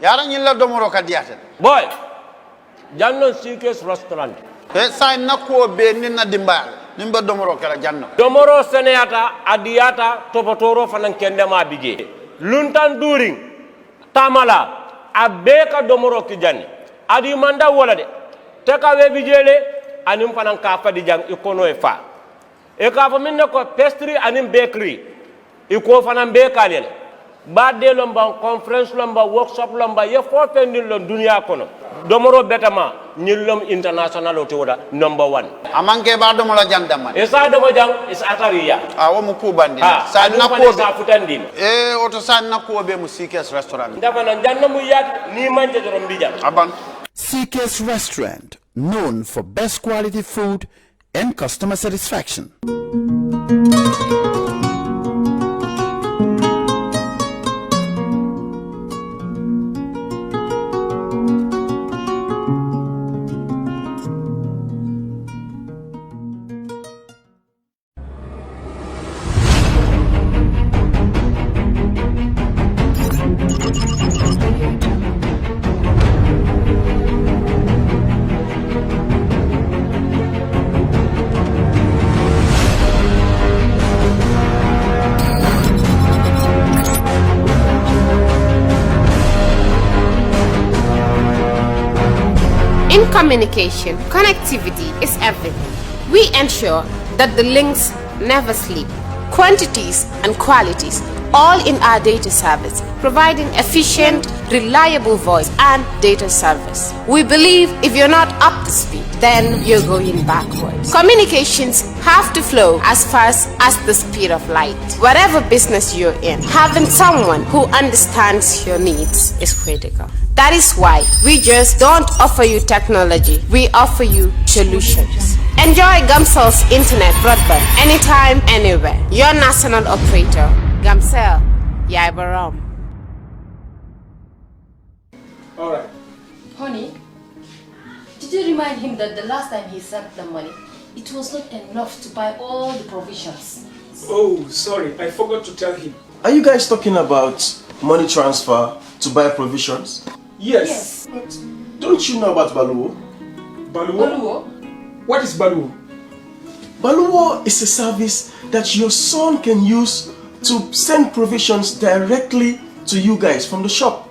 yara nyilla domoro kadiyata boy janno CK's restaurant sa nakko be ninna dimbal nimba domoro kala janno domoro seneyata adiyata topotoro fanan kendema bije luntan during tamala abeka domoro ki janni adi manda wala de te ka we bijele anim fanan ka fadi jang ikono e fa e ka fa minne ko pastry anim bakery iko fanan be kalele badde lomba conference lomba workshop lomba ye fo pendin lo dunya kono domoro betama nyillom international o toda number 1 amanke ba domola jandama esa domo jang is atariya wo mu kubandi sa nakko sa futandin oto sa nakko be mu CK's restaurant dafa nan janna mu yat ni manje dorom bijam aban CK's restaurant, known for best quality food and customer satisfaction. In communication, connectivity is everything. We ensure that the links never sleep. Quantities and qualities, all in our data service, providing efficient, reliable voice and data service. We believe if you're not up to speed, then you're going backwards. Communications have to flow as fast as the speed of light. Whatever business you're in, having someone who understands your needs is critical. That is why we just don't offer you technology, we offer you solutions. Enjoy Gamcel's internet broadband anytime, anywhere. Your national operator, Gamcel, Yaibaram. All right. Honey, did you remind him that the last time he sent the money, it was not enough to buy all the provisions? Oh, sorry, I forgot to tell him. Are you guys talking about money transfer to buy provisions? Yes. But don't you know about Baluo? Baluo? Baluo? What is Baluo? Baluo is a service that your son can use to send provisions directly to you guys from the shop.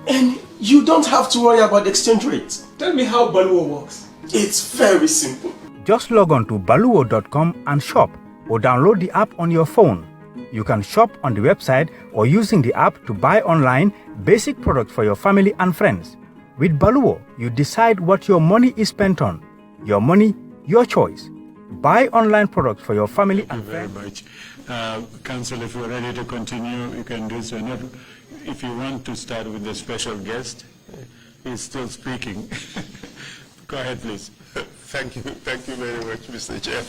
And you don't have to worry about the exchange rate. Tell me how Baluo works. It's very simple. Just log on to baluo.com and shop, or download the app on your phone. You can shop on the website or using the app to buy online basic products for your family and friends. With Baluo, you decide what your money is spent on. Your money, your choice. Buy online products for your family and friends. Thank you very much. Council, if you're ready to continue, you can do so. If you want to start with the special guest, he's still speaking. Go ahead, please. Thank you very much, Mr. Chair.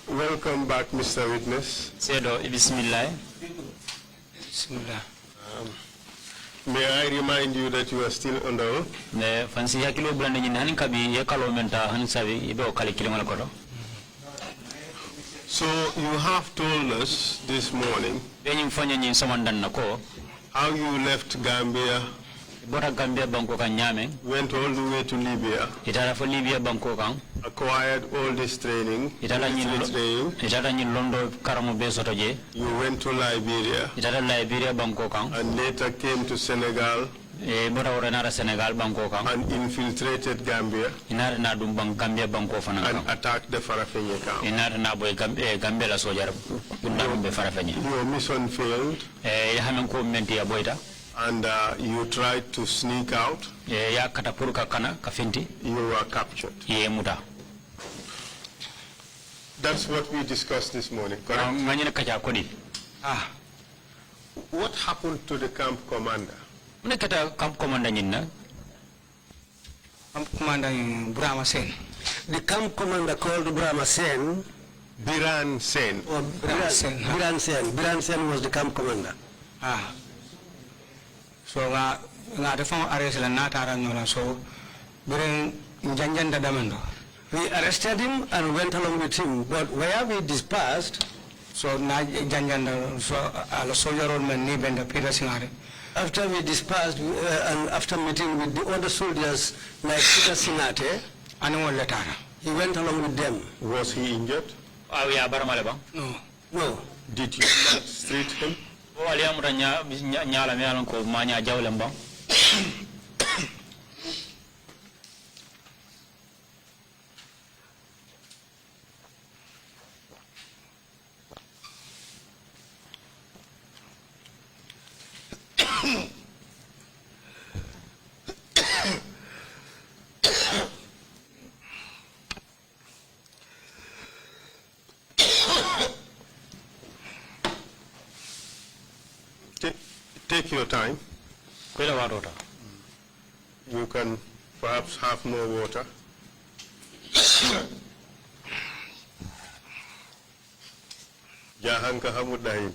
Welcome back, Mr. Witness. Sedo, bismillah. Bismillah. May I remind you that you are still under oath? So you have told us this morning how you left Gambia, went all the way to Libya, acquired all this training, you went to Liberia, and later came to Senegal, and infiltrated Gambia, and attacked the Farafenni camp. Your mission failed, and you tried to sneak out. You were captured. That's what we discussed this morning, correct? What happened to the camp commander? Camp commander Brahma Sen. The camp commander called Brahma Sen. Biran Sen. Oh, Biran Sen. Biran Sen. Biran Sen was the camp commander. So nga defon arrest la natara nyola so biren janjanda damando We arrested him and went along with him, but where we dispersed, so na janjanda so ala soldier on men ni benda pira singare. After we dispersed and after meeting with the other soldiers like Peter Singate, he went along with them. Was he injured? No. No. Did you not treat him? Take your time. You can perhaps have more water. Jahan ka hamud dahin.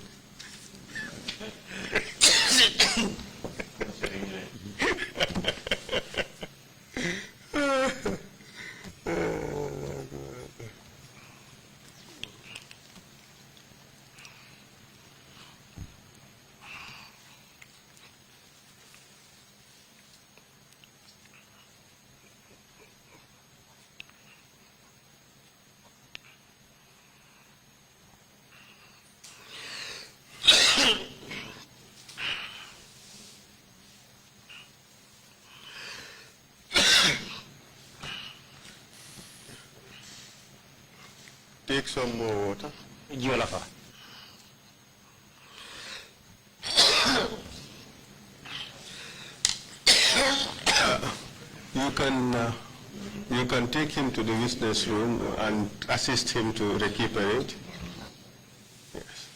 Take some more water. You can take him to the witness room and assist him to recuperate. Yes.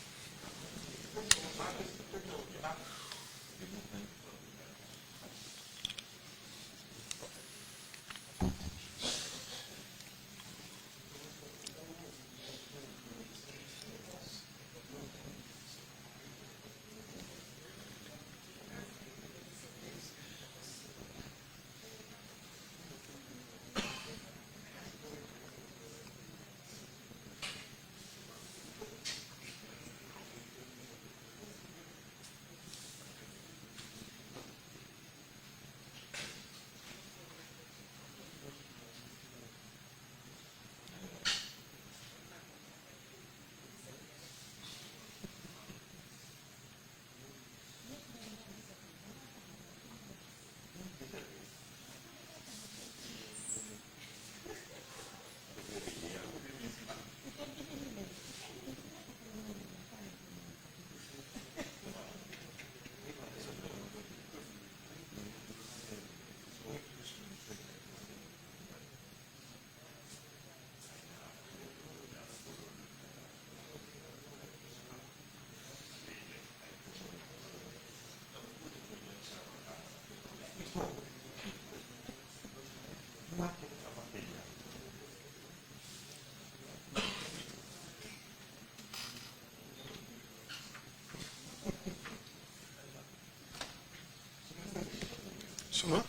So?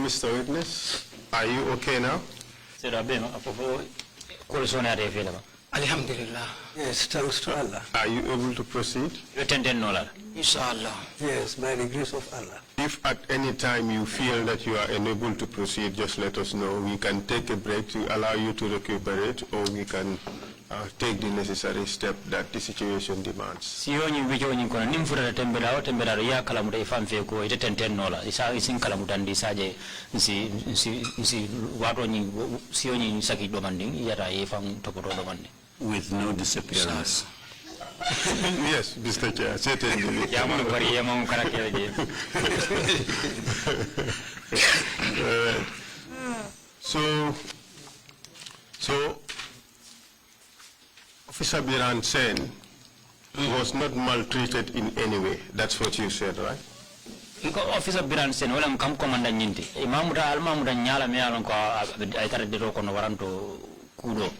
Mr. Witness, are you okay now? Alhamdulillah. Yes, thanks to Allah. Are you able to proceed? Inshallah. Yes, by the grace of Allah. If at any time you feel that you are unable to proceed, just let us know. We can take a break to allow you to recuperate, or we can take the necessary step that the situation demands. Sioni wijo ni kono nimfura tembera ya kala muta ifamfe ko ite tentennola isa isin kala mutandi saje nsi wato ni sioni saki domanding yata ifam topoto domanding with no disappearance. Yes, Mr. Chair, certainly. So Officer Biran Sen was not maltreated in any way. That's what you said, right? Officer Biran Sen wala kam komanda nyinti imamuda almamuda nyala me alon ko ay tara diro ko no waranto kudo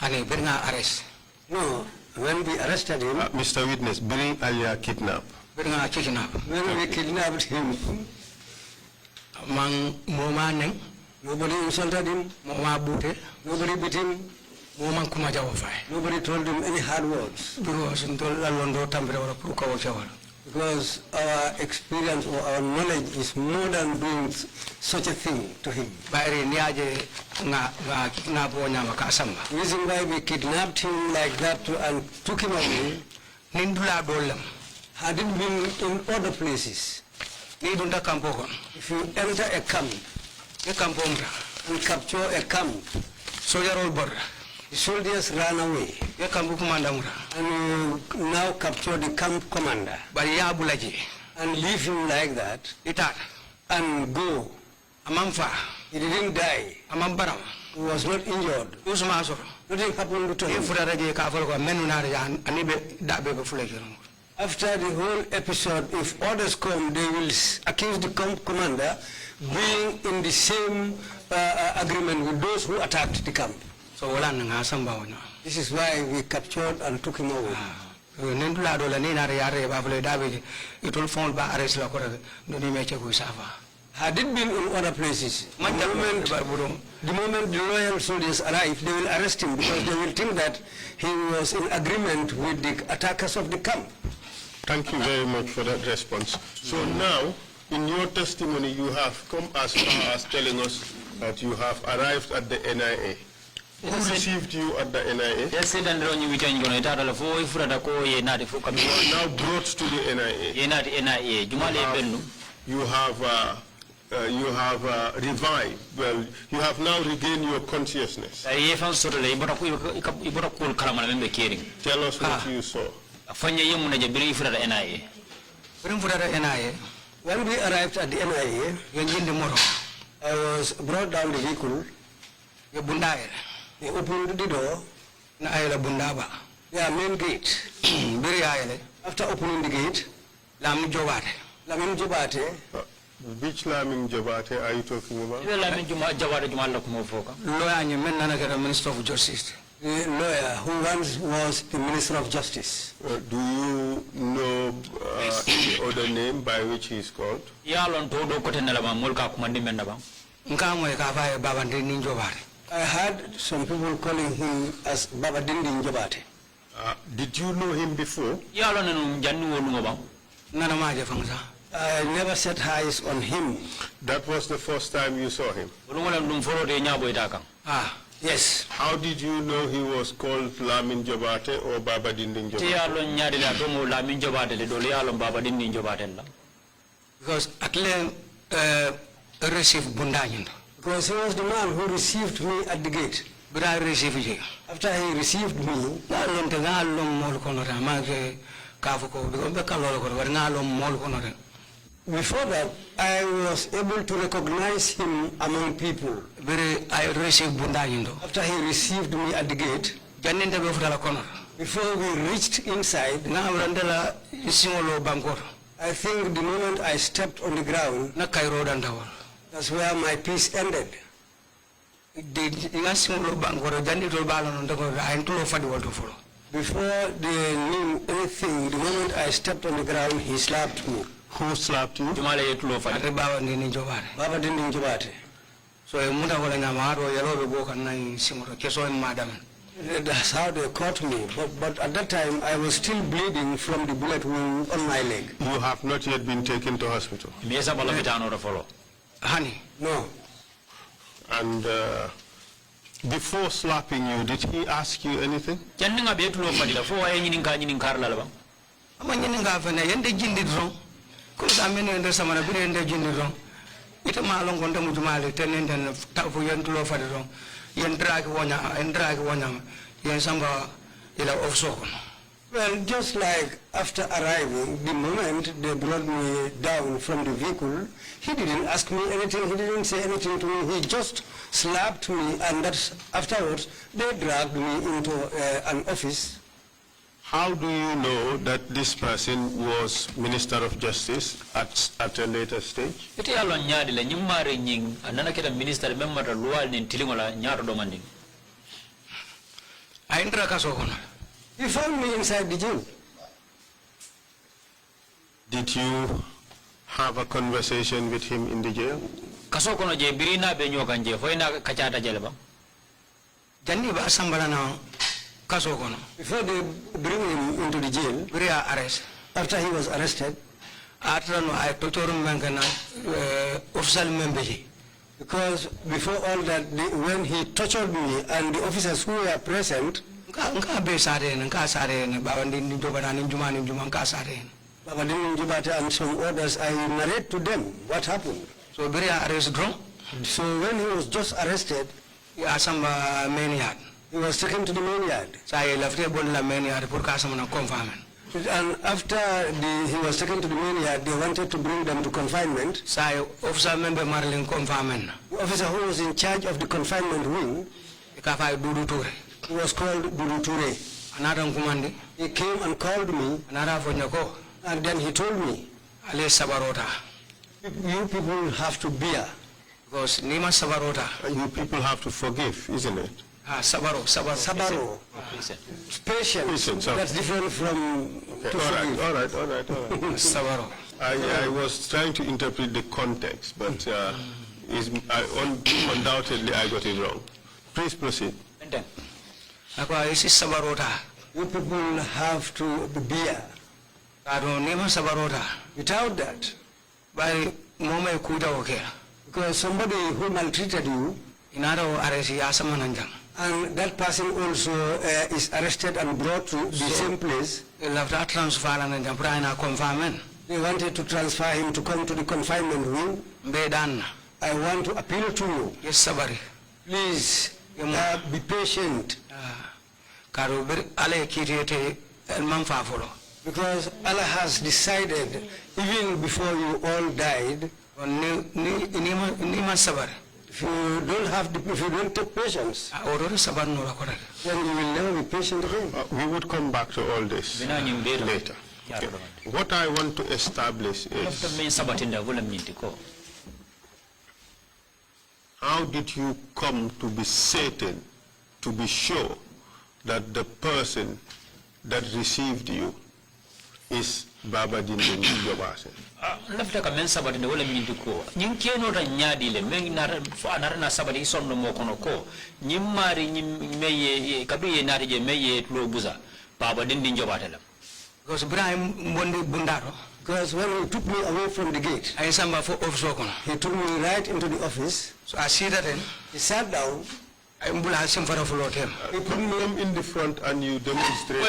Ani birna arrest. No, when we arrested him, Mr. Witness, bring Alia kidnap. Birna kidnap. When we kidnapped him, man momaneng. Nobody insulted him. Moma bute. Nobody beat him. Moman kuma jawafai. Nobody told him any hard words. Because our experience or our knowledge is more than doing such a thing to him. The reason why we kidnapped him like that and took him away, had it been in other places, if you enter a camp and capture a camp, the soldiers ran away and now capture the camp commander and leave him like that and go. He didn't die. He was not injured. Nothing happened to him. After the whole episode, if others come, they will accuse the camp commander being in the same agreement with those who attacked the camp. So this is why we captured and took him away. Had it been in other places, the moment the loyal soldiers arrive, they will arrest him because they will think that he was in agreement with the attackers of the camp. Thank you very much for that response. So now, in your testimony, you have come as far as telling us that you have arrived at the NIA. Who received you at the NIA? Yes, and you return you now brought to the NIA. You have revived. Well, you have now regained your consciousness. Tell us what you saw. When we arrived at the NIA, I was brought down the vehicle. They opened the door. Yeah, main gate. After opening the gate, Lamin Jobate. Which Lamin Jobate are you talking about? Lawyer, Minister of Justice. The lawyer who once was the Minister of Justice. Do you know any other name by which he is called? I heard some people calling him as Baba Dindin Jobate. Did you know him before? I never set eyes on him. That was the first time you saw him? Yes. How did you know he was called Lamin Jobate or Baba Dindin Jobate? Because at length received Bundayin. Because he was the man who received me at the gate. But I received him. After he received me, before that, I was able to recognize him among people. I received Bundayin. After he received me at the gate, before we reached inside, I think the moment I stepped on the ground, that's where my peace ended. Before they knew anything, the moment I stepped on the ground, he slapped me. Who slapped you? Baba didn't jobate. So I muda wala nyamaro yellow go and I simoto keso madam. That's how they caught me. But at that time, I was still bleeding from the bullet wound on my leg. You have not yet been taken to hospital? Honey? No. And before slapping you, did he ask you anything? Well, just like after arriving, the moment they brought me down from the vehicle, he didn't ask me anything, he didn't say anything to me, he just slapped me, and that's afterwards they dragged me into an office. How do you know that this person was Minister of Justice at a later stage? He found me inside the jail. Did you have a conversation with him in the jail? Before they bring him into the jail, after he was arrested, because before all that, when he tortured me and the officers who were present, Baba and some others, I narrate to them what happened. So when he was just arrested, he was taken to the main yard. And after he was taken to the main yard, they wanted to bring them to confinement. The officer who was in charge of the confinement wing, he was called Dudu Ture. He came and called me, and then he told me, you people have to bear. Because you people have to forgive, isn't it? Sabaro. Patience. That's different from... Okay, all right. Sabaro. I was trying to interpret the context, but undoubtedly I got it wrong. Please proceed. You people have to bear. Without that, because somebody who maltreated you, and that person also is arrested and brought to the same place, they wanted to transfer him to come to the confinement wing. I want to appeal to you. Yes, Sabari. Please be patient. Because Allah has decided, even before you all died, if you don't take patience, then you will never be patient again. We would come back to all this later. Okay. What I want to establish is, how did you come to be certain, to be sure that the person that received you is Baba Dindin Jobase? Lafta ka men sabati de wala min ko nyim keno ta nyaadi le men na anara sabati sonno mo kono ko nyim mari nyim meye kadu ye naati je meye lo buza Baba Dindin Jobate la. Because Ibrahim Bondi Bundaro. Because when he took me away from the gate, I samba for office. He took me right into the office. So I see that he sat down. He put me in the front and you demonstrate.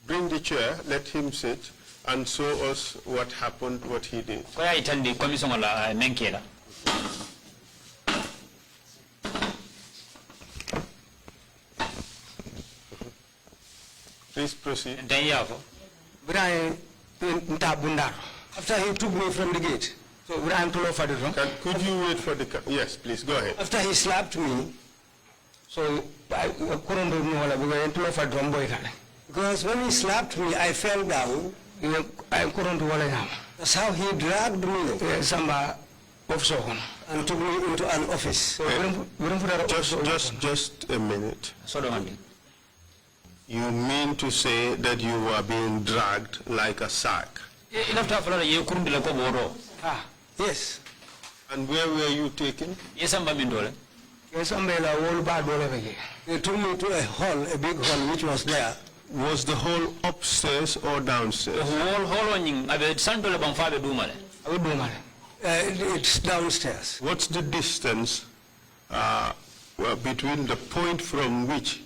Bring the chair, let him sit and show us what happened, what he did. Please proceed. After he took me from the gate, so could you wait for the... Yes, please, go ahead. After he slapped me, so I couldn't do because when he slapped me, I fell down. That's how he dragged me. and took me into an office. Just a minute. You mean to say that you were being dragged like a sack? Yes. And where were you taken? They took me to a hall, a big hall which was there. Was the hall upstairs or downstairs? It's downstairs. What's the distance between the point from which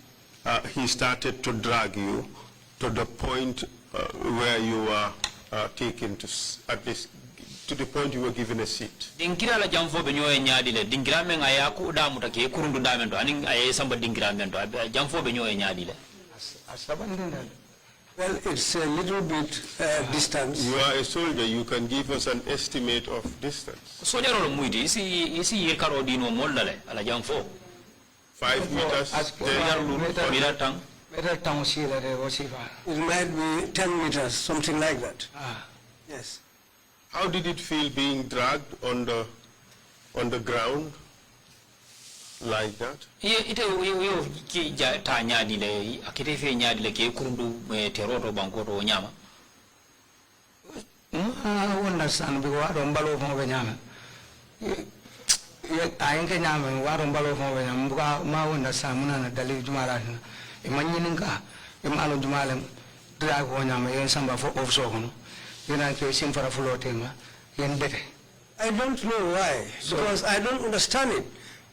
he started to drag you to the point where you were taken to, at least to the point you were given a seat? Well, it's a little bit distance. You are a soldier. You can give us an estimate of distance. 5 meters, 10 It might be 10 meters, something like that. Yes. How did it feel being dragged on the ground like that? Understand because I don't Balo from Benyam. I ain't Kenyam, Waron Balo from Benyam, Mawunda Samuna, Dali Jumaran, Emaninka, Emalo Jumalem, drag Wanyam, and Samba for Offshore. You're not facing for a floating, and better. I don't know why, because I don't understand it.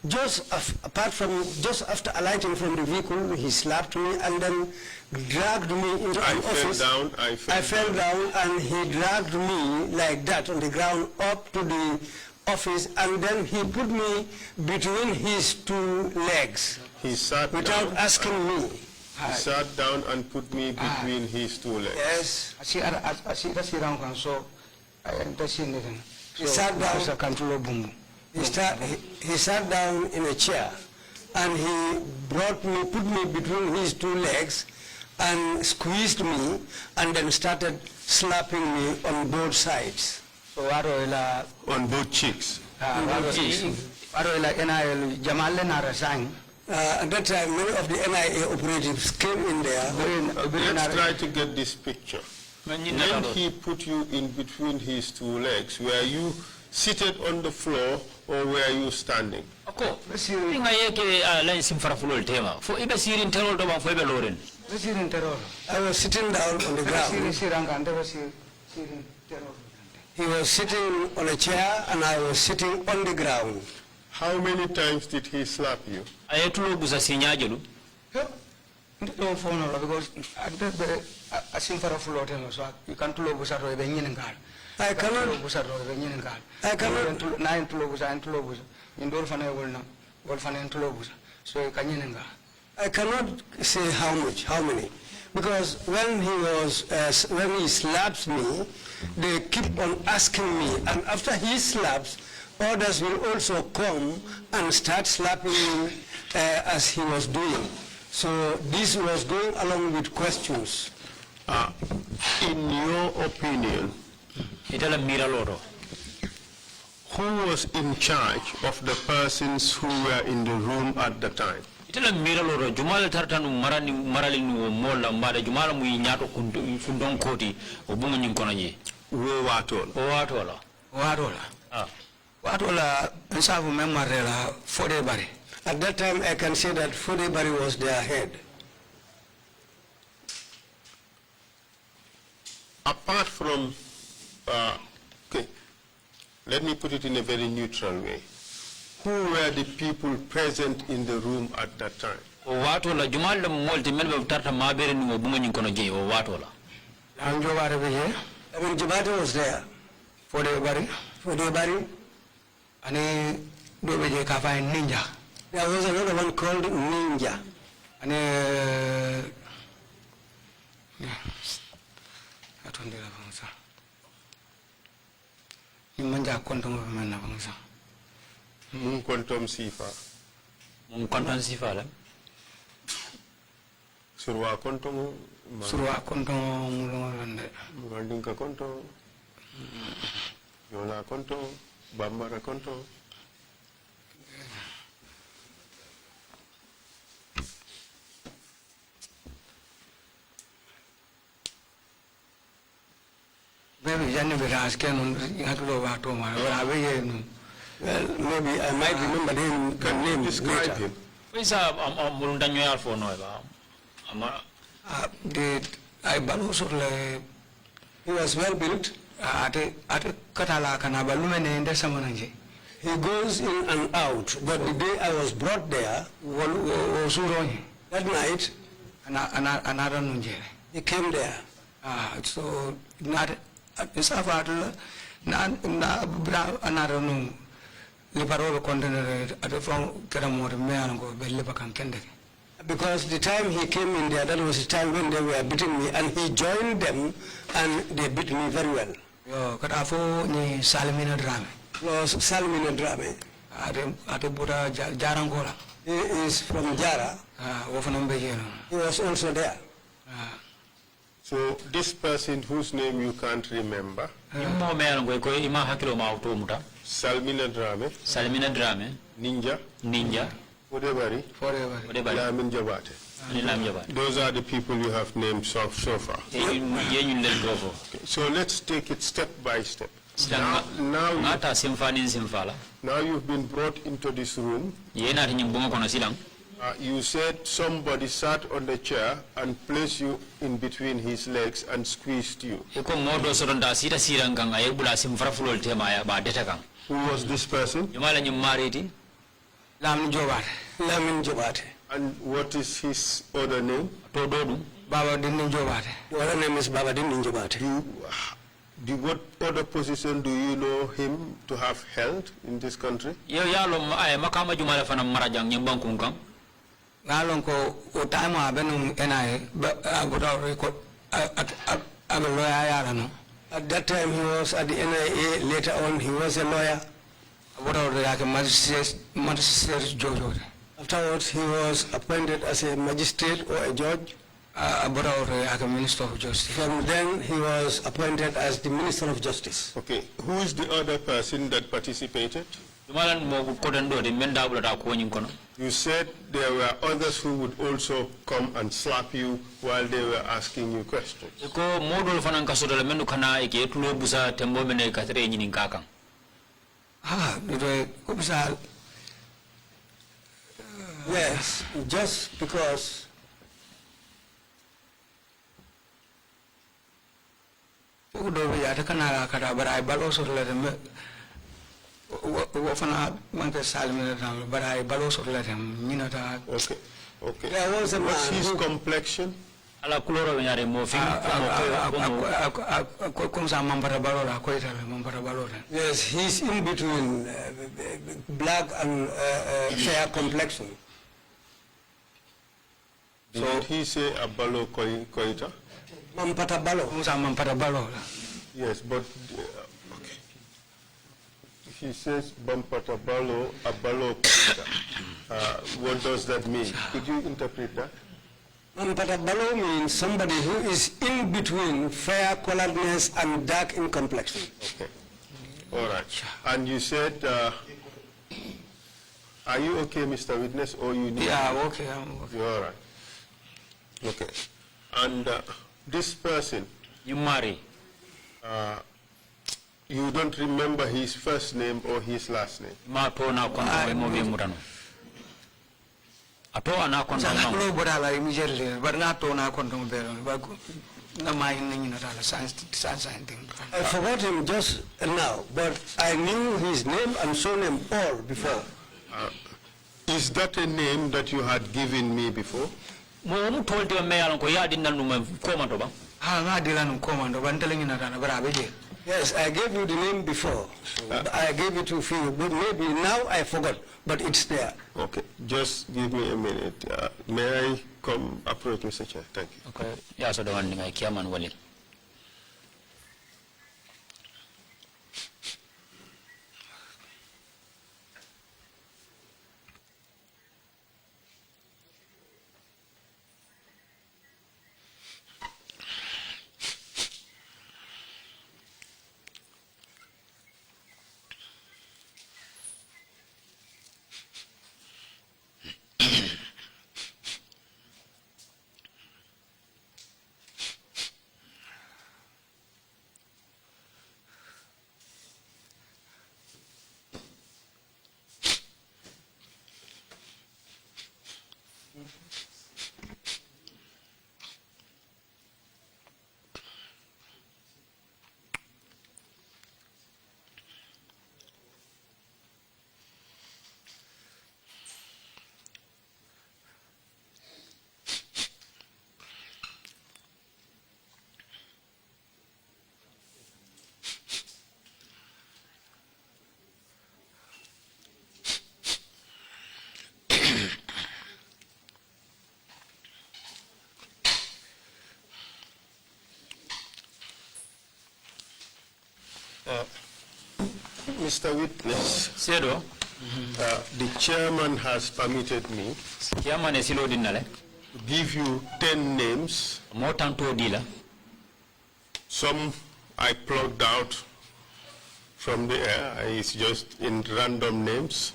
Just after alighting from the vehicle, he slapped me and then dragged me into an office. I fell down and he dragged me like that on the ground up to the office, and then he put me between his 2 legs. He sat without down asking me. He sat down and put me between his 2 legs. Yes. I see that's around, so I see anything. He sat down. He sat down in a chair and he put me between his 2 legs and squeezed me and then started slapping me on both sides. So on both cheeks? At that time, many of the NIA operatives came in there. Let's try to get this picture. When he put you in between his 2 legs, were you seated on the floor or were you standing? I was sitting down on the ground. He was sitting on a chair and I was sitting on the ground. How many times did he slap you? Because you can't look at the I cannot say how many, because when he slaps me, they keep on asking me, and after he slaps, others will also come and start slapping me as he was doing. So this was going along with questions. In your opinion, who was in charge of the persons who were in the room at the time? At that time, I can say that Fodebari was their head. Apart from, okay, let me put it in a very neutral way. Who were the people present in the room at that time? Jabata was there. Fodebari. And Ninja. There was another one called Ninja. And Manja kontom mana bangsa. Mung kontom sifa. Mung kontom sifa la. Surwa kontom. Surwa kontom mulongalande. Murandinka kontom. Yola kontom. Bambara Konto. Maybe maybe I might remember him. Can you describe him? He was well built. He goes in and out, but the day I was brought there, that night, he came there. So not it's about another no liberal container at the front because the time he came in there, that was the time when they were beating me, and he joined them and they beat me very well. Yo, Katafo ni Salimina Drame. Was Salimina Drame. Atebura Jarangola. He is from Jara. He was also there. So this person whose name you can't remember, Salmina Drame, Ninja, Odebari, Lamin Jabate. Those are the people you have named so far. Okay. So let's take it step by step. Now you've been brought into this room. You said somebody sat on the chair and placed you in between his legs and squeezed you. Who was this person? Lamin Jobate. And what is his other name? Baba Dindin Jobate. The other name is Baba Dindin Jobate. What other position do you know him to have held in this country? At that time he was at the NIA, later on he was a lawyer. Afterwards he was appointed as a magistrate or a judge. Minister of Justice. From then he was appointed as the Minister of Justice. Okay, who is the other person that participated? You said there were others who would also come and slap you while they were asking you questions. Yes, just because but I also let him. But I also let him. Okay. Okay. There was a man. What's his complexion? Yes, he's in between black and fair complexion. Did he say a Balo Koita? Mampata Balo. Yes, but okay. He says Bampata Balo, a Balo Koita. What does that mean? Could you interpret that? Mampata Balo means somebody who is in between fair coloredness and dark in complexion. Okay. All right. And you said, are you okay, Mr. Witness, or you need? Yeah, okay. I'm okay. You're all right. Okay. And this person you marry, you don't remember his first name or his last name? I forgot him just now, but I knew his name and surname all before. Is that a name that you had given me before? Yes, I gave you the name before. I gave it to you, but maybe now I forgot, but it's there. Okay, just give me a minute. May I come approach Mr. Chair? Thank you. Okay, yeah, so the one thing I came and Wally. Mr. Witness, the chairman has permitted me to give you 10 names. Some I plucked out from the air. It's just in random names.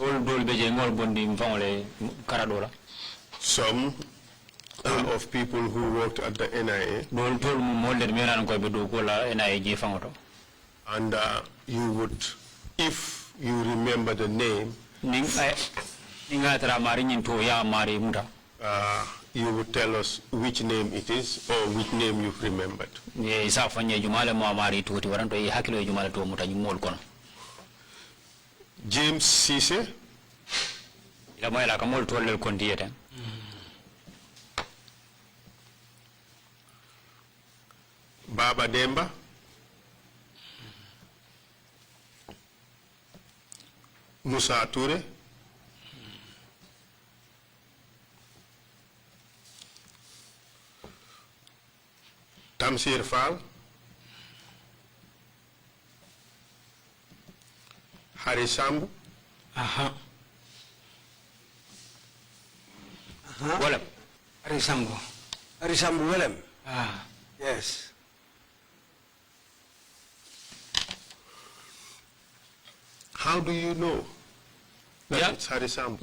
Some of people who worked at the NIA. And you would, if you remember the name, you would tell us which name it is or which name you've remembered. James Cisse. Baba Demba. Musa Toure. Tamsir Fall. Hari Sambu. Willem. Hari Sambu. Hari Sambu Willem. Yes. How do you know that it's Hari Sambu?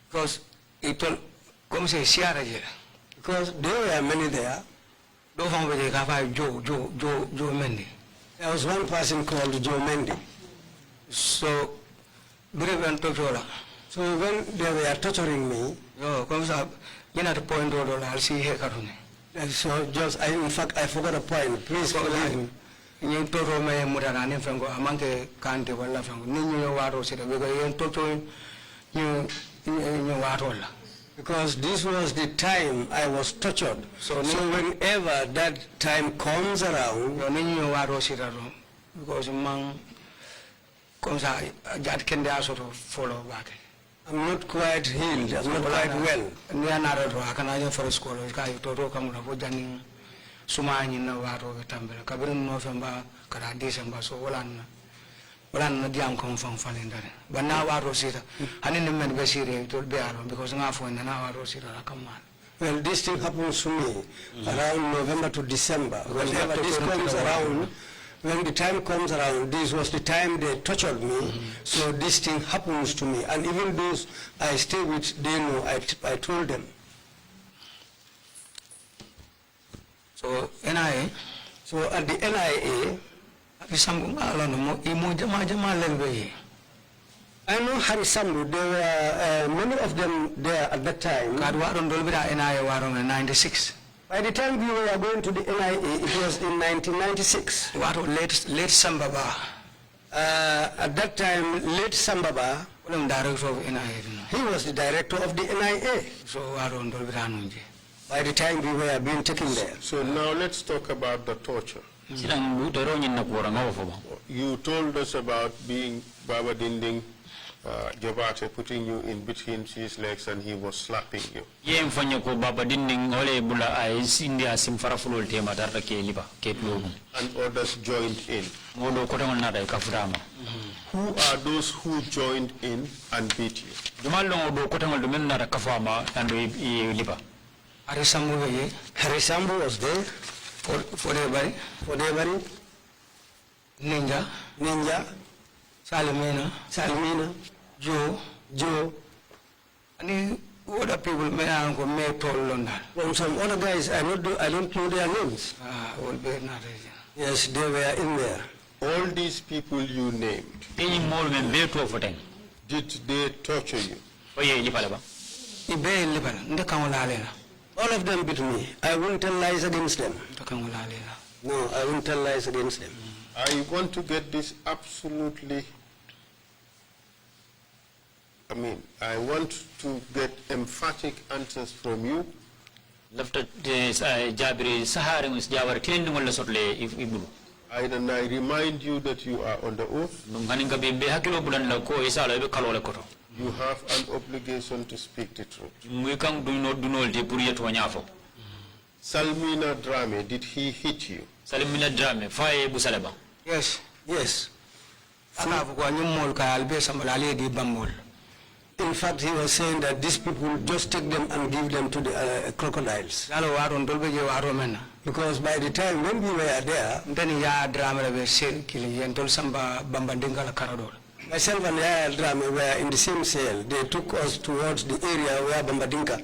Because it will come say because there were many there. Joe Mendy. There was one person called Joe Mendy. So when they were torturing me, so just in fact I forgot a point. Please forgive me. Because this was the time I was tortured. So whenever that time comes around, because I'm not quite healed, I'm not quite well. Well, this thing happens to me around November to December. Whenever this comes around, when the time comes around, this was the time they tortured me, so this thing happens to me. And even those I stay with, they know, I told them. So NIA, so at the NIA, I know Hari Sambu, there were many of them there at that time. 96. By the time we were going to the NIA, it was in 1996. Late Sambaba. At that time, late Sambaba, he was the director of the NIA. So by the time we were being taken there. So now let's talk about the torture. You told us about being Baba Dinding Jabate putting you in between his legs and he was slapping you. And others joined in. Who are those who joined in and beat you? Harisambu was there. For everybody. Ninja. Salimina. Joe. And other people may told London. Well, some other guys, I don't know their names. Yes, they were in there. All these people you named, did they torture you? All of them beat me. I won't tell lies against them. No, I won't tell lies against them. I want to get this absolutely, I want to get emphatic answers from you. And I remind you that you are on the oath. You have an obligation to speak the truth. Salmina Drame, did he hit you? Salmina Drame, Yes. Yes. In fact, he was saying that these people just take them and give them to the crocodiles. Because by the time when we were there, myself and Yaya Drame were in the same cell. They took us towards the area where Bambadinka.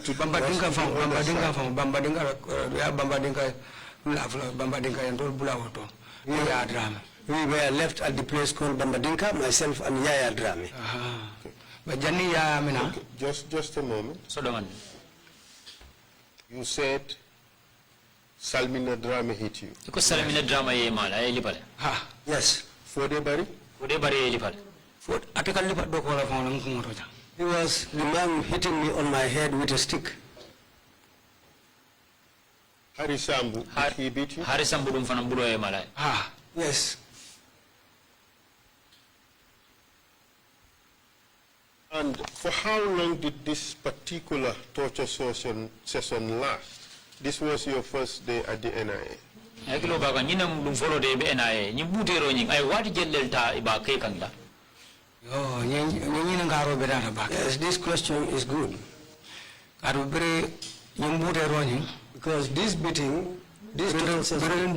We were left at the place called Bambadinka, myself and Yaya Drame. Okay, just a moment. So the one. You said Salmina Drame hit you. Because Salmina Drama ye mala elipale. Ha, yes. Fode Bari? Fode Bari elipale. He was the man hitting me on my head with a stick. Harisambu, he beat you? Harisambu dum fanam bulo ye mala. Ah, yes. And for how long did this particular torture session last? This was your first day at the NIA. Yes, this question is good. Because this beating, this torture session,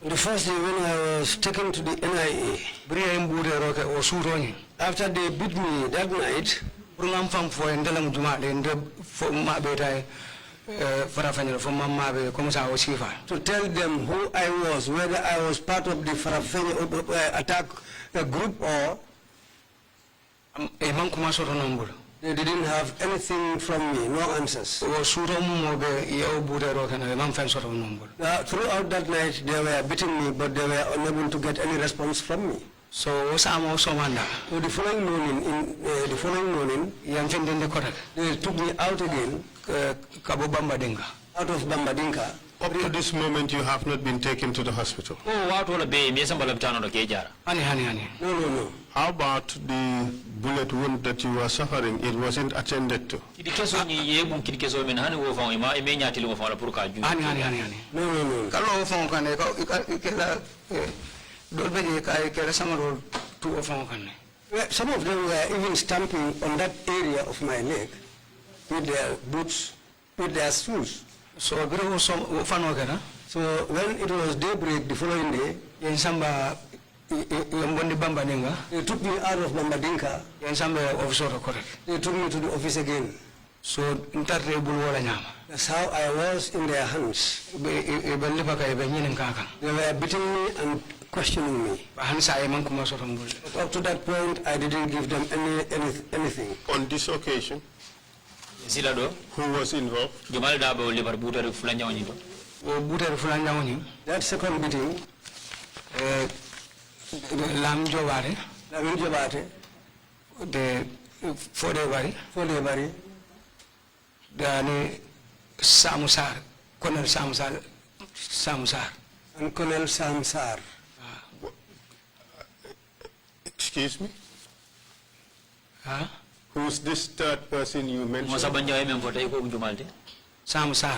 the first day when I was taken to the NIA, after they beat me that night, to tell them who I was, whether I was part of the Farafenni attack group or they didn't have anything from me, no answers. Throughout that night, they were beating me, but they were unable to get any response from me. So the following morning, they took me out again, out of Bambadinka. Up to this moment, you have not been taken to the hospital. No. How about the bullet wound that you were suffering? It wasn't attended to. Some of them were even stamping on that area of my leg with their boots, with their shoes. So when it was daybreak the following day, they took me out of Bambadinka. They took me to the office again. So that's how I was in their hands. They were beating me and questioning me. Up to that point, I didn't give them anything. On this occasion, who was involved? That second meeting, Lam Jobate, the Fodebari, Dani Samusar, Colonel Samusar, and Colonel Samsar. Excuse me? Huh? Who's this third person you mentioned? Samsar.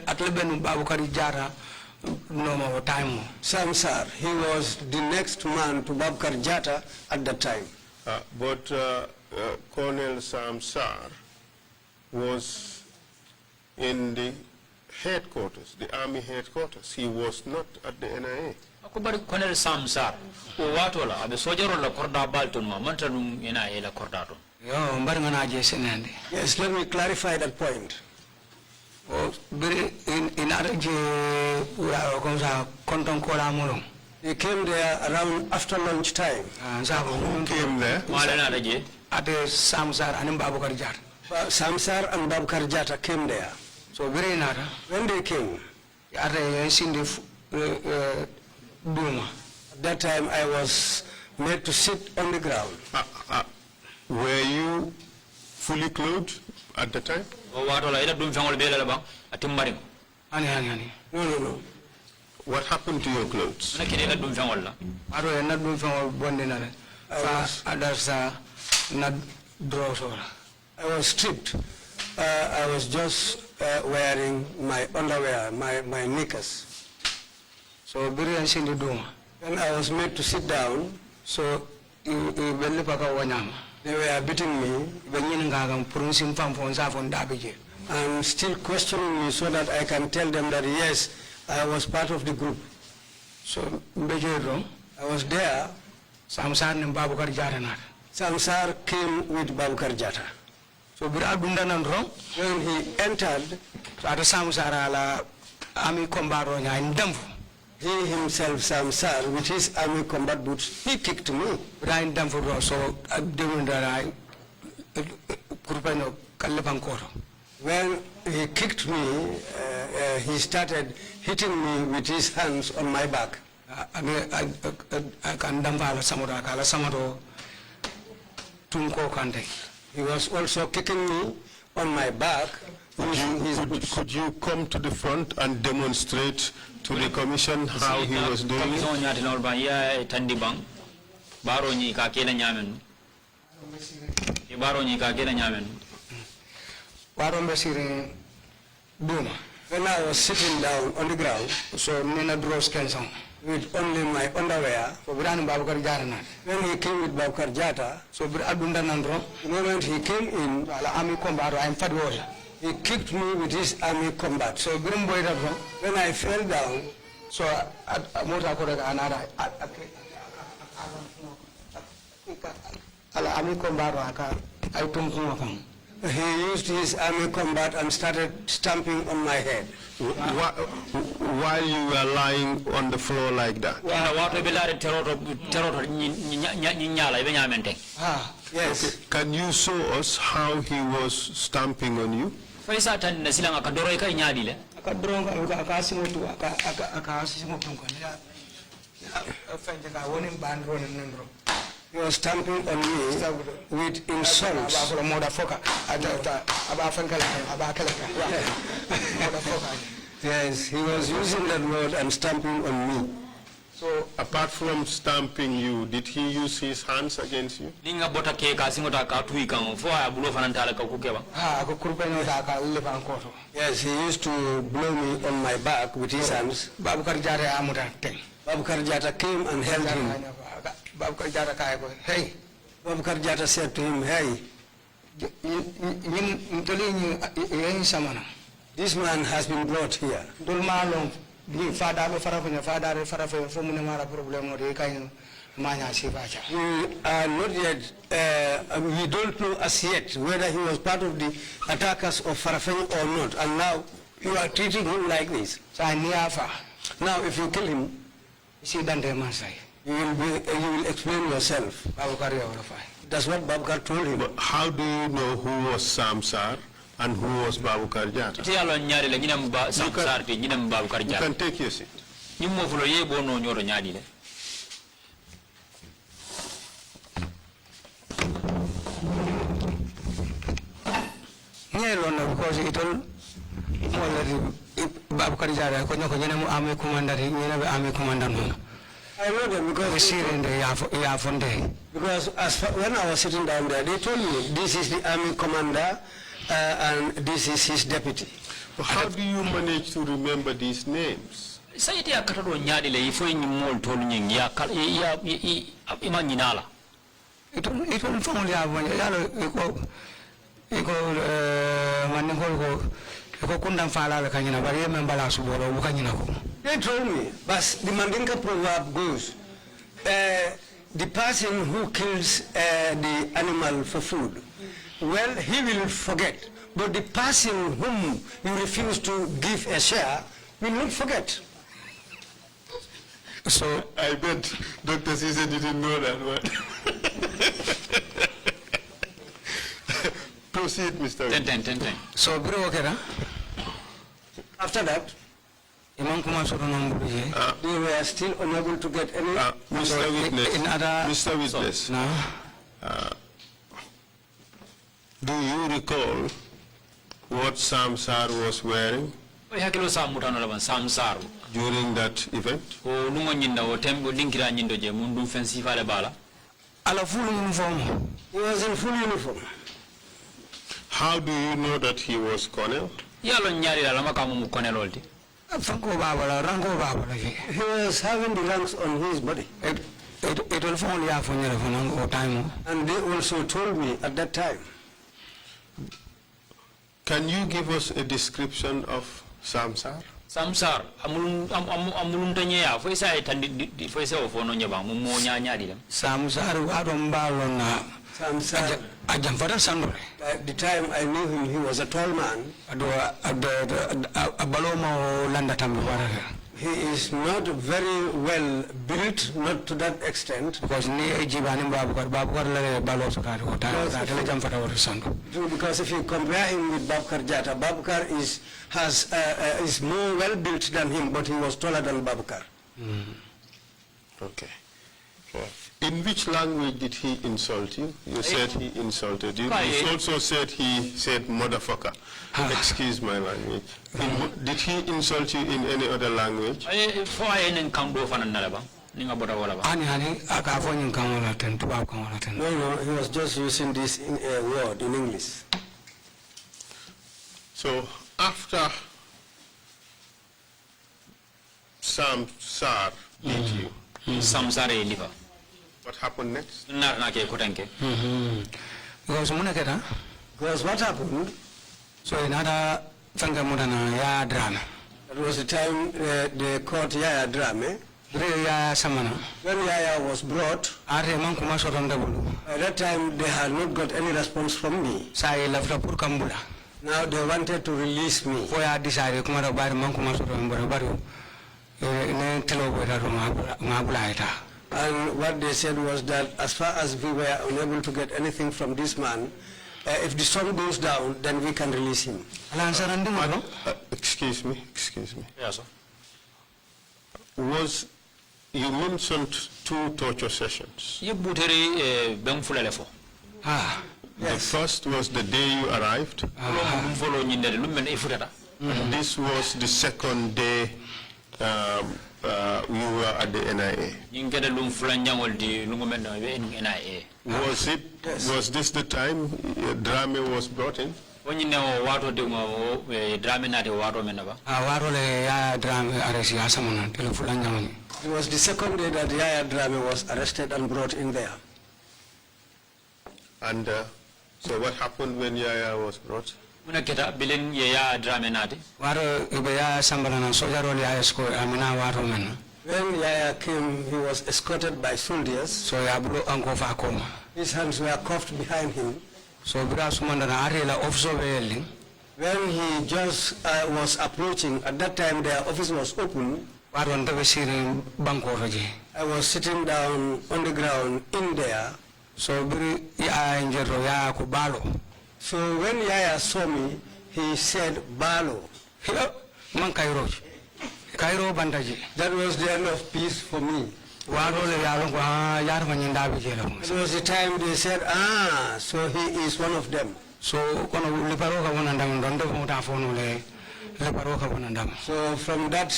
Atlebenu Babukari Jara no more time. Samsar, he was the next man to Babukar Jata at that time. But Colonel Samsar was in the headquarters, the army headquarters. He was not at the NIA. Colonel Samsar, watola, abe sojaro la korda balton ma mantanum NIA la kordaton. Yes, let me clarify that point. He came there around after lunch time. Who came there? Samsar and Babukar Jata came there. So when they came, at that time I was made to sit on the ground. Were you fully clothed at the time? No. What happened to your clothes? I was stripped. I was just wearing my underwear, my knickers. So when I was made to sit down, so they were beating me and still questioning me so that I can tell them that yes, I was part of the group. So I was there. Samsar came with Babukar Jata. So when he entered, he himself, Samsar, with his army combat boots, he kicked me. When he kicked me, he started hitting me with his hands on my back. He was also kicking me on my back. Could you come to the front and demonstrate to the commission how he was doing it? When I was sitting down on the ground, so Nina draws Kenson with only my underwear, when he came with Babukar Jata, so the moment he came in, he kicked me with his army combat. So when I fell down, so he used his army combat and started stamping on my head. While you were lying on the floor like that? Yes. Okay. Can you show us how he was stamping on you? He was stamping on me with insults. Yes, he was using that word and stamping on me. So, apart from stamping you, did he use his hands against you? Yes, he used to blow me on my back with his hands. Babukar Jata came and held him. Hey. Babukar Jata said to him, hey, this man has been brought here. We are not yet, we don't know as yet whether he was part of the attackers of Farafenni or not. And now you are treating him like this. Now if you kill him, you will explain yourself. That's what Babukar told him. But how do you know who was Samsar and who was Babukar Jata? You can take your seat. I know them because when I was sitting down there, they told me this is the army commander and this is his deputy. Well, how do you manage to remember these names? They told me, but the Mandinka proverb goes, the person who kills the animal for food, well, he will forget. But the person whom you refuse to give a share will not forget. So I bet Dr. Cisse didn't know that word. Proceed, Mr. Ten. So, bro, after that, they were still unable to get any. Mr. Witness, Mr. Witness, do you recall what Samsar was wearing during that event? He was in full uniform. How do you know that he was colonel? He was having the ranks on his body. And they also told me at that time. Can you give us a description of Samsar? Samsar, amulun tanya ya, foisa itandi, foisa ofono nyabang, mumonya nyadi dem. Samsar wadombalon na. Samsar. At the time I knew him, he was a tall man. He is not very well built, not to that extent. Because if you compare him with Babkar Jata, Babkar is more well built than him, but he was taller than Babkar. Okay. In which language did he insult you? You said he insulted you. You also said he said motherfucker. Excuse my language. Did he insult you in any other language? No, he was just using this word in English. So after Samsar beat you, what happened next? Because what happened? So another that was the time the court Yaya Drame. When Yaya was brought, at that time they had not got any response from me. Now they wanted to release me. And what they said was that as far as we were unable to get anything from this man, if the sun goes down, then we can release him. Excuse me. Yes, sir. You mentioned 2 torture sessions. Yes. The first was the day you arrived. This was the second day we were at the NIA. Was this the time Drame was brought in? It was the second day that Yaya Drame was arrested and brought in there. And so what happened when Yaya was brought? When Yaya came, he was escorted by soldiers. His hands were cuffed behind him. When he just was approaching, at that time their office was open. I was sitting down on the ground in there. So when Yaya saw me, he said, Balo. That was the end of peace for me. It was the time they said, so he is one of them. So from that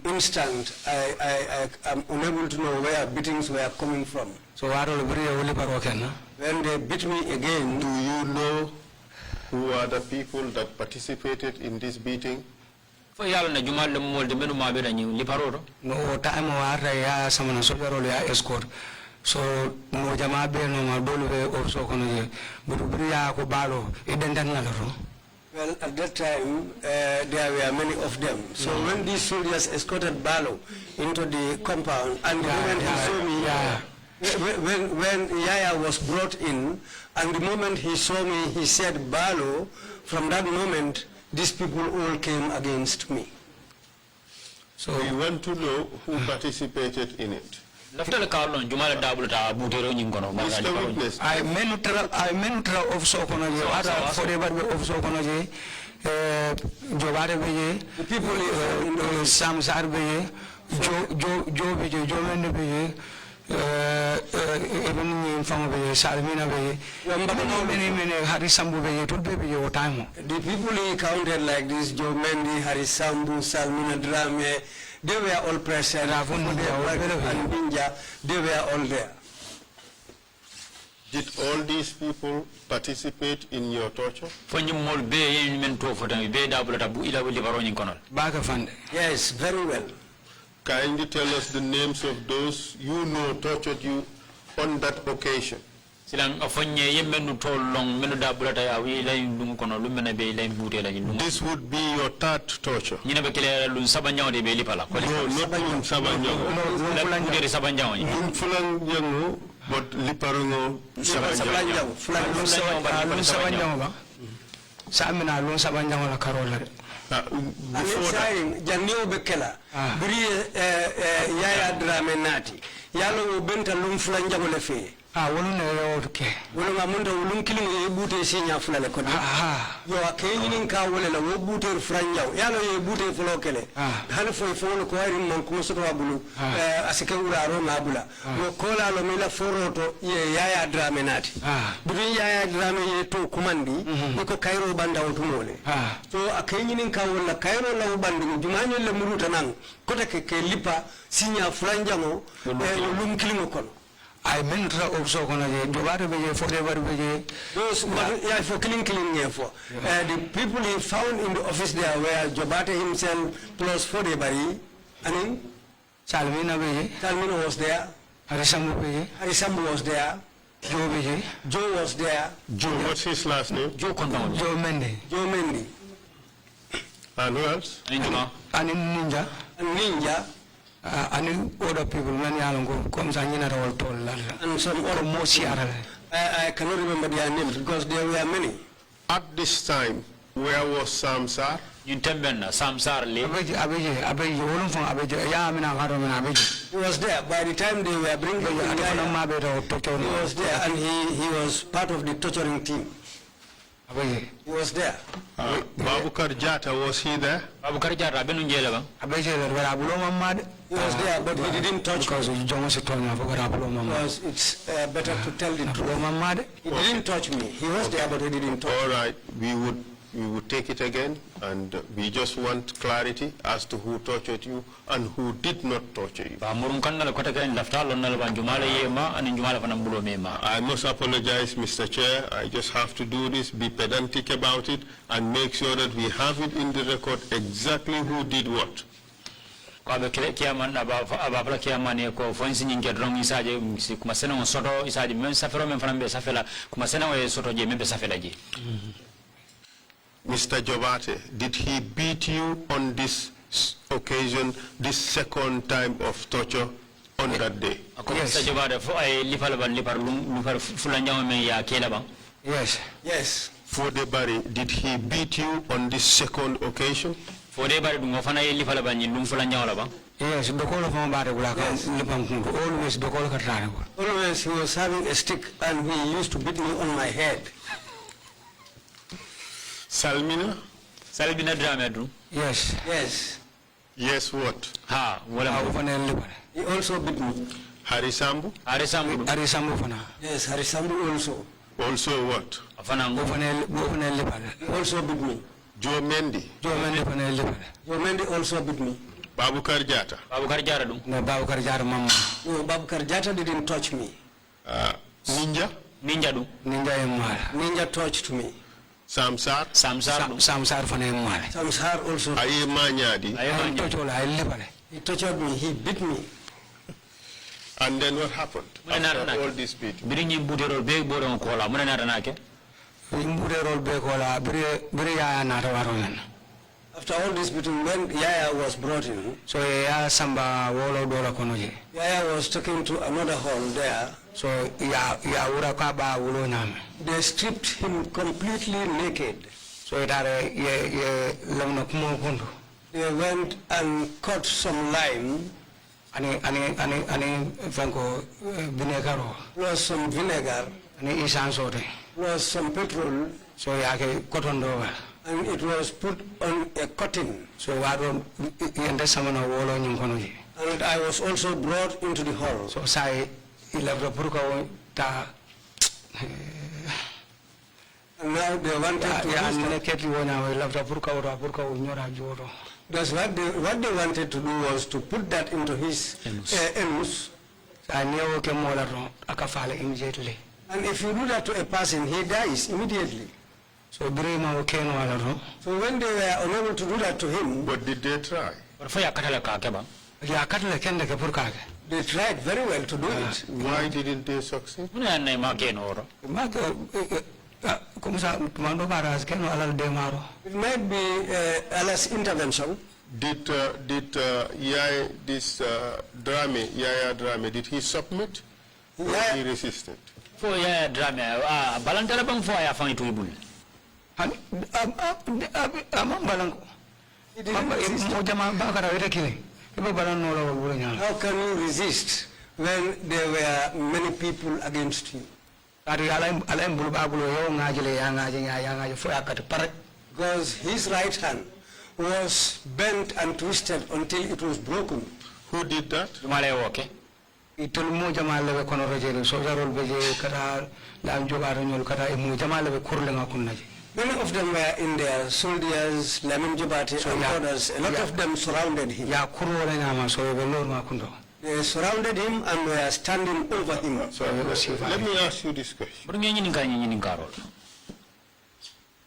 instant, I am unable to know where beatings were coming from. So when they beat me again, do you know who are the people that participated in this beating? No time ya samana sojaro ya escort. So no jama be no ma dolu also kono burubriya ko balo idendanalaro. Well, at that time, there were many of them. So when these soldiers escorted Balo into the compound, and the moment he saw me, when Yaya was brought in, and the moment he saw me, he said Balo, from that moment, these people all came against me. So we want to know who participated in it. Mr. Witness, I menutra of Sokonoje, of Sokonoje, Jobare, the people in Sam Sarbe, Joe Mendebe, even in Famabe, Salmina Bay, many Harisambu Bay, to be your time. The people he counted like this, Joe Mendi, Harisambu, Salmina Drame, they were all present, and Ninja, they were all there. Did all these people participate in your torture? Yes, very well. Kindly tell us the names of those you know tortured you on that occasion. This would be your third torture. No, not even Sabanjang. But Liparungo Sabanjang. Samina lun Sabanjang la Carola. Before that, Janio Bekela, Bri Yaya Dramenati, Yalo Benta Lum Flanjabolefe. Okay. Well, Mamunda Lum killing a booty senior Flalacon. You are Kenyan Kawel and a booty Franja, Yalo booty Flokele, Hanfo phone acquiring Moncoso Abulu, Asekura Romabula, Cola Lomila Foroto, Yaya Dramenati. Bri Yaya Drame to Kumandi, Nico Cairo Banda Autumole. So a Kenyan Kawel, Cairo Laubandi, Dumani Lemutanang, Kotake Lipa, Senior Franjamo, Lum killing. I meant also going to do forever. Those for killing for the people he found in the office there were Jobate himself plus Fodebari, and Salmina was there, Harisambu was there, Joe was there. Joe, what's his last name? Joe Mendy. Joe Mendy. And who else? Ninja. And Ninja. And other people, many comes and some other more I cannot remember their names because there were many. At this time, where was Samsar? You Samsar He was there. By the time they were bringing him, he was there and he was part of the torturing team. He was there. Babukar Jata, was he there? Babukar Jata, he was there, but he didn't touch me. Because it's better to tell the truth. He didn't touch me. He was there, but he didn't touch me. All right, we would take it again, and we just want clarity as to who tortured you and who did not torture you. I must apologize, Mr. Chair. I just have to do this, be pedantic about it, and make sure that we have it in the record exactly who did what. Mr. Jobate, did he beat you on this occasion, this second time of torture on that day? Yes. Yes. For the Barry, did he beat you on this second occasion? Yes, the call of always he was having a stick and he used to beat me on my head. Salmina? Salmina Dramedru? Yes. Yes. Yes, what? He also beat me. Harisambu? Harisambu. Yes, Harisambu also. Also what? He also beat me. Joe Mendy? Joe Mendy also beat me. Babukar Jata? No, Babukar Jata mama. No, Babukar Jata didn't touch me. Ninja? Ninja touched me. Samsar? Samsar also. Aye Manyadi? He tortured me, he beat me. And then what happened after all this beating? After all this beating, when Yaya was brought in, so Yaya was taken to another hall there. So they stripped him completely naked. So they went and cut some lime. Plus some vinegar. Plus some petrol. So and it was put on a cotton. So and I was also brought into the hall. So and now they wanted what they wanted to do was to put that into his anus. I never came immediately. And if you do that to a person, he dies immediately. So when they were unable to do that to him, but did they try? They tried very well to do it. Why didn't they succeed? It might be Allah's intervention. Did Yaya Drame, did he submit? Or he resisted? For Yaya Drame, Balantala bang for ya fangi tuibul. How can you resist when there were many people against you? Because his right hand was bent and twisted until it was broken. Who did that? Many of them were in there, soldiers, Lamin Jobati and others. A lot of them surrounded him. They surrounded him and were standing over him. So let me ask you this question.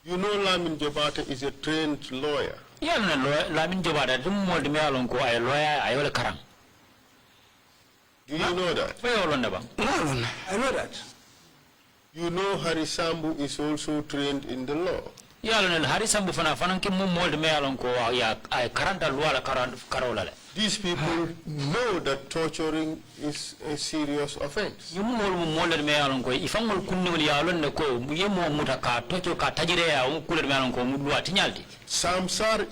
You know Lamin Jobati is a trained lawyer. Lamin Jobati, do you know that? I know that. You know Harisambu is also trained in the law. These people know that torturing is a serious offense. Samsar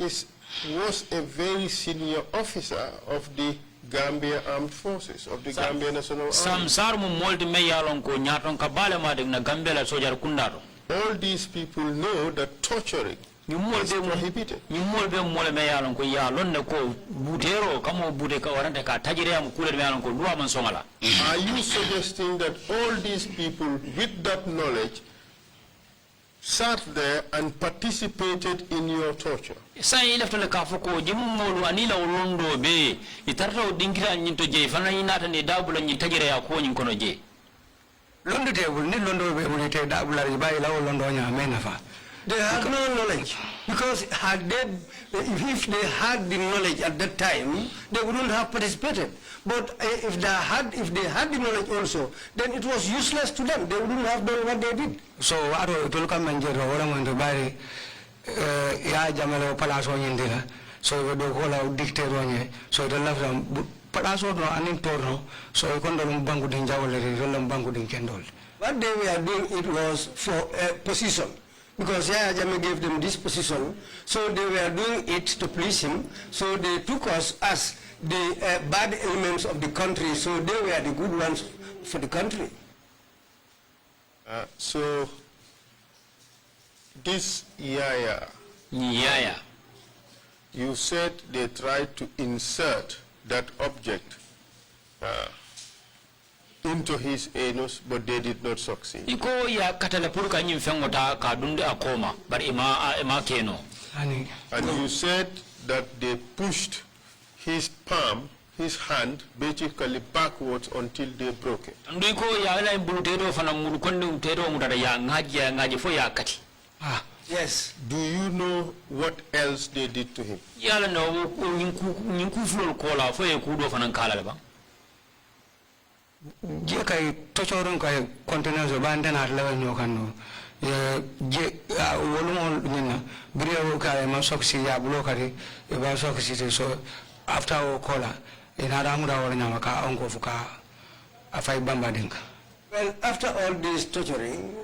was a very senior officer of the Gambia Armed Forces, of the Gambia National Army. All these people know that torturing is prohibited. Are you suggesting that all these people with that knowledge sat there and participated in your torture? They had no knowledge, because if they had the knowledge at that time, they wouldn't have participated. But if they had the knowledge also, then it was useless to them. They wouldn't have done what they did. So aro tulka manjero wala mando bari ya jamalo palaso nyindila. So we do kola dictate ronye. So the left palaso no anin torno. So we kondo lumbangu dinja wala lumbangu din kendol. What they were doing, it was for a position. Because Yaya Jammeh gave them this position, so they were doing it to please him. So they took us as the bad elements of the country, so they were the good ones for the country. So this Yaya, you said they tried to insert that object into his anus, but they did not succeed. And you said that they pushed his palm, his hand, basically backwards until they broke it. Yes. Do you know what else they did to him? Je kay tochoron kay containers bandana level nyokano je wolumol nyina birewo kay ma soksi ya bulo kadi e ba soksi so after o kola ina ramura wala nyama ka onko fuka afai bamba dinka. Well, after all this torturing,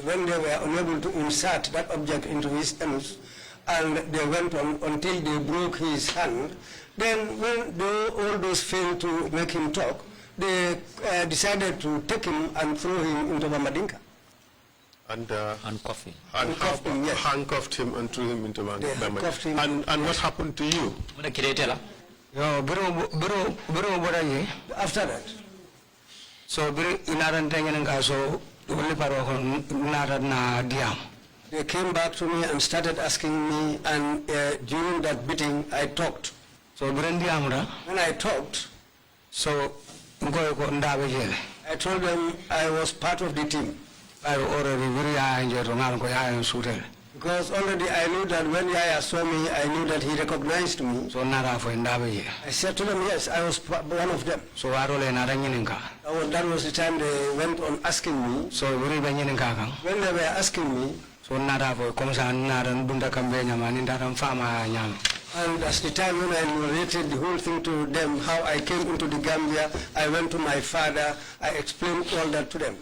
when they were unable to insert that object into his anus, and they went on until they broke his hand, then when all those failed to make him talk, they decided to take him and throw him into Bambadinka. And handcuffed him and threw him into Bambadinka. And what happened to you? After that. So they came back to me and started asking me, and during that beating I talked. So when I talked, so I I told them I was part of the team. I already Because already I knew that when Yaya saw me, I knew that he recognized me. So I said to them, yes, I was one of them. So that was the time they went on asking me. So when they were asking me, so and that's the time when I narrated the whole thing to them, how I came into the Gambia, I went to my father, I explained all that to them.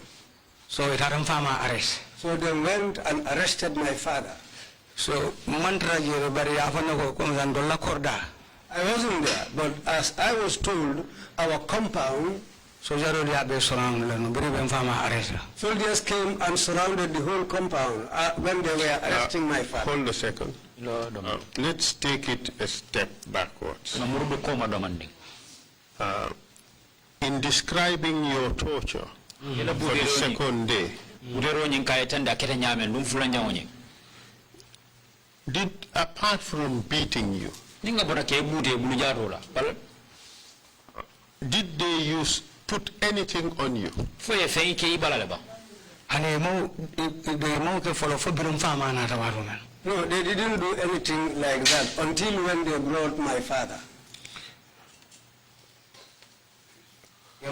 So it had arrest. So they went and arrested my father. So I wasn't there, but as I was told, our compound, soldiers came and surrounded the whole compound when they were arresting my father. Hold a second. Let's take it a step backwards. In describing your torture for the second day, did, apart from beating you, did they put anything on you? No, they didn't do anything like that until when they brought my father. They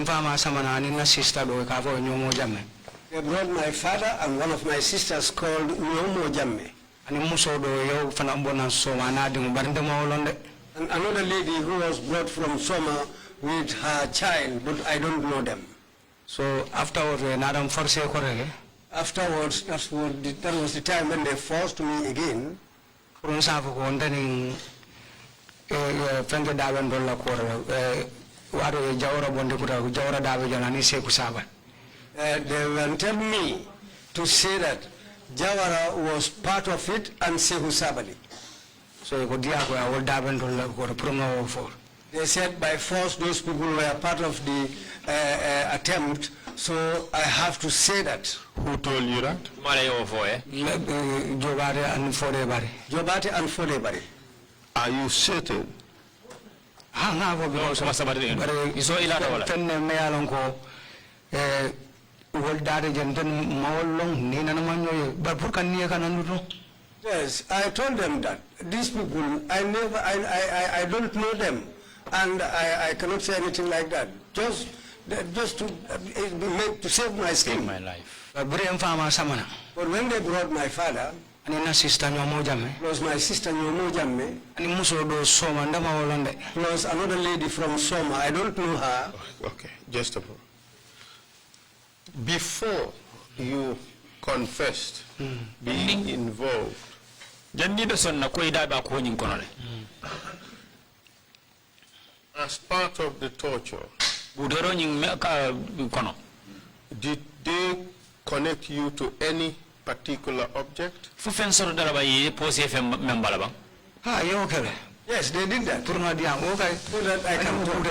brought my father and one of my sisters called Nyomo Jamme. And another lady who was brought from Soma with her child, but I don't know them. So afterwards, that was the time when they forced me again. They wanted me to say that Jawara was part of it and Sehu Sabali. So they said by force those people were part of the attempt, so I have to say that. Who told you that? Jobate and Fodebari. Are you certain? Yes, I told them that these people, I don't know them, and I cannot say anything like that. Just to save my skin. My life. But when they brought my father, it was my sister Nyomo Jamme, plus another lady from Soma. I don't know her. Okay, just a moment. Before you confessed being involved, as part of the torture, did they connect you to any particular object? Yes, they did that. So that I can talk.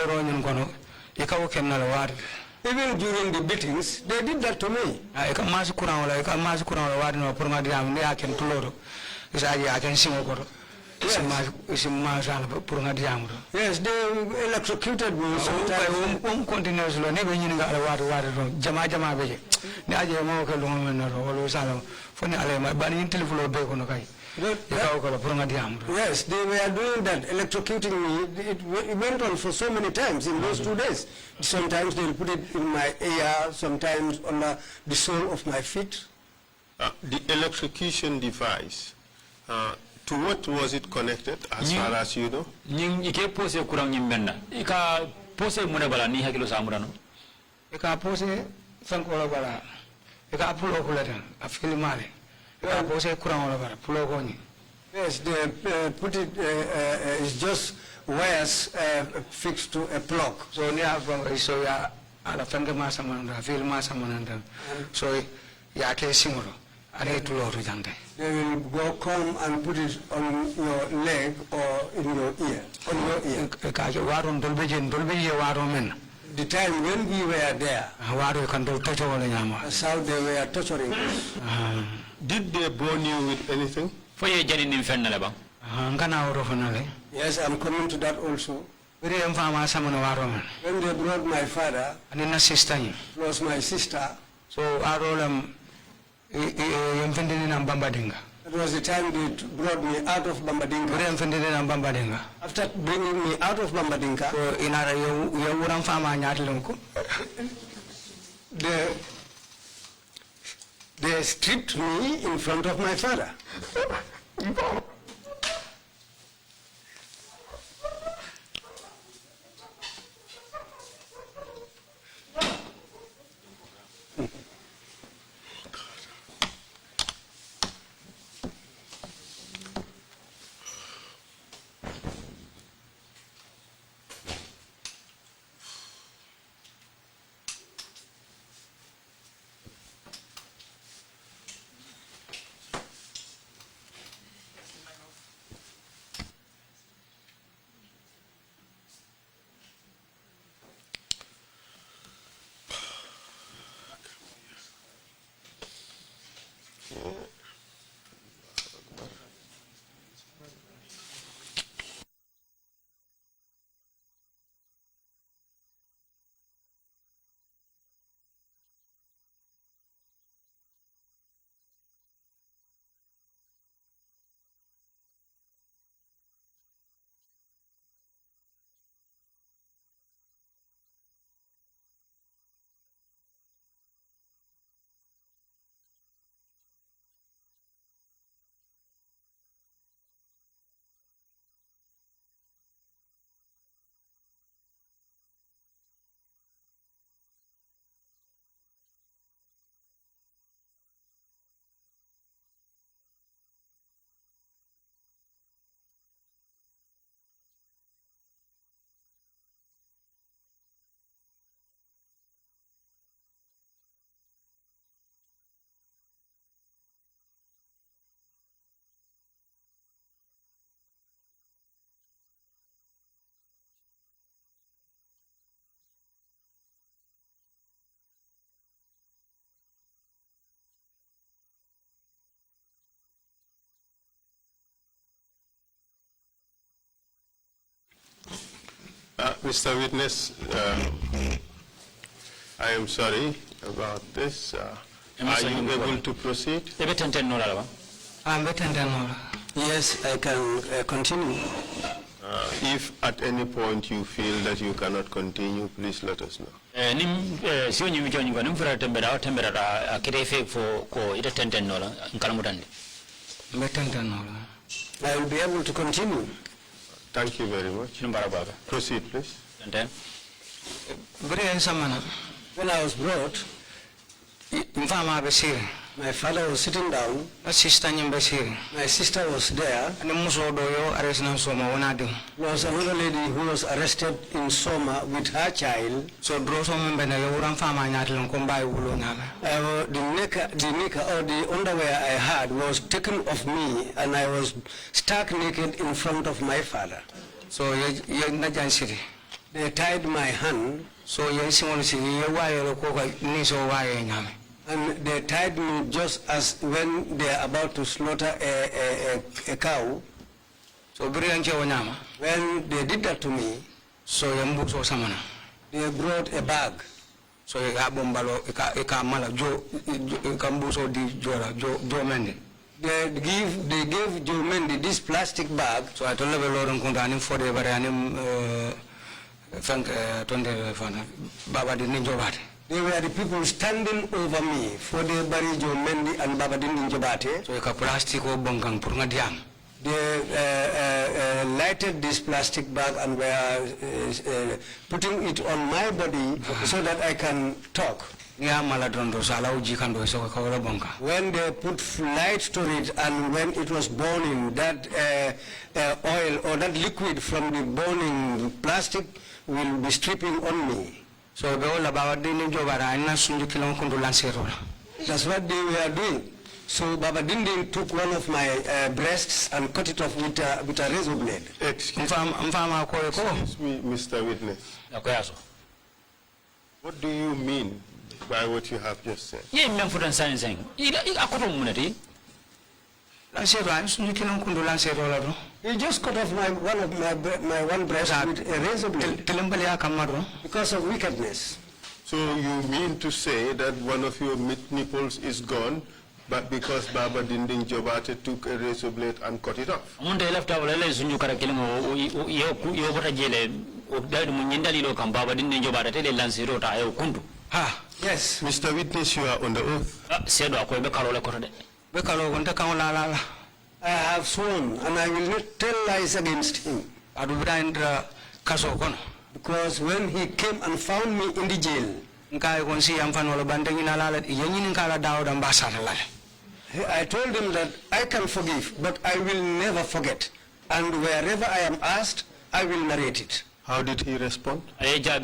Even during the beatings, they did that to me. Yes, they electrocuted me sometimes. Yes, they were doing that, electrocuting me. It went on for so many times in those 2 days. Sometimes they'll put it in my ear, sometimes on the sole of my feet. The electrocution device, to what was it connected, as far as you know? Yes, they put it, it's just wires fixed to a plug. So they will go come and put it on your leg or in your ear, on your ear. The time when we were there, that's how they were torturing us. Did they burn you with anything? Yes, I'm coming to that also. When they brought my father, plus my sister, so it was the time they brought me out of Bambadinga. After bringing me out of Bambadinga, they stripped me in front of my father. Mr. Witness, I am sorry about this. Are you able to proceed? Yes, I can continue. If at any point you feel that you cannot continue, please let us know. I will be able to continue. Thank you very much. Proceed, please. When I was brought, my father was sitting down. My sister was there. There was another lady who was arrested in Soma with her child. So the nika or the underwear I had was taken off me, and I was stark naked in front of my father. So they tied my hand. And they tied me just as when they are about to slaughter a cow. So when they did that to me, they brought a bag. So they gave Joe Mendy this plastic bag. So I told them for the they were the people standing over me for the Barijo Mendi and Babadin Njabate. So they lighted this plastic bag and were putting it on my body so that I can talk. When they put light to it and when it was burning, that oil or that liquid from the burning plastic will be stripping on me. So that's what they were doing. So Baba Dindin took one of my breasts and cut it off with a razor blade. Excuse me, Mr. Witness. What do you mean by what you have just said? He just cut off my one breast with a razor blade because of wickedness. So you mean to say that one of your nipples is gone, but because Baba Dinding Jobate took a razor blade and cut it off? Yes. Mr. Witness, you are on the oath. I have sworn, and I will not tell lies against him. Because when he came and found me in the jail, I told him that I can forgive, but I will never forget. And wherever I am asked, I will narrate it. How did he respond? He just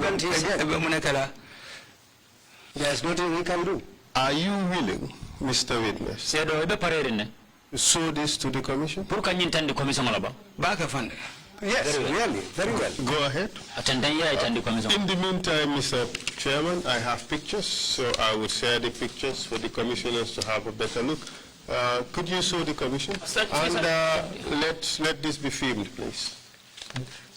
bent his head. There's nothing he can do. Are you willing, Mr. Witness, to show this to the commission? Yes, really, very well. Go ahead. In the meantime, Mr. Chairman, I have pictures, so I will share the pictures for the commissioners to have a better look. Could you show the commission? And let this be filmed, please.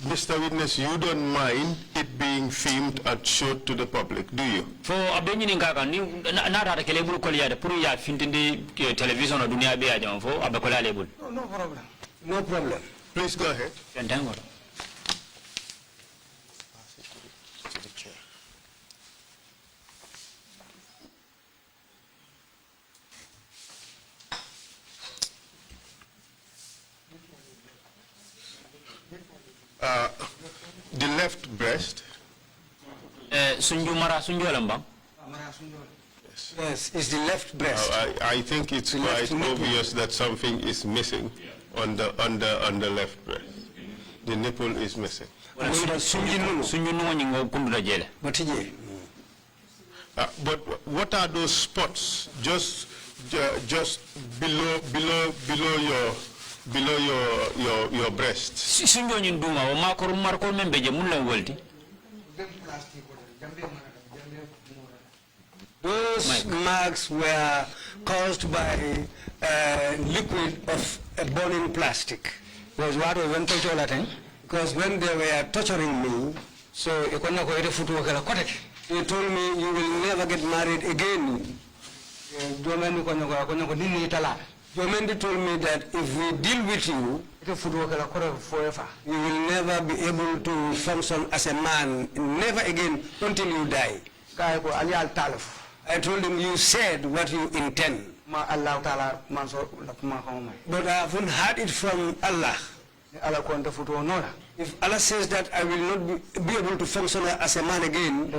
Mr. Witness, you don't mind it being filmed and showed to the public, do you? For abenyi ngaka ni na kele bulu koliya pour ya fintindi television na dunia be ajam fo abekola label. No problem. No problem. Please go ahead. The left breast. Yes, it's the left breast. I think it's quite obvious that something is missing on the left breast. The nipple is missing. But what are those spots just below your breast? Those marks were caused by liquid of a burning plastic. Because when they were torturing me, so they told me you will never get married again. Jomendi told me that if we deal with you, you will never be able to function as a man, never again until you die. I told him, you said what you intend. But I haven't heard it from Allah. If Allah says that I will not be able to function as a man again,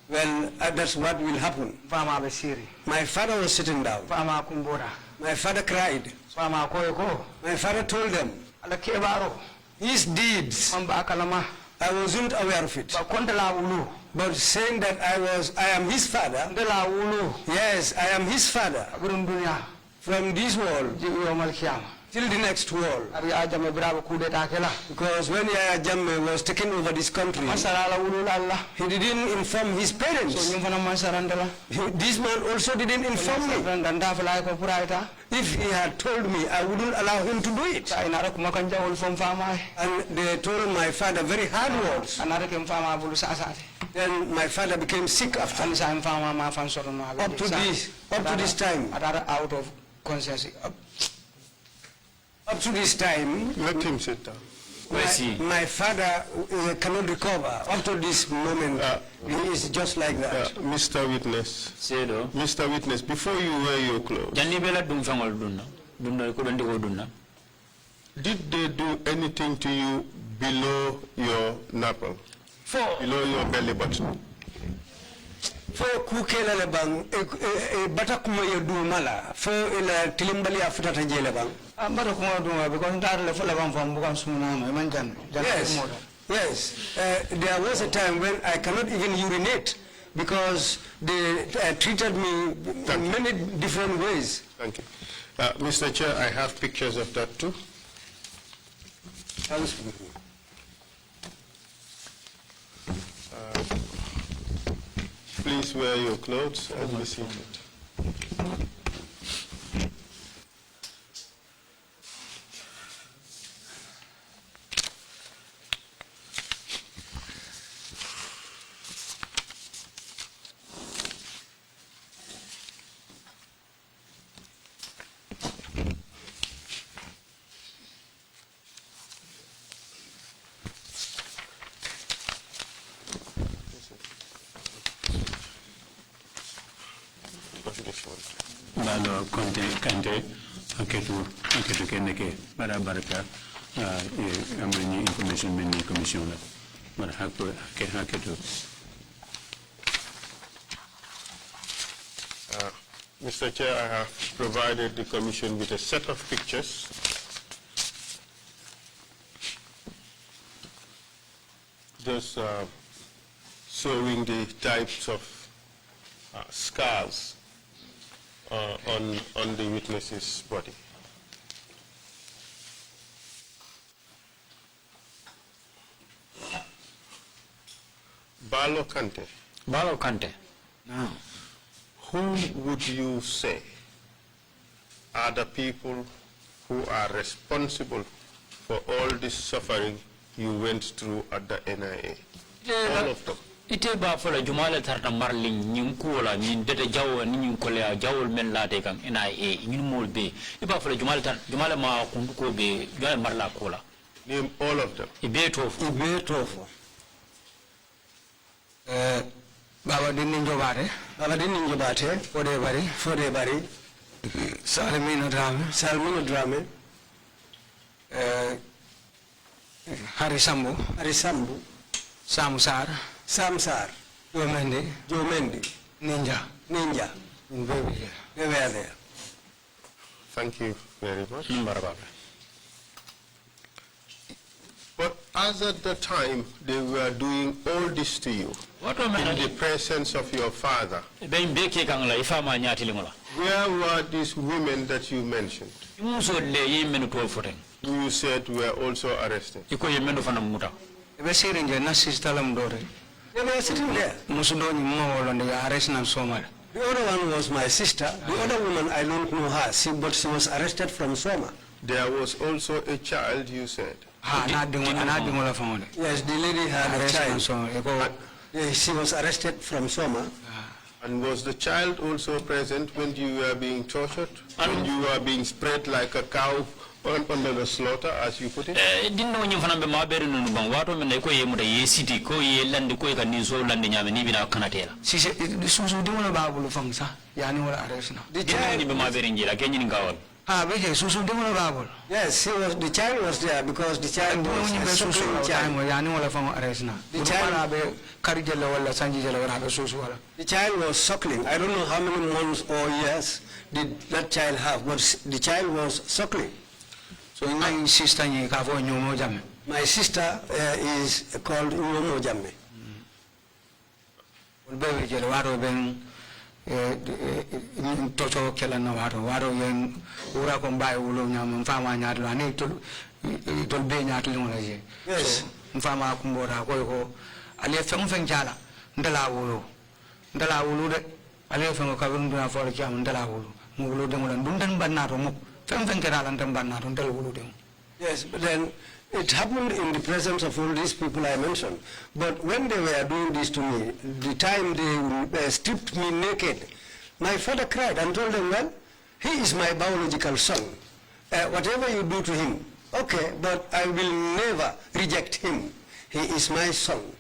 well, that's what will happen. My father was sitting down. My father cried. My father told them his deeds. I wasn't aware of it. But saying that I am his father. Yes, I am his father. From this world till the next world. Because when Yaya Jammeh was taking over this country, he didn't inform his parents. This man also didn't inform me. If he had told me, I wouldn't allow him to do it. And they told my father very hard words. Then my father became sick after. Up to this time. Out of conscience. Up to this time, let him sit down. My father cannot recover. Up to this moment, he is just like that. Mr. Witness. Mr. Witness, before you wear your clothes, did they do anything to you below your nipple? Below your belly button? For kukela lebang batakuma yedu mala for ila tilimbali afutata jele bang batakuma duma because ndar le fola bang fam bukan sumuna no manjan. Yes, there was a time when I cannot even urinate because they treated me in many different ways. Thank you. Mr. Chair, I have pictures of that too. Please wear your clothes and be seated. Balo Kanteh aketu keneke bara baraka amani information meni commission bara haketu. Mr. Chair, I have provided the Commission with a set of pictures. Just showing the types of scars on the witness's body. Balo Kanteh. Balo Kanteh. Now, who would you say are the people who are responsible for all this suffering you went through at the NIA? All of them. Ite ba fola jumala tarta marling nyum kuola min dete jawo ni nyum kolea jawol men late kam NIA nyum molbe iba fola jumala ma kunduko be jumala marla kola. Name all of them. Ibe tofo. Baba dinin jobate fode bari Salmino drame Hari Sambu Samsar Joe Mendy Ninja they were there. Thank you very much. But as at the time they were doing all this to you, in the presence of your father, where were these women that you mentioned? Who you said were also arrested? They were sitting there. The other one was my sister. The other woman, I don't know her, but she was arrested from Soma. There was also a child, you said. Yes, the lady had a child. She was arrested from Soma. And was the child also present when you were being tortured? When you were being spread like a cow under the slaughter, as you put it? Didn't know you from the Marbury no water when they call ye city, ko ye land the quick and in so landing even our Canatela. She said, this was doing a Baluo from Sa, Yanua arrest. The child in Marbury in Kenyan Gawal. Yes, the child was there because the child was a suckling child. The child was suckling. I don't know how many months or years did that child have, but the child was suckling. So my sister is called Uomo Jamme. Toto kela na waro yen ura kombai ulo nyam mfama nyatlo ani tol be nyatlo ngola je. Yes, mfama kumbora ko ale feng jala ndala ulo de ale feng ka bundu na fol kiam ndala ulo mulo de ngola dundan bannato mu feng kera lan tam bannato ndal ulo de. Yes, but then it happened in the presence of all these people I mentioned. But when they were doing this to me, the time they stripped me naked, my father cried and told them, well, he is my biological son. Whatever you do to him, okay, but I will never reject him. He is my son.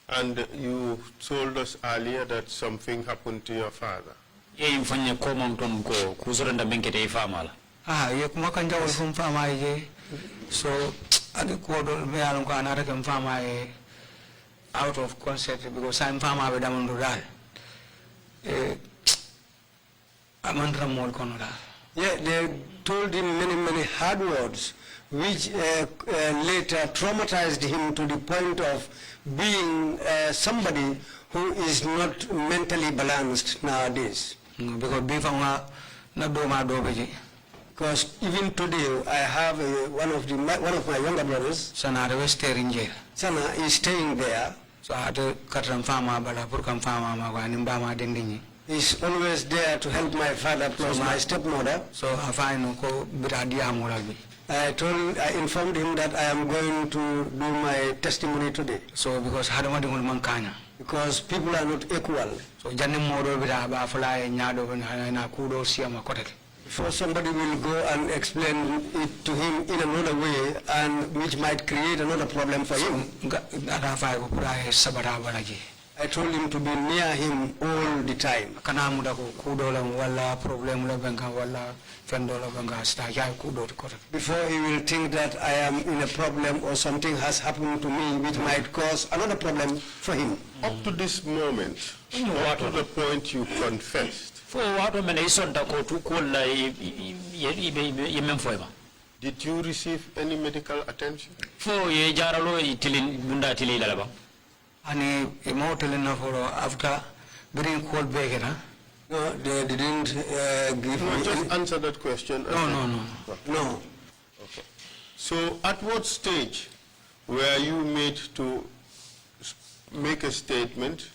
And you told us earlier that something happened to your father. So, I called me another farmer out of concert because I'm farmer with Amandural. Yeah, they told him many hard words, which later traumatized him to the point of being somebody who is not mentally balanced nowadays. Because even today, I have one of my younger brothers. Sana is staying there. So I had to cut some farmer, but I put some farmer and Bama dending. He's always there to help my father plus my stepmother. So I find I informed him that I am going to do my testimony today. So because because people are not equal. So before somebody will go and explain it to him in another way, and which might create another problem for him. I told him to be near him all the time. Kana muda ko kudola wala problem la benga wala fendola benga sta ya kudo ko. Before he will think that I am in a problem or something has happened to me which might cause another problem for him. Up to this moment, up to the point you confessed, did you receive any medical attention? Ani emotelina for after being called back, no, they didn't give me. Just answer that question. No. Okay. So, at what stage were you made to make a statement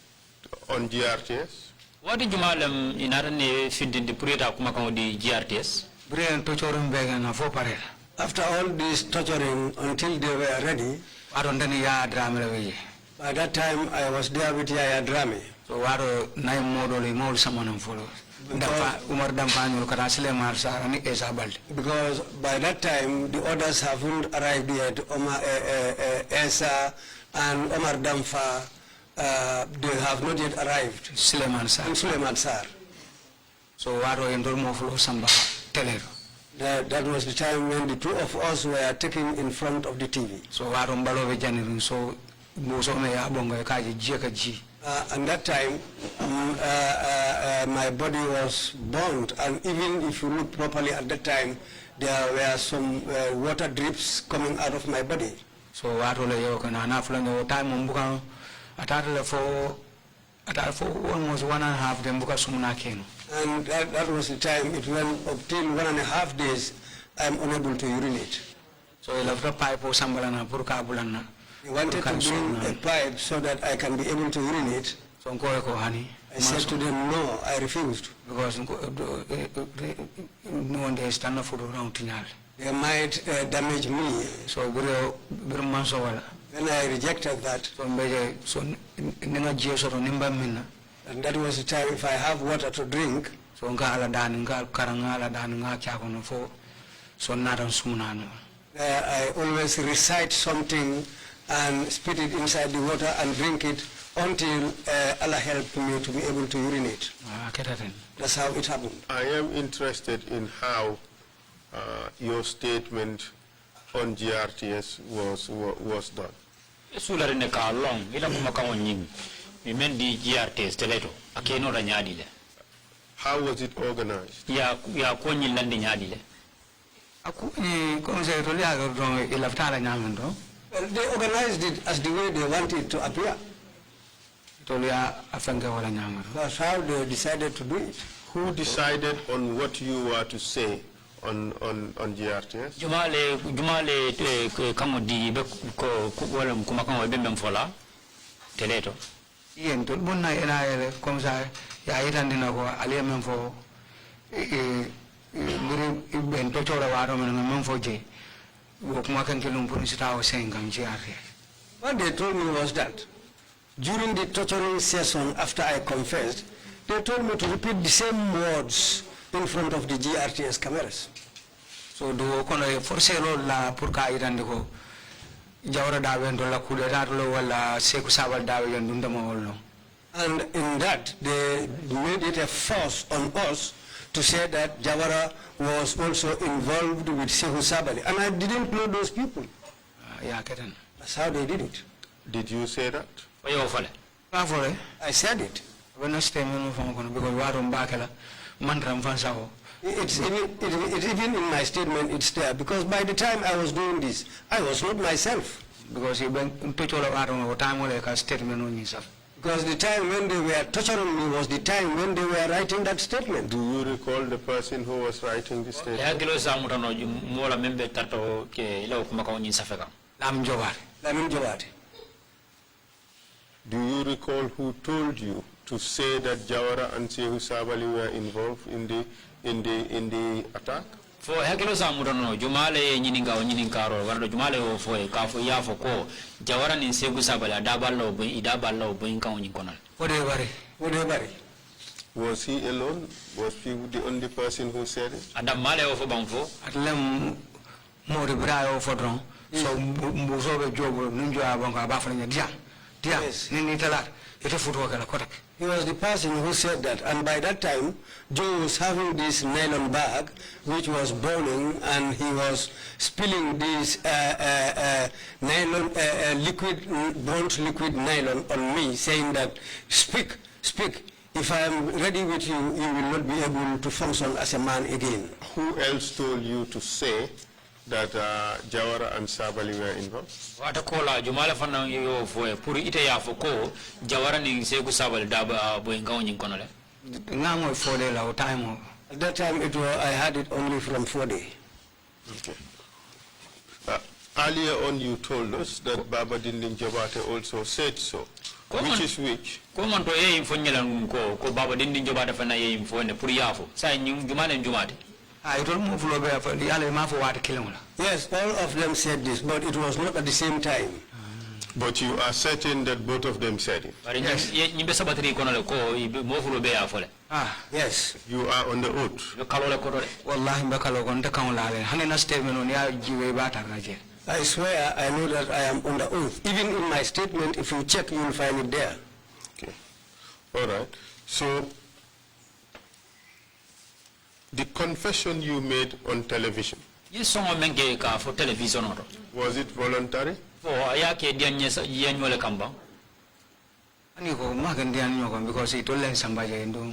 on GRTS? What did you malam in Arane fit in the Purita Kumakao di GRTS? Brian torturing Began for Parade. After all this torturing until they were ready, I don't know drama. By that time I was there with Yaya Drame. So waro nine model more someone follow. Umar Dampan Karasile Marsa and Esabal. Because by that time the others haven't arrived yet. Esa and Omar Damfa, they have not yet arrived. Suleiman Sar. So waro endormo follow samba telero. That was the time when the two of us were taken in front of the TV. So waro Balo Vejanirin so and that time, my body was burned, and even if you look properly at that time, there were some water drips coming out of my body. So what will you can time for almost 1.5 days because and that was the time it went up till 1.5 days. I'm unable to urinate. So I left a pipe or sambalana purkabulana. He wanted to bring a pipe so that I can be able to urinate. I said to them, no, I refused. Because no one is stand for around. They might damage me. So when I rejected that, and that was the time if I have water to drink, I always recite something and spit it inside the water and drink it until Allah helped me to be able to urinate. That's how it happened. I am interested in how your statement on GRTS was done. How was it organized? They organized it as the way they wanted it to appear. That's how they decided to do it. Who decided on what you were to say on GRTS? Jumale kamo di ko wala kumakamo bembem fola teleto. Yen to bonna ena ele comme ça ya itandina ko aliya men fo ben to chora waro men fo je. What they told me was that during the torturing session after I confessed, they told me to repeat the same words in front of the GRTS cameras. So do kono force la pour ka irandiko jawra dawe ndola kudeta lo wala seku sabal dawe yandunda mo wolno. And in that they made it a force on us to say that Jawara was also involved with Sehu Sabali. And I didn't know those people. That's how they did it. Did you say that? I said it. It's even in my statement, it's there. Because by the time I was doing this, I was not myself. Because you went to time like a statement on yourself. Because the time when they were torturing me was the time when they were writing that statement. Do you recall the person who was writing the statement? Lamin Jawati. Do you recall who told you to say that Jawara and Sehu Sabali were involved in the attack? For Hakilo Samurono, Jumale Nininga Wardo Jumale for Kafu Yafoko, Jawaran in Sehu Sabala, Dabalo, Idabalo, Binka Unikona. Whatever. Was he alone? Was he the only person who said it? Adam Male of Banfo? At Lem Moribra for Dron, so Musobe Job, Ninja Banka Bafan Jam. Yes. He was the person who said that, and by that time, Joe was having this nylon bag, which was burning, and he was spilling this nylon, burnt liquid nylon on me, saying that, speak, if I am ready with you, you will not be able to function as a man again. Who else told you to say that Jawara and Sabali were involved? Watakola jumala fana yo foe puri ite ya foko Jawara ni segu Sabali daba boingao nyinkonole. Ngamo fole la time. At that time I had it only from 4D. Okay. Earlier on you told us that Baba Dindin Jabate also said so. Which is which? Koman to ye infonyela nko ko Baba Dindin Jabate fana ye infone puri yafo. Sa jumane njumate. Yes, all of them said this, but it was not at the same time. But you are certain that both of them said it? Yes. Yes. You are on the oath? I swear I know that I am on the oath. Even in my statement, if you check, you will find it there. Okay. All right. So, the confession you made on television, was it voluntary? Because he told somebody no.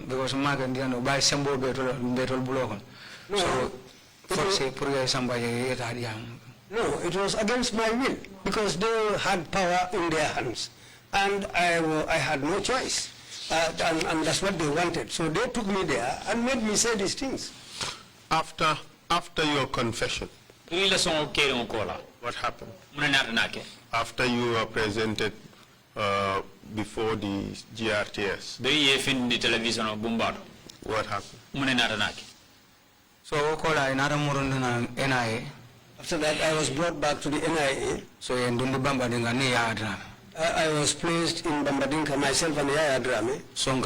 Because Magandiano by Sambo Betel Blogon. So, for say, Puri somebody. No, it was against my will because they had power in their hands. And I had no choice, and that's what they wanted. So they took me there and made me say these things. After your confession, what happened? After you were presented before the GRTS, what happened? So after that, I was brought back to the NIA. So I was placed in Bambadinka, myself and Yaya Drame. So we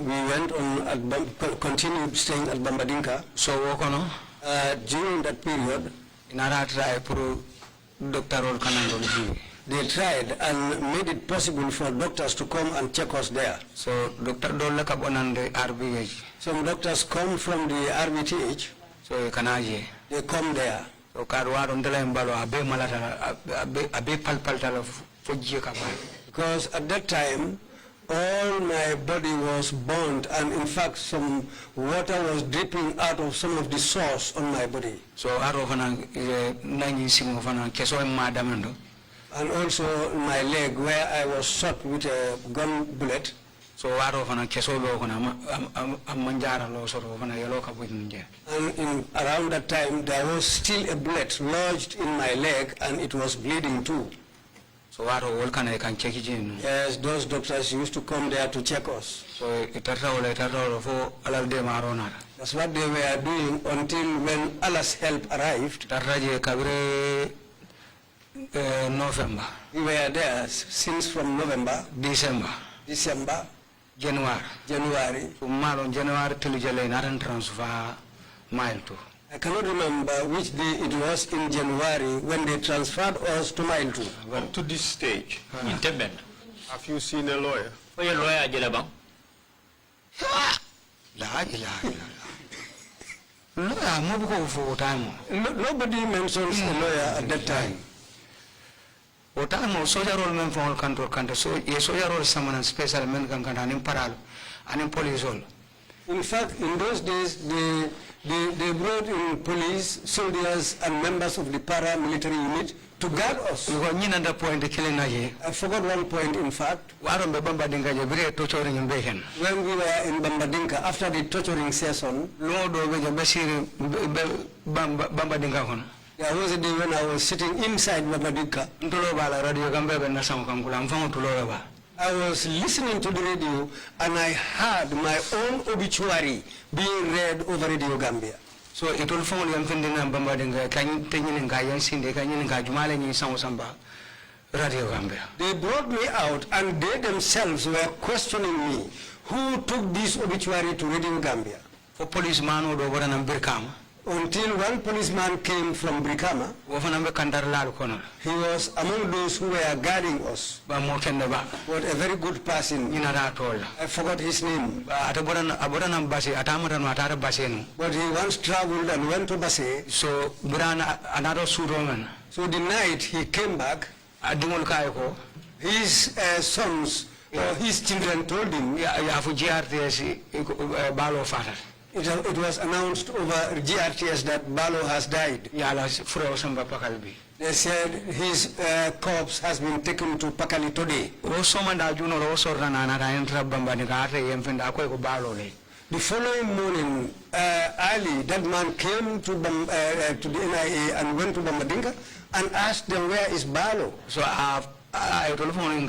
went on, continued staying at Bambadinka. So during that period, they tried and made it possible for doctors to come and check us there. So Dr. RBH. Some doctors come from the RBTH. So they come there. Because at that time, all my body was burnt, and in fact, some water was dripping out of some of the sores on my body. So, and also my leg, where I was shot with a gun bullet. So and around that time there was still a bullet lodged in my leg and it was bleeding too. So yes, those doctors used to come there to check us. So that's what they were doing until when Allah's help arrived. November. We were there since from November, December, January. January till July, transfer mile to. I cannot remember which day it was in January when they transferred us to mile 2. Up to this stage, have you seen a lawyer? Nobody mentions a lawyer at that time. Soldier role men from all Kanteh, so a soldier role someone special men can paral and police all. In fact, in those days, they brought in police, soldiers, and members of the paramilitary unit to guard us. I forgot one point, in fact. When we were in Bambadinka, after the torturing session, there was a day when I was sitting inside Bambadinka. I was listening to the radio and I heard my own obituary being read over Radio Gambia. So it will fall in Radio Gambia. They brought me out and they themselves were questioning me. Who took this obituary to Radio Gambia? For policeman who over and Birkam. Until one policeman came from Brikama. He was among those who were guarding us. But a very good person. I forgot his name. But he once traveled and went to Basse. So the night he came back, his sons or his children told him, it was announced over GRTS that Balo has died. They said his corpse has been taken to Pakali today. The following morning, early, that man came to the NIA and went to Bambadinka and asked them, where is Balo? So I told him,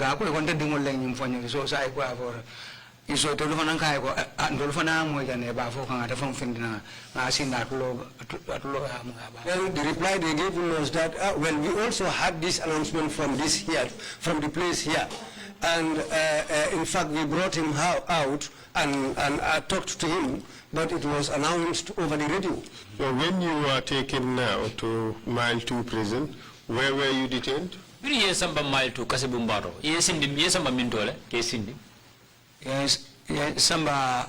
so telephone kai ko telephone mo jane ba fo kan telephone findina na sin that lo. Well, the reply they gave him was that well, we also had this announcement from this here, from the place here, and in fact we brought him out and talked to him, but it was announced over the radio. So when you were taken now to Mile 2 prison, where were you detained? Biri yesamba Mile 2 Kasibumbaro. Yesamba Mindole, Kesindi. Yes, Samba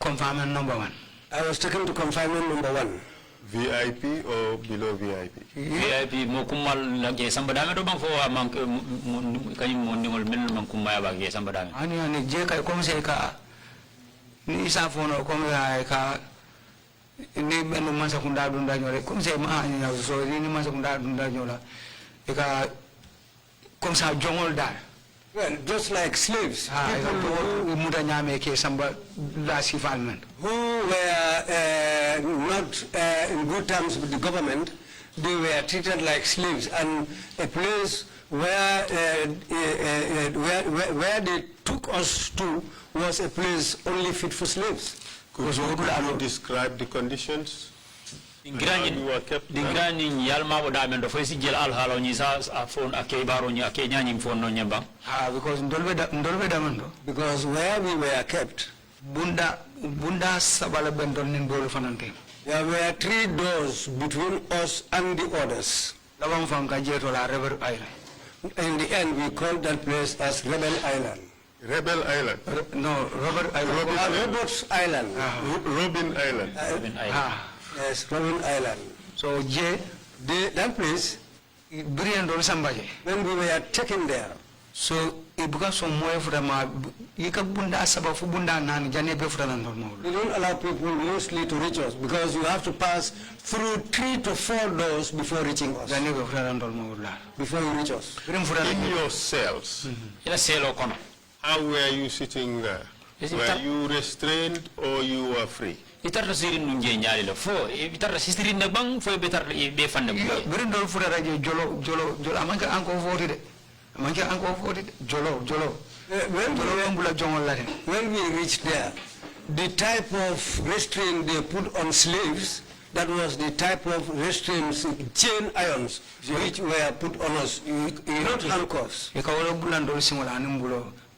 confinement number 1. I was taken to confinement number 1. VIP or below VIP? VIP mokumal lagi samba dame do bang fo man kany mondingol men man kumaya ba ge samba dame. Ani je kay comme c'est ka ni sa fono comme ka ni men man sa kunda dunda nyore comme c'est ma ani so ni man sa kunda dunda nyola e ka comme ça jongol dal. Well, just like slaves, people who were not in good terms with the government, they were treated like slaves, and a place where they took us to was a place only fit for slaves. Could you describe the conditions? Dingrani yalma wada men do fay si jël al halo ni sa phone akay baro ni akay nyani phone no nyamba because ndolbe damando because where we were kept bunda sabala bendon nin bolu fanante there were 3 doors between us and the others. Labam fam ka jeto la Rebel Island. In the end we called that place as Rebel Island. Rebel Island? No, Robert Island. Robert's Island. Robin Island. Robin Island. Yes, Robin Island. So that place, when we were taken there, so it becomes some more for them. You can bunda saba for bunda nani jane be for them. We don't allow people mostly to reach us because you have to pass through 3 to 4 doors before reaching us. Before you reach us. In your cells, how were you sitting there? Were you restrained or you were free? Itarra sirin nunje nyali la fo itarra sirin na bang fo betar be fande bu berindol fura radio jolo amanka anko voti de amanka anko voti jolo when we reached there, the type of restraint they put on slaves, that was the type of restraints, chain irons, which were put on us, not handcuffs.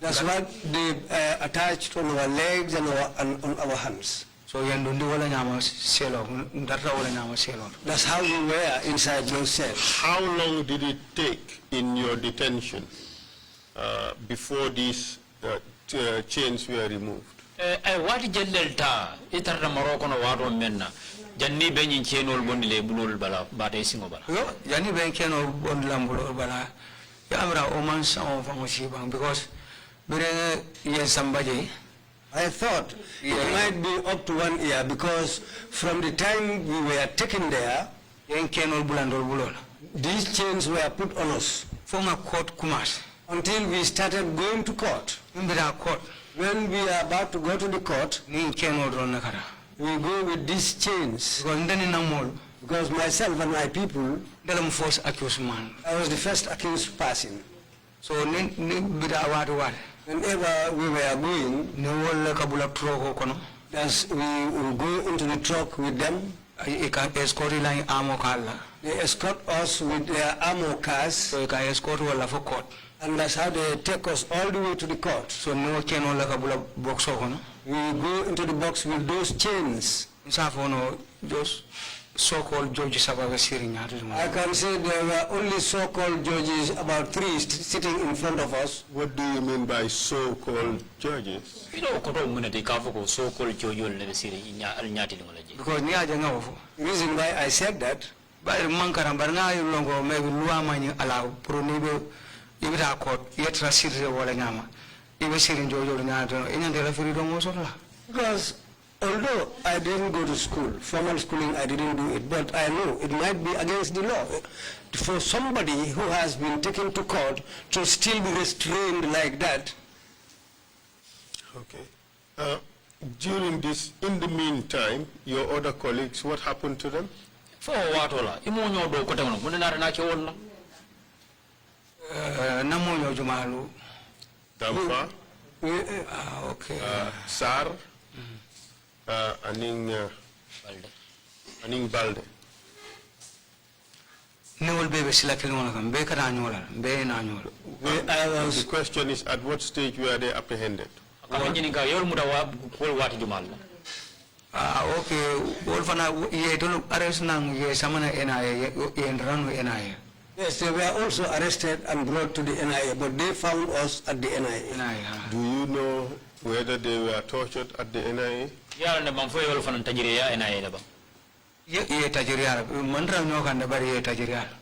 That's what they attached on our legs and on our hands. So that's how we were inside those cells. How long did it take in your detention before these chains were removed? What delta itarra Morocco no waro menna janni benin chenol bondile bulol bala bate singo bala janni ben chenol bondilam bulol bala yamra oman sa famoshi bang because bere yen sambaje. I thought it might be up to 1 year because from the time we were taken there, these chains were put on us until we started going to court. When we are about to go to the court, we go with these chains because myself and my people, I was the first accused person. So whenever we were going, as we will go into the truck with them, they escort us with their armor cars, and that's how they take us all the way to the court. So we go into the box with those chains. just so-called judges about the Syrian. I can say there were only so-called judges, about 3 sitting in front of us. What do you mean by so-called judges? So-called judges. Because the reason why I said that, but Mankara Barna Longo maybe Luamani allow Pronibo, even our court, yet Rasir Walanyama, even Syrian Jojo in the referee because although I didn't go to school, formal schooling, I didn't do it, but I know it might be against the law for somebody who has been taken to court to still be restrained like that. Okay. During this, in the meantime, your other colleagues, what happened to them? For what? Namonyo Jumalu. Dampa? Okay. Sar? Aning Balde. No baby selected one of them. Baker annual, Bain annual. The question is, at what stage were they apprehended? Okay, Wolfana, ye don't arrest Nang, ye summon NIA and run with NIA. Yes, they were also arrested and brought to the NIA, but they found us at the NIA. Do you know whether they were tortured at the NIA? Yeah, and the Manfoy Wolfan Tajiria NIA.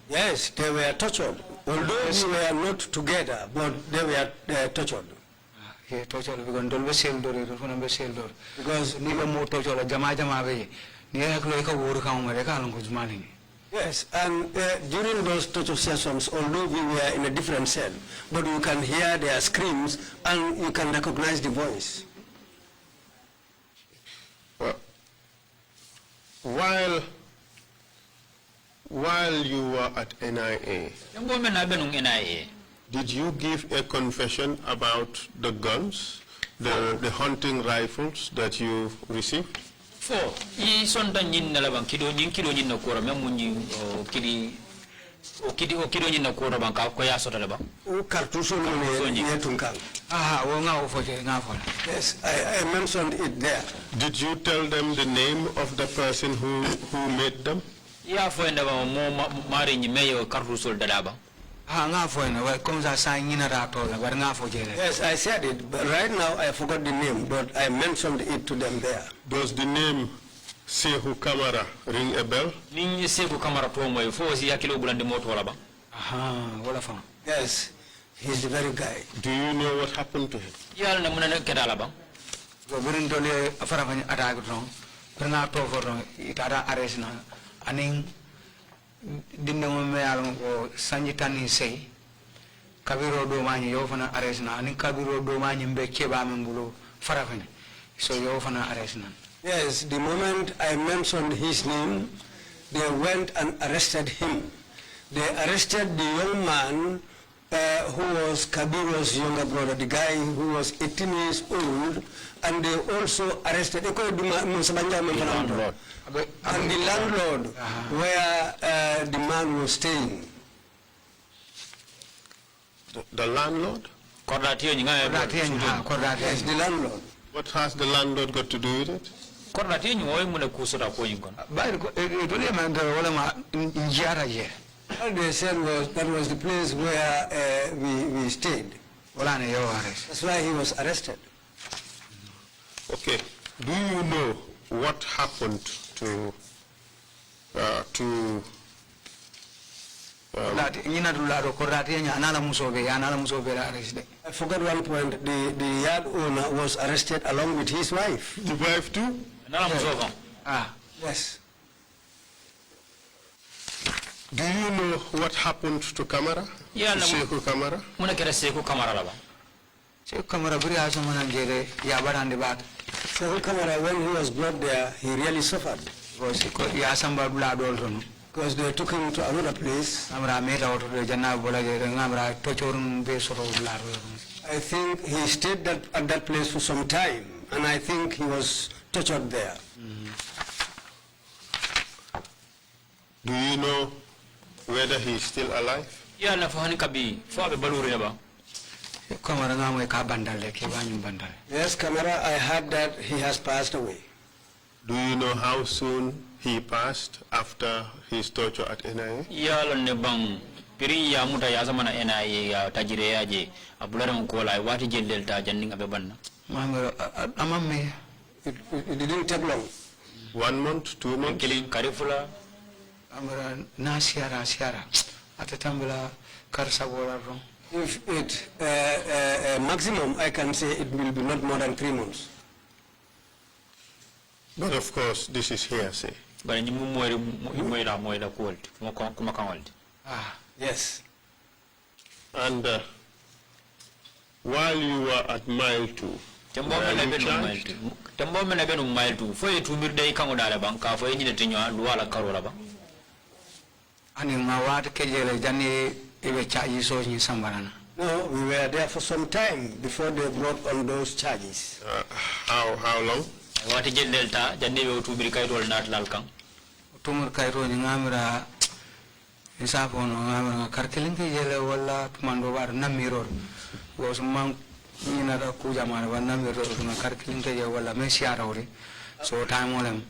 Yes, they were tortured. Although we were not together, but they were tortured. Torture because neither more torture Jama yes, and during those torture sessions, although we were in a different cell, but you can hear their screams and you can recognize the voice. Well, while you were at NIA, did you give a confession about the guns, the hunting rifles that you received? For I sonda nyin na labang kido nyin na kora memunyi kidi o kido nyin na kora bang ka ko ya sota labang o cartouche ne yetunkan yes, I mentioned it there. Did you tell them the name of the person who made them? Yeah, for enda ba mo mari nyi meyo cartouche dadaba. Yes, I said it, but right now I forgot the name, but I mentioned it to them there. Does the name Sehu Kamara ring a bell? Sehu Kamara to mo fo si yakilo bulande moto wala ba. Yes, he's the very guy. Do you know what happened to him? Yalla na munana kedala ba. Go birin dole afara fani attack don. Perna to for itara arrest na aning dinne mo me alon ko sanjitani sey kabiro do mani yo fana arrest na aning kabiro do mani mbe keba membulo farafane so yo fana arrest na. Yes, the moment I mentioned his name, they went and arrested him. They arrested the young man who was Kabiro's younger brother, the guy who was 18 years old, and they also arrested the landlord. And the landlord where the man was staying. The landlord? Yes, the landlord. What has the landlord got to do with it? But they said that was the place where we stayed. That's why he was arrested. Okay. Do you know what happened to I forgot one point. The yard owner was arrested along with his wife. The wife too? Yes. Do you know what happened to Kamara? Yeah, to Sekou Kamara? Muna kera Sekou Kamara laba. Sekou Kamara buri aso manangere ya barande bat. Sekou Kamara, when he was brought there, he really suffered. Because they took him to another place. I think he stayed at that place for some time, and I think he was tortured there. Do you know whether he is still alive? Yeah, na fahani kabi. Fabe Baluo ba. Yes, Kamara, I heard that he has passed away. Do you know how soon he passed after his torture at NIA? Ya lonne bang piri ya muta ya sama na NIA ya tajire ya je abulare ko la wati jellel ta janning abe banna. Amamme it didn't take long. 1 month, 2 months. Killing Karifula. Amara na siara atatambula karsabora ro. If it maximum, I can say it will be not more than 3 months. But of course, this is hearsay. Yes. And while you were at mile 2, no, we were there for some time before they brought on those charges. How long? What is Delta? Janio to be Kairo not Lalkang. Tumur Kairo in Amra is up on Karkilinki Yellow Walla Mandovar Namiro was among Nina Kujamar, Namiro, Karkilinki Walla Messiarori. So time on them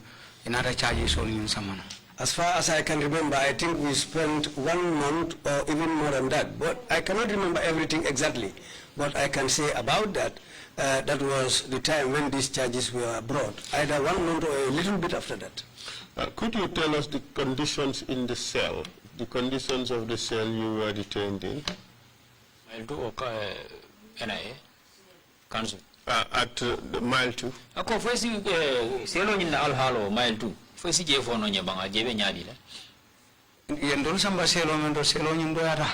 in other charges only in someone. As far as I can remember, I think we spent 1 month or even more than that. But I cannot remember everything exactly. But I can say about that, that was the time when these charges were brought, either 1 month or a little bit after that. Could you tell us the conditions in the cell, the conditions of the cell you were detained in? Mile 2 or NIA? Council. At the mile 2? Ako first selo in Al Halo, mile 2. First J4 on your banga, Jebe Nyadi. Yendol Samba Selo and Selo in Doyara.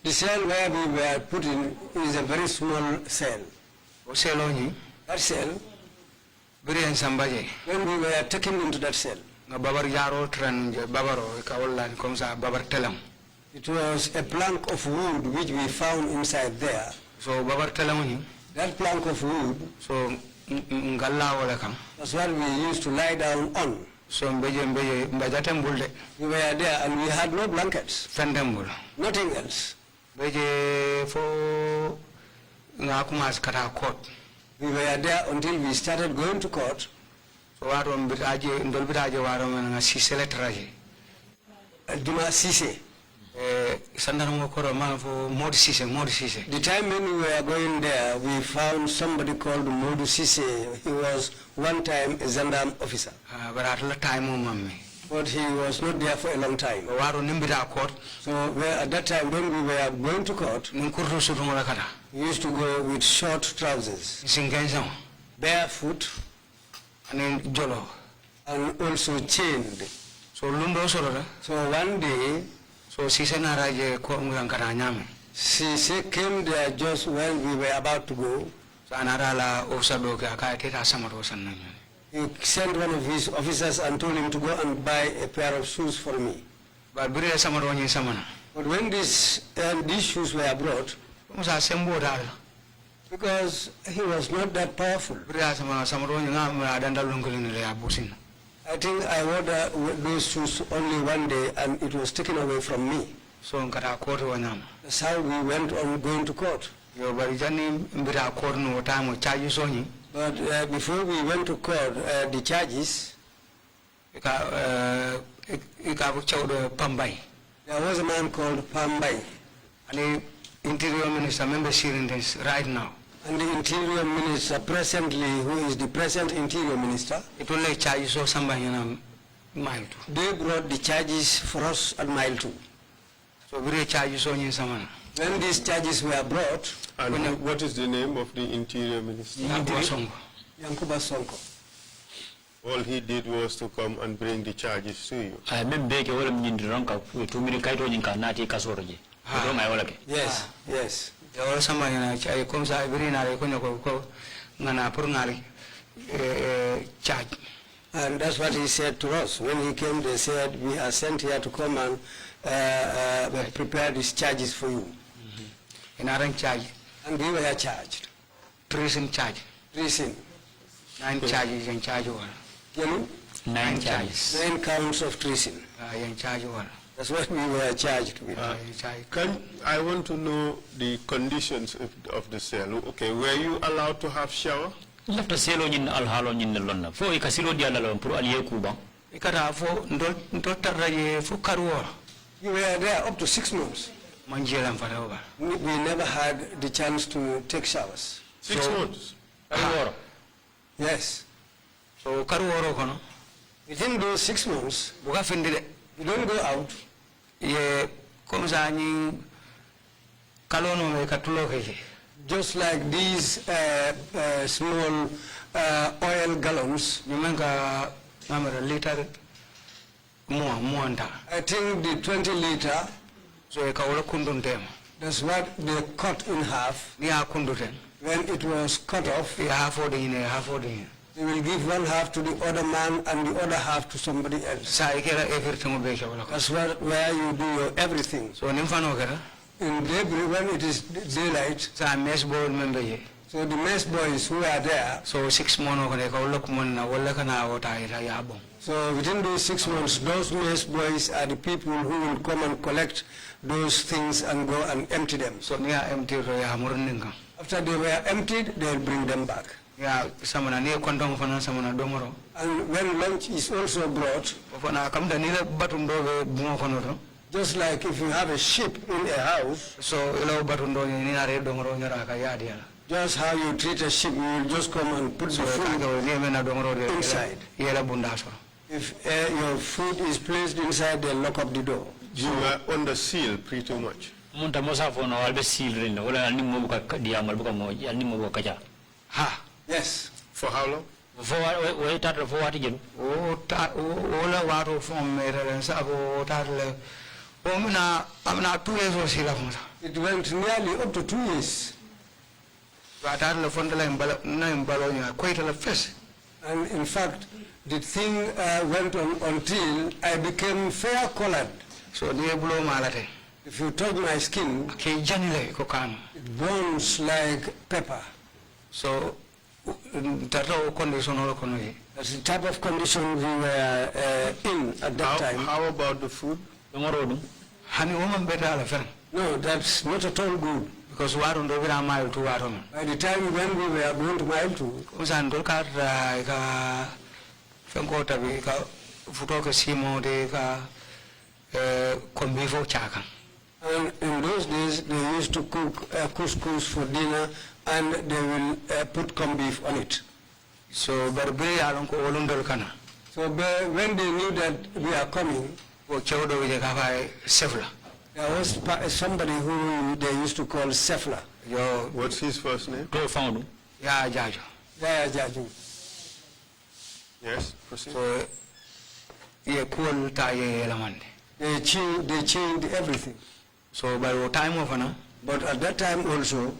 The cell where we were put in is a very small cell. Seloni? That cell? Very and Sambaje. When we were taken into that cell, Babar Yaro Tran Babaro, Kawalan comes a Babar Telam. It was a plank of wood which we found inside there. So Babar Telamuni? That plank of wood, so Ngala Walakam. That's what we used to lie down on. So Mbajatem Bulde. We were there and we had no blankets. Fendembul. Nothing else. Beje for Nakumas Kata court. We were there until we started going to court. So Warum Bitaji in Dolbitaji Waram and Sisele Traji. Duma Sise. Sandaram Koroma for Mod Sise. The time when we were going there, we found somebody called Modu Sise. He was one time a Zandam officer. But at the time, but he was not there for a long time. So at that time when we were going to court, we used to go with short trousers, barefoot, and then jolo, and also chained. So Lundo Sora. So one day, so Sise came there just when we were about to go. He sent one of his officers and told him to go and buy a pair of shoes for me. But when these shoes were brought, because he was not that powerful, I think I wore those shoes only one day and it was taken away from me. So that's how we went on going to court. But before we went to court, the charges, there was a man called Pambai. And the Interior Minister, member hearing this right now. And the Interior Minister presently, who is the present Interior Minister, it will like charges or somebody in mile 2. They brought the charges for us at mile 2. So we charges on someone. When these charges were brought, and what is the name of the Interior Minister? Yankuba Sonko. All he did was to come and bring the charges to you. Yes, yes. There was somebody I comes I bring a charge. And that's what he said to us. When he came, they said, we are sent here to come and prepare these charges for you. In our charge. And we were charged. Treason charge. Treason. 9 charges in charge one. 9 charges. 9 counts of treason. In charge one. That's what we were charged with. I want to know the conditions of the cell. Okay, were you allowed to have shower? Left a cell in Al Halo in the London. For a casino dialalo pro Aliekuba. ikata fo ndotara ye fo karuwa. You were there up to 6 months. Manjela mfarawa. We never had the chance to take showers. 6 months. Karuwa. Yes. So karuwa kono. Within those 6 months, buka findile. You don't go out. Ye komzani kalono me katulo keke. Just like these small oil gallons. You make a liter more. I think the 20 liter. So that's what they cut in half. When it was cut off, they will give one half to the other man and the other half to somebody else. That's where you do your everything. So in daybreak, when it is daylight, so the mess boys who are there. So 6 months. So within those 6 months, those mess boys are the people who will come and collect those things and go and empty them. So near empty. After they were emptied, they will bring them back. Yeah, someone near Quantum Fana, someone Domoro. And when lunch is also brought, just like if you have a sheep in a house, so just how you treat a sheep, you will just come and put the food inside. If your food is placed inside, they lock up the door. You were under seal pretty much. Yes. For how long? For what again? Oh, water from I'm not 2 years or so. It went nearly up to 2 years. Quite a face. And in fact, the thing went on until I became fair-colored. So they blow malate. If you touch my skin, it burns like pepper. So that's the type of condition we were in at that time. How about the food? No, that's not at all good. Because we are on the mile to Waron. By the time when we were going to mile 2, and in those days they used to cook couscous for dinner and they will put corned beef on it. So when they knew that we are coming, there was somebody who they used to call Sefla. What's his first name? Yeah, Jaju. Yeah, Jaju. Yes, proceed. So, they changed everything. So by the time of but at that time also,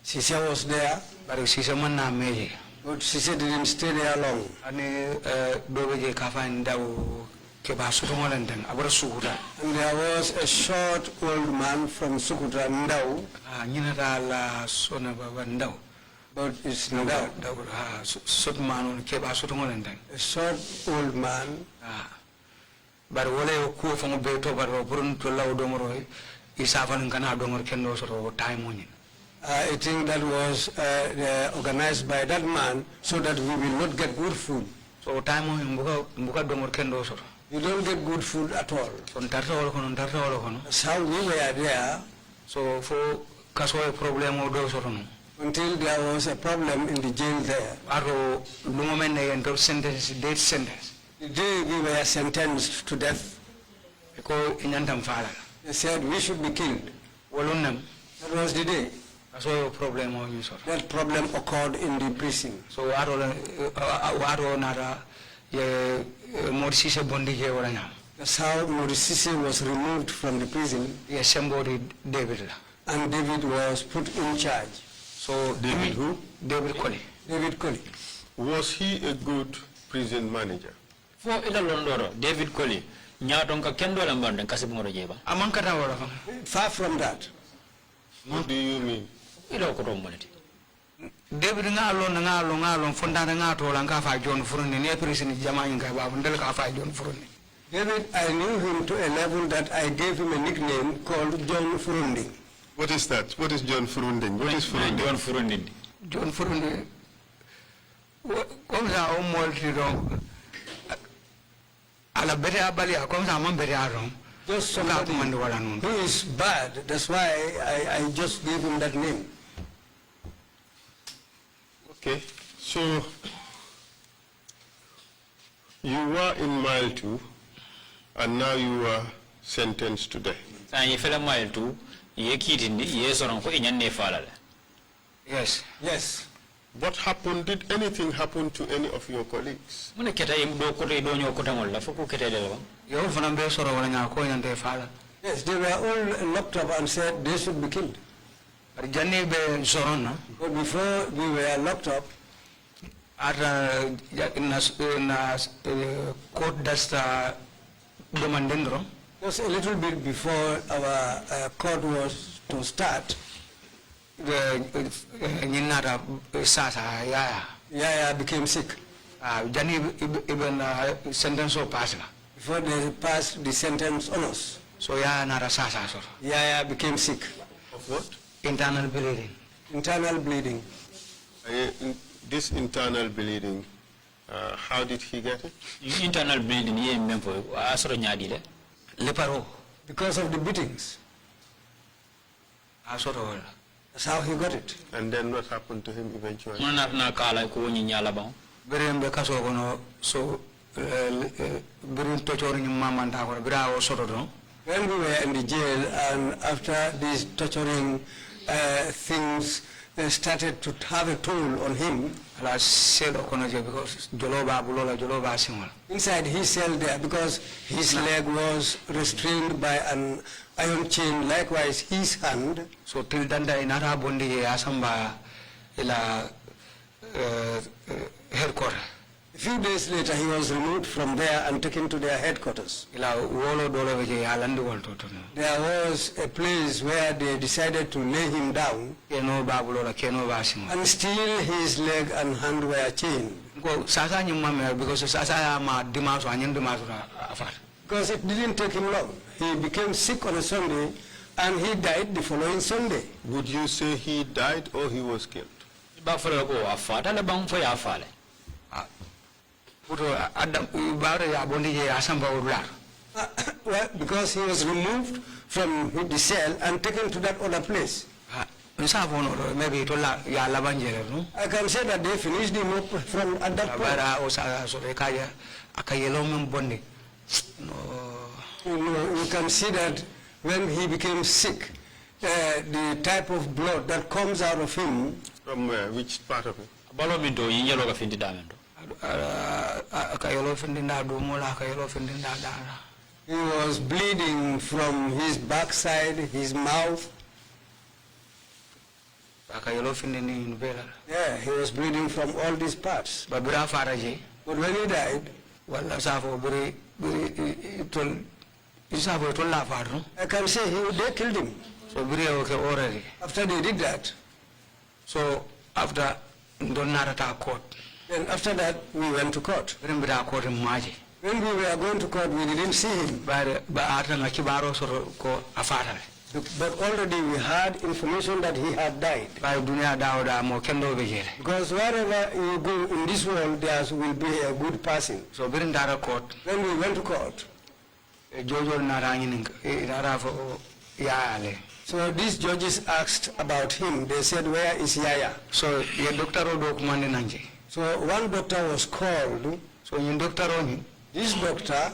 Sise was there, but Sise didn't stay there long. And there was a short old man from Sukutra, Ndau. But it's Ndau. A short old man. But wale from beto but burun to allow domoro is having kana domor kendo sort of time on it. I think that was organized by that man so that we will not get good food. So time on muka domor kendo sort. You don't get good food at all. That's how we were there. So for kaso problem or those or no. Until there was a problem in the jail there. Aro lumomen and sentence death sentence. The day we were sentenced to death, they said we should be killed. That was the day. That problem occurred in the prison. So that's how Morisise was removed from the prison. And David was put in charge. So David who? David Colley. David Colley. Was he a good prison manager? For ila londoro David Colley nyatonka kendo la mbande kasibungoro jeba amankata wala far from that. What do you mean? Ila ko dombalati David ngalo fondana ngato la ngafa John Furundi ne prison jamani ngai babu ndel ka fa John Furundi. David, I knew him to a level that I gave him a nickname called John Furundi. What is that? What is John Furundi? What is Furundi? John Furundi. John Furundi Comme ça, au moins, à la Beria, comme ça, mon Beria. Just somebody who is bad. That's why I just gave him that name. Okay, so you were in mile 2, and now you are sentenced to death. Yes. Yes. What happened? Did anything happen to any of your colleagues? Yes, they were all locked up and said they should be killed. But before we were locked up, just a little bit before our court was to start, Yaya became sick. Before they passed the sentence on us, so Yaya became sick. Of what? Internal bleeding. Internal bleeding. This internal bleeding, how did he get it? Internal bleeding, because of the beatings. That's how he got it. And then what happened to him eventually? When we were in the jail and after these torturing things started to have a toll on him, inside his cell there, because his leg was restrained by an iron chain, likewise his hand. So till danda inara bondi asamba ila headquarters. A few days later, he was removed from there and taken to their headquarters. There was a place where they decided to lay him down, and still his leg and hand were chained. Because it didn't take him long. He became sick on a Sunday, and he died the following Sunday. Would you say he died or he was killed? Well, because he was removed from the cell and taken to that other place. I can say that they finished him up from at that point. You can see that when he became sick, the type of blood that comes out of him. From where? Which part of it? He was bleeding from his backside, his mouth. Yeah, he was bleeding from all these parts. But when he died, I can say they killed him. After they did that, so after court, then after that we went to court. When we were going to court, we didn't see him. But already we had information that he had died. Because wherever you go in this world, there will be a good person. So when we went to court, so these judges asked about him. They said, "Where is Yaya?" So one doctor was called. So this doctor,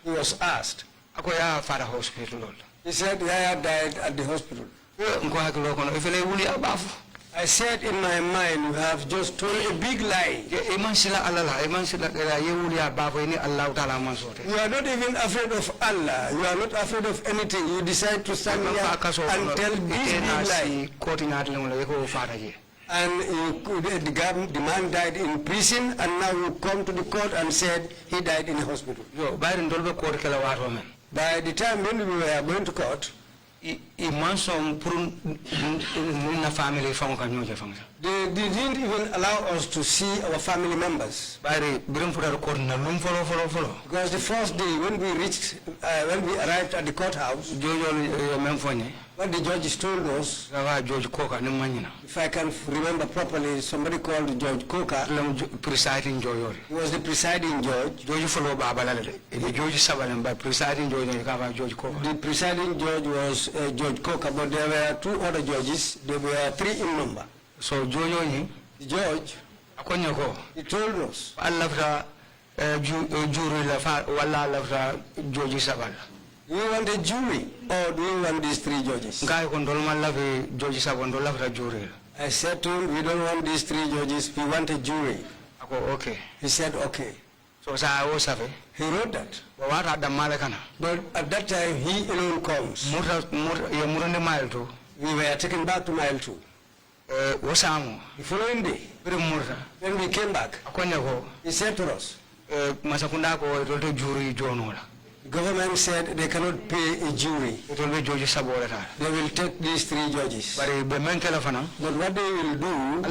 he was asked. He said Yaya died at the hospital. I said in my mind, you have just told a big lie. You are not even afraid of Allah. You are not afraid of anything. You decide to stand here and tell this big lie. And the man died in prison, and now you come to the court and said he died in a hospital. By the time when we were going to court, They didn't even allow us to see our family members. Because the first day when we arrived at the courthouse, what the judges told us, if I can remember properly, somebody called Judge Coker. Presiding judge. He was the presiding judge. The presiding judge was Judge Coker, but there were 2 other judges. There were 3 in number. So the judge, he told us, do you want a jury or do you want these 3 judges? I said to him, we don't want these 3 judges, we want a jury. Okay. He said, okay. So he wrote that. But at that time, he alone comes. We were taken back to mile 2. The following day, when we came back, he said to us, the government said they cannot pay a jury. They will take these 3 judges. But what they will do,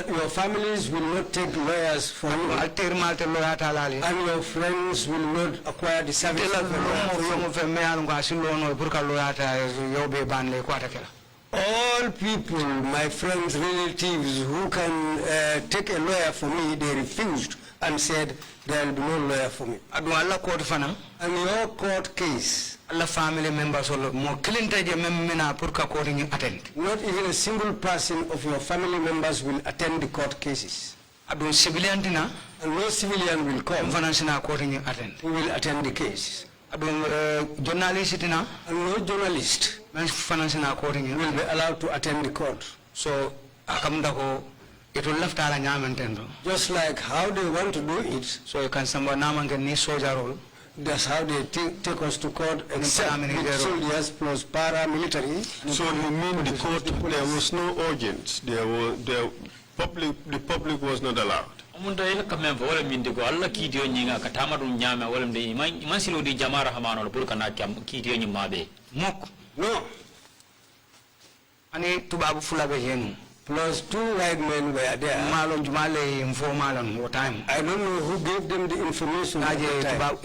your families will not take lawyers for you, and your friends will not acquire the service of all people, my friends, relatives who can take a lawyer for me, they refused and said there will be no lawyer for me. And your court case, family members not even a single person of your family members will attend the court cases. And no civilian will come. We will attend the case. And no journalist will be allowed to attend the court. So just like how they want to do it, so you can that's how they take us to court, except with soldiers plus paramilitary. So you mean the court, there was no audience, the public was not allowed? No. Plus 2 white men were there. I don't know who gave them the information at that time.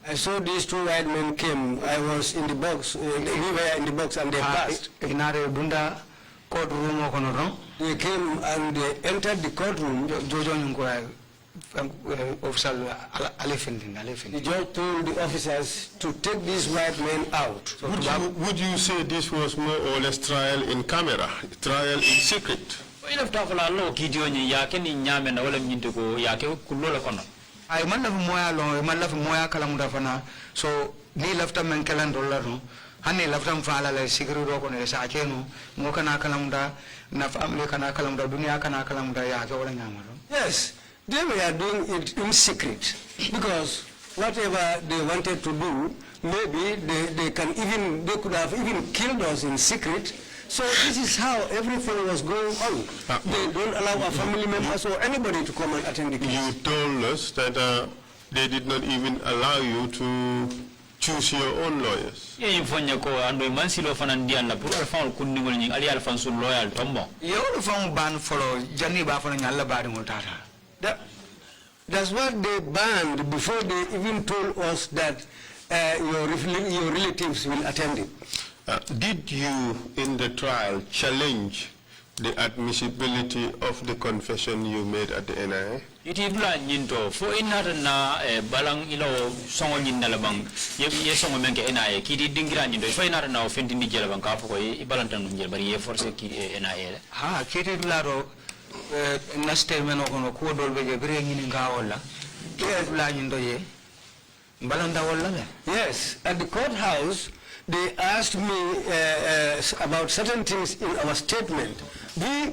I saw these 2 white men came. I was in the box. We were in the box and they passed. They came and they entered the courtroom. The judge told the officers to take these white men out. Would you say this was more or less trial in camera, trial in secret? I so ni lafta men kalandolaro hanne laftam faala la sikru do ko ne sa kenu mo kana kalamda na family kana kalamda dunia kana kalamda ya ke wala nyamaro. Yes, they were doing it in secret because whatever they wanted to do, maybe they could have even killed us in secret. So this is how everything was going on. They don't allow our family members or anybody to come and attend the case. You told us that they did not even allow you to choose your own lawyers. That's what they banned before they even told us that your relatives will attend it. Did you, in the trial, challenge the admissibility of the confession you made at the NIA? Itibla nyinto fo inata na balang ilo songo nyinna labang ye songo menke NIA kidi dingira nyinto fo inata na ofendi ndi jela bang kafo ko ibalanta ndunjel bari ye force ki NIA ha kidi laro na statement ko ko dolbe je bere ngini ngawola itibla nyindo ye balanda wala me. Yes, at the courthouse they asked me about certain things in our statement. We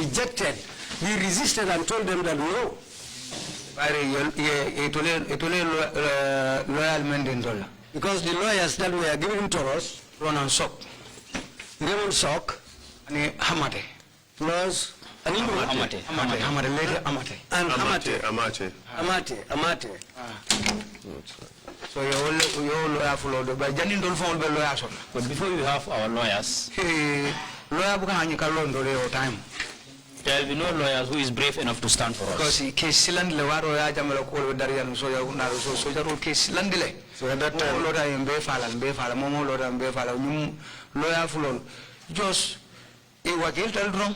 rejected, we resisted and told them that no. Because the lawyers that were given to us, Raymond Sok, Hamate, plus Hamate. So your lawyer followed by Janin don't fall by lawyers. But before you have our lawyers, lawyer Bukan Kalon time. There will be no lawyers who is brave enough to stand for us. Because he case Siland Lewaro Jamala Kolo Darian Soya Unaro, so that case Landile. So at that time, Lord, I am Befala and Befala, Momo Lord and Befala, lawyer full just a wakil wrong.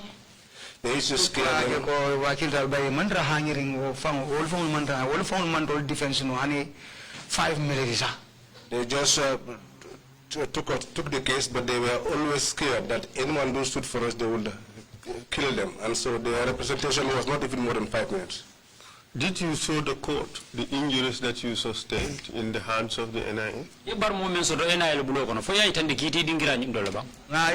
They used to scare them. Wakil by mantra hanging or found all phone mantra, all phone mantra defense no honey 5 million. They just took the case, but they were always scared that anyone who stood for us, they would kill them, and so their representation was not even more than 5 minutes. Did you show the court the injuries that you sustained in the hands of the NIA? Bar moments of the NIA Baluo, for ya indicated in Gran Dolaba.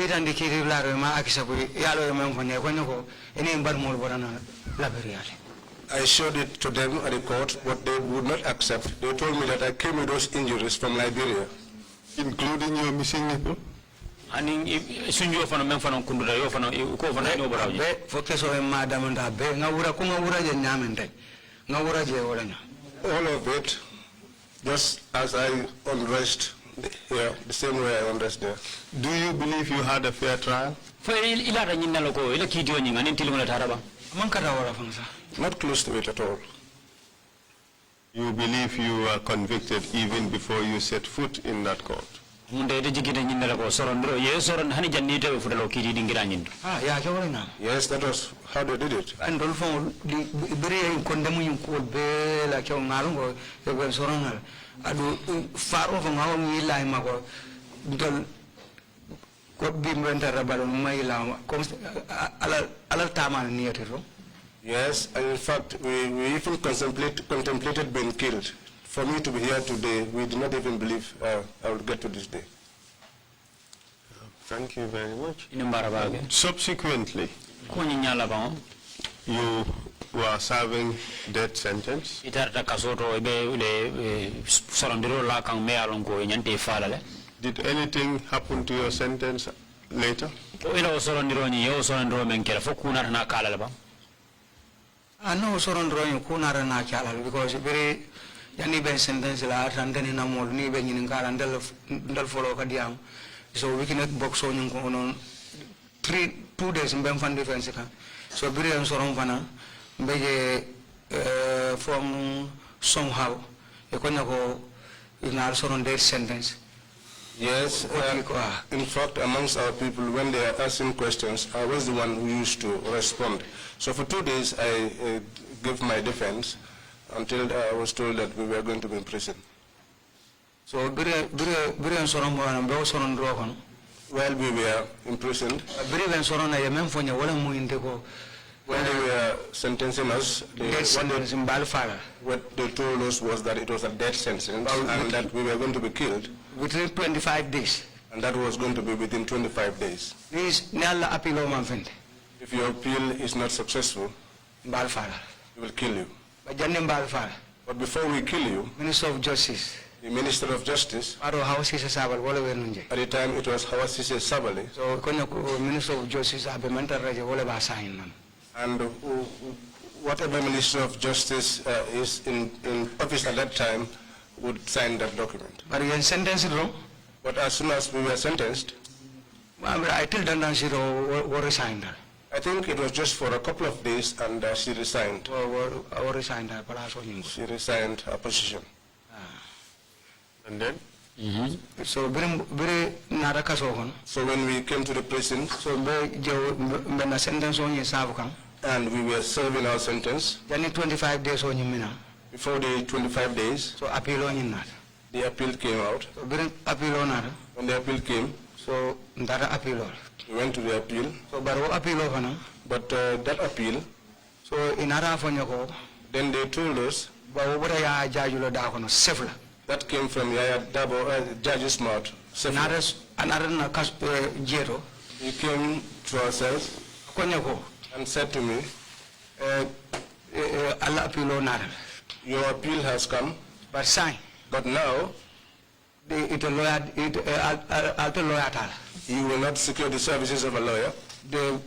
It indicated Larima Akisabu, Yalo Manko, any Barmol Borana Laberiali. I showed it to them at the court, but they would not accept. They told me that I came with those injuries from Liberia, including your missing nipple. And soon you found a man from Kundra, you found a focus on Madame and Abe, Naura Kumura Yamende, Naura Jeolana. All of it, just as I undressed here, the same way I undressed there. Do you believe you had a fair trial? For Ilara Ninaloko, Ilaki and until Taraba. Not close to it at all. You believe you were convicted even before you set foot in that court? Yes, that was how they did it. And also, the condemning court be like your Marungo, the Soronal. I do far off from how we lie, Mago. Could be rented about my Alatama near it. Yes, and in fact, we even contemplated being killed. For me to be here today, we did not even believe I would get to this day. Thank you very much. Subsequently, you were serving death sentence. Did anything happen to your sentence later? No, Soron drawing Kunara Nakala because very Yanni Ben sentence la Randani Namol, Niben in Garandel follow Kadiam. So we cannot box on 2 days in Benfan defense. So Birian Soron Vana, Bege from somehow, a Konako in our Soron death sentence. Yes, in fact, amongst our people, when they are asking questions, I was the one who used to respond. So for 2 days, I gave my defense until I was told that we were going to be in prison. So while we were imprisoned, when they were sentencing us, what they told us was that it was a death sentence and that we were going to be killed within 25 days. And that was going to be within 25 days. If your appeal is not successful, we will kill you. But before we kill you, Minister of Justice, the Minister of Justice, at the time it was Hawasise Sabali. So Minister of Justice, and whatever Minister of Justice is in office at that time would sign that document. But you sentenced wrong. But as soon as we were sentenced, I till then resigned. I think it was just for a couple of days, and she resigned. She resigned her position. And then? So when we came to the prison, and we were serving our sentence, 25 days before the 25 days, so appeal the appeal came out. When the appeal came, so that appeal, we went to the appeal. So but that appeal, so in then they told us that came from Yaya Dabo, judge's mouth. He came to ourselves and said to me, your appeal has come, but now you will not secure the services of a lawyer. Your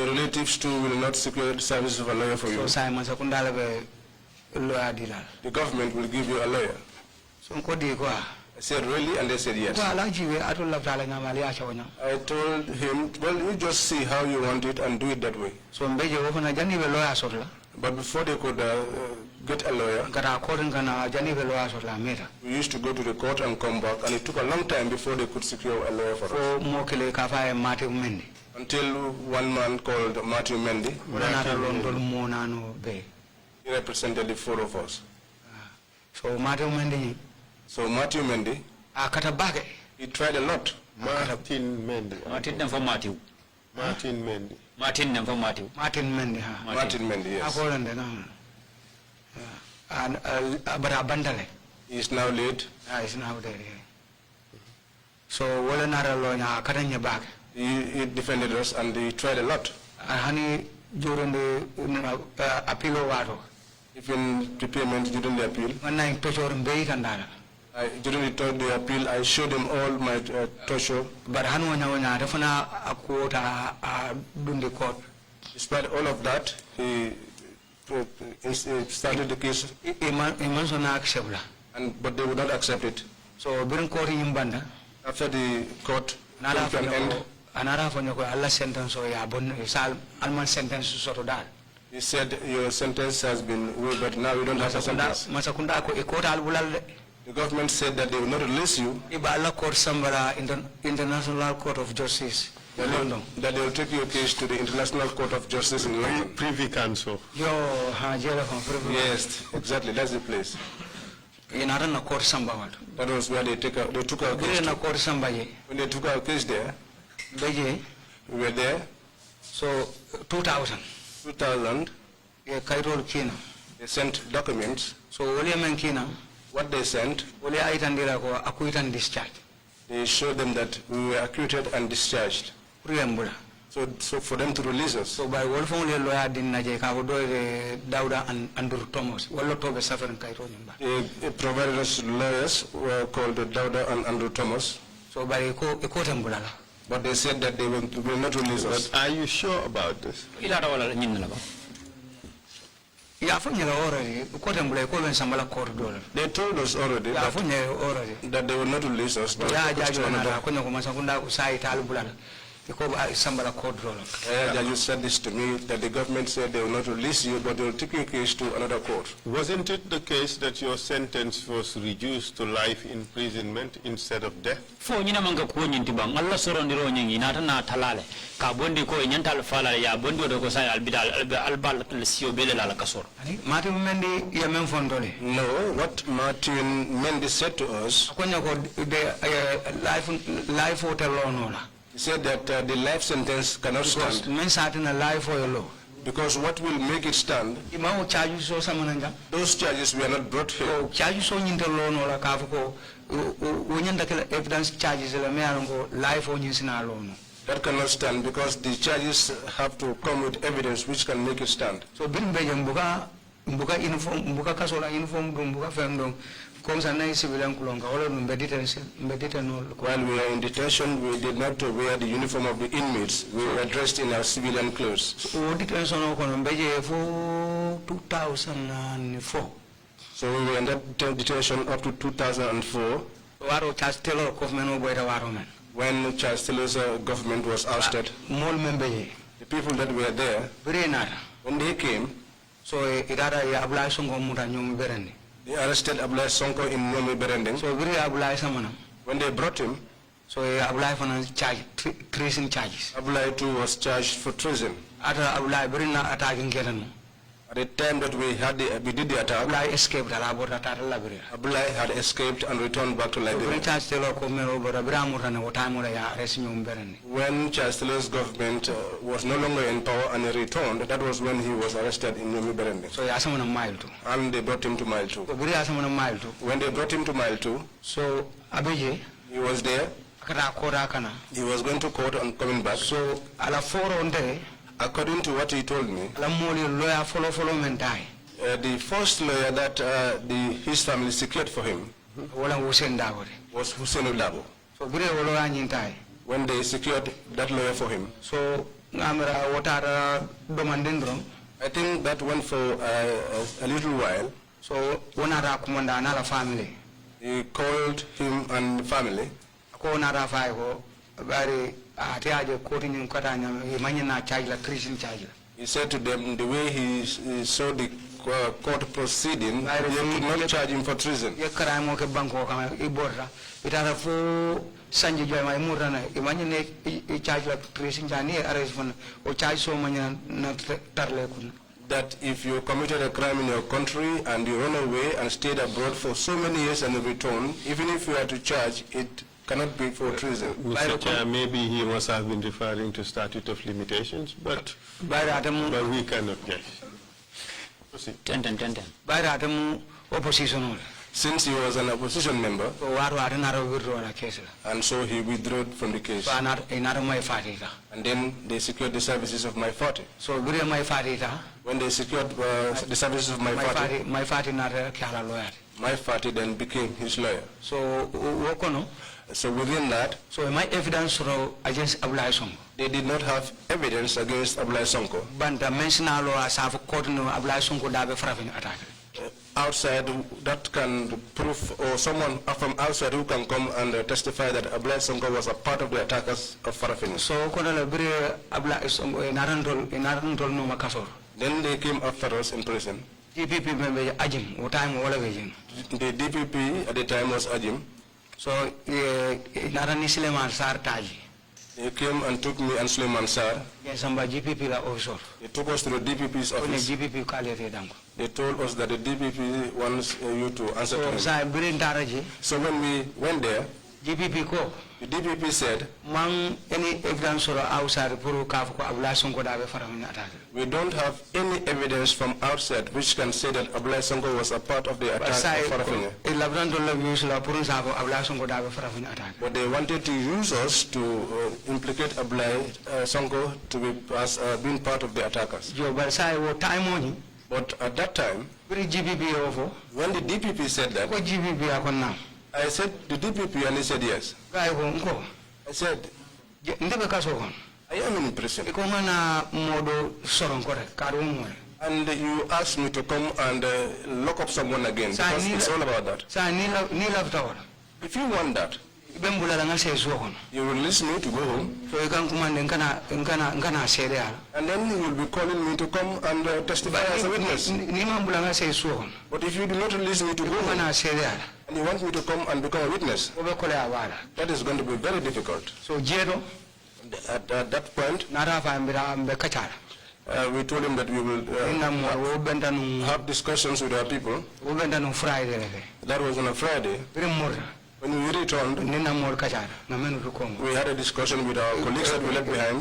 relatives too will not secure the services of a lawyer for you. lawyer dilal. The government will give you a lawyer. So I said, really? And they said, yes. I told him, well, you just see how you want it and do it that way. So but before they could get a lawyer, we used to go to the court and come back, and it took a long time before they could secure a lawyer for us. Until one man called Matthew Mendy, he represented the four of us. So Matthew Mendy, he tried a lot. Martin Mendy, yes. And but he is now late. He's now there. So what another lawyer cutting your back? He defended us and he tried a lot. Honey, during the appeal over. Even prepayment during the appeal. When I touch or bait and during the appeal, I showed him all my torture. But Hanuana, a quota during the court. Despite all of that, he started the case. But they would not accept it. So, during court in Banda, after the court came to an end, another for your sentence or your sentence sort of that. He said, your sentence has been waived, but now you don't have a sentence. The government said that they will not release you. International Court of Justice. That they will take your case to the International Court of Justice in London. Privy Council. Yes, exactly. That's the place. That was where they took our case. When they took our case there, we were there. So 2000. They sent documents. So what they sent, they showed them that we were acquitted and discharged. So for them to release us. So by Wolf only lawyer didn't Dauda and Andrew Thomas. They provided us lawyers called Dauda and Andrew Thomas. So by but they said that they will not release us. But are you sure about this? They told us already that they will not release us. You said this to me, that the government said they will not release you, but they will take your case to another court. Wasn't it the case that your sentence was reduced to life imprisonment instead of death? No, what Martin Mendy said to us, he said that the life sentence cannot stand. Because what will make it stand, those charges were not brought here. That cannot stand because the charges have to come with evidence which can make it stand. So while we are in detention, we did not wear the uniform of the inmates. We were dressed in our civilian clothes. So detention for 2004. So we were in that detention up to 2004. When Charles Taylor's government was ousted, the people that were there, when they came, so they arrested Abulai Sonko in Nomi Berending. So when they brought him, so Abulai for treason charges. Abulai too was charged for treason. At the time that we did the attack, Abulai escaped. Abulai had escaped and returned back to Liberia. When Charles Taylor's government was no longer in power and he returned, that was when he was arrested in Nomi Berending. So and they brought him to Mile 2. When they brought him to Mile 2, so Abeje, he was there. He was going to court and coming back. So according to what he told me, the first lawyer that his family secured for him was Hussein Dabo. So when they secured that lawyer for him, so I think that went for a little while. So onara kumanda na la family. He called him and the family. Ko onara fa ko bari atiaje koti nyum kata nyam imanyina charge la Christian charge. He said to them the way he saw the court proceeding, they could not charge him for treason. Ye crime mo ke banko kama iborra itara fo sanje joy mai murana imanyine charge la treason jani arrest fon o charge so manyana na tarle kun. That if you committed a crime in your country and you run away and stayed abroad for so many years and return, even if you are to charge, it cannot be for treason. Mr. Chair, maybe he must have been referring to statute of limitations, but we cannot guess. Proceed. 10. Opposition. Since he was an opposition member, and so he withdrew from the case. And then they secured the services of my party. So when they secured the services of my party then became his lawyer. So within that, my evidence against Abulai Sonko. They did not have evidence against Abulai Sonko. But the mentional law as have court no Abulai Sonko dabe farafin attack. Outside that can prove, or someone from outside who can come and testify that Abulai Sonko was a part of the attackers of Farafin. So Abulai Sonko inarantol no makasor. Then they came after us in prison. DPP member Ajim, what time wala vejin. The DPP at the time was Ajim. So narani Suleiman Sar Taji. They came and took me and Suleiman Sar. Yes, some GPP la officer. They took us to the DPP's office. They told us that the DPP wants you to answer to him. So when we went there, GPP ko. The DPP said, any evidence outside we don't have any evidence from outside which can say that Abulai Sonko was a part of the attack of Farafina. But they wanted to use us to implicate Abulai Sonko to be as being part of the attackers. But at that time, when the DPP said that, I said the DPP and he said yes. I said, I am in prison. And you asked me to come and lock up someone again because it's all about that. If you want that, you will release me to go home. And then you will be calling me to come and testify as a witness. But if you do not release me to go home, and you want me to come and become a witness, that is going to be very difficult. So at that point, we told him that we will have discussions with our people. That was on a Friday. When we returned, we had a discussion with our colleagues that we left behind.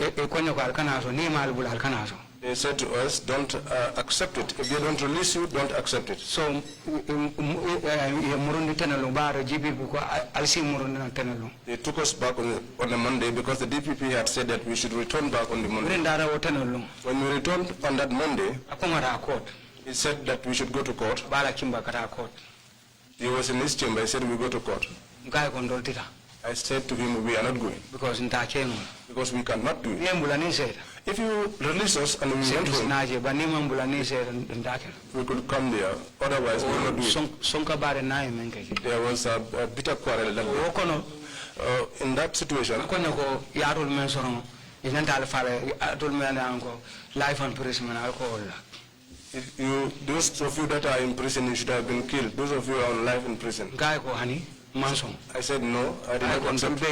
They said to us, don't accept it. If they don't release you, don't accept it. So they took us back on the Monday because the DPP had said that we should return back on the Monday. When we returned on that Monday, he said that we should go to court. He was in his chamber. He said we go to court. I said to him, we are not going. Because we cannot do it. If you release us and we went home, we could come there. Otherwise, we will not do it. There was a bitter quarrel that day. In that situation, life imprisonment, alcohol. Those of you that are in prison, you should have been killed. Those of you are on life in prison. I said no, I did not accept.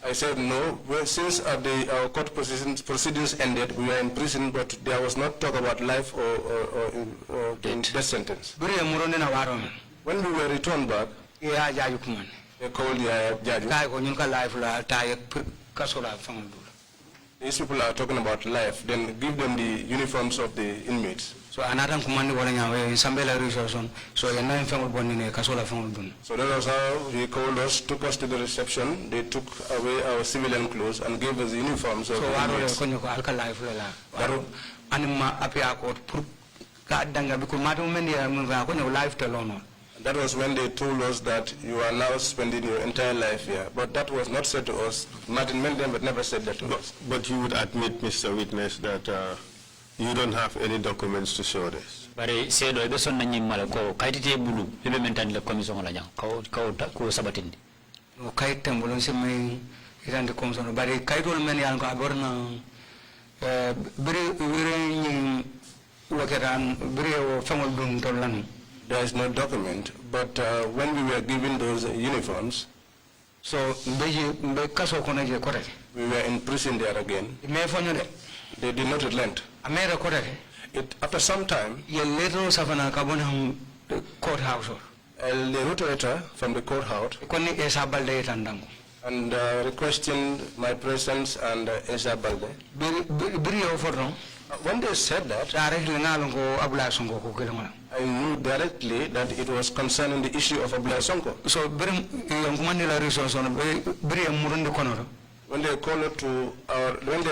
I said no. Well, since our court proceedings ended, we were in prison, but there was not talk about life or death sentence. When we were returned back, they called the judge. These people are talking about life, then give them the uniforms of the inmates. So another command so that was how he called us, took us to the reception. They took away our civilian clothes and gave us the uniforms of the inmates. That was when they told us that you are now spending your entire life here. But that was not said to us. Martin Mendem never said that to us. But you would admit, Mr. Witness, that you don't have any documents to show this. But say do be son nanyim mala ko kaitite bulu be mentan le commission la jang ko sabatindi. No kaite mbulon se may irande commission bari kaitol men yan ko aborna bere wakeran bere famol dum tolan. There is no document, but when we were given those uniforms, so we were in prison there again. They did not relent. After some time, courthouse. They wrote a letter from the courthouse and requesting my presence and Esa Balde. When they said that, I knew directly that it was concerning the issue of Abla Sonko. So when they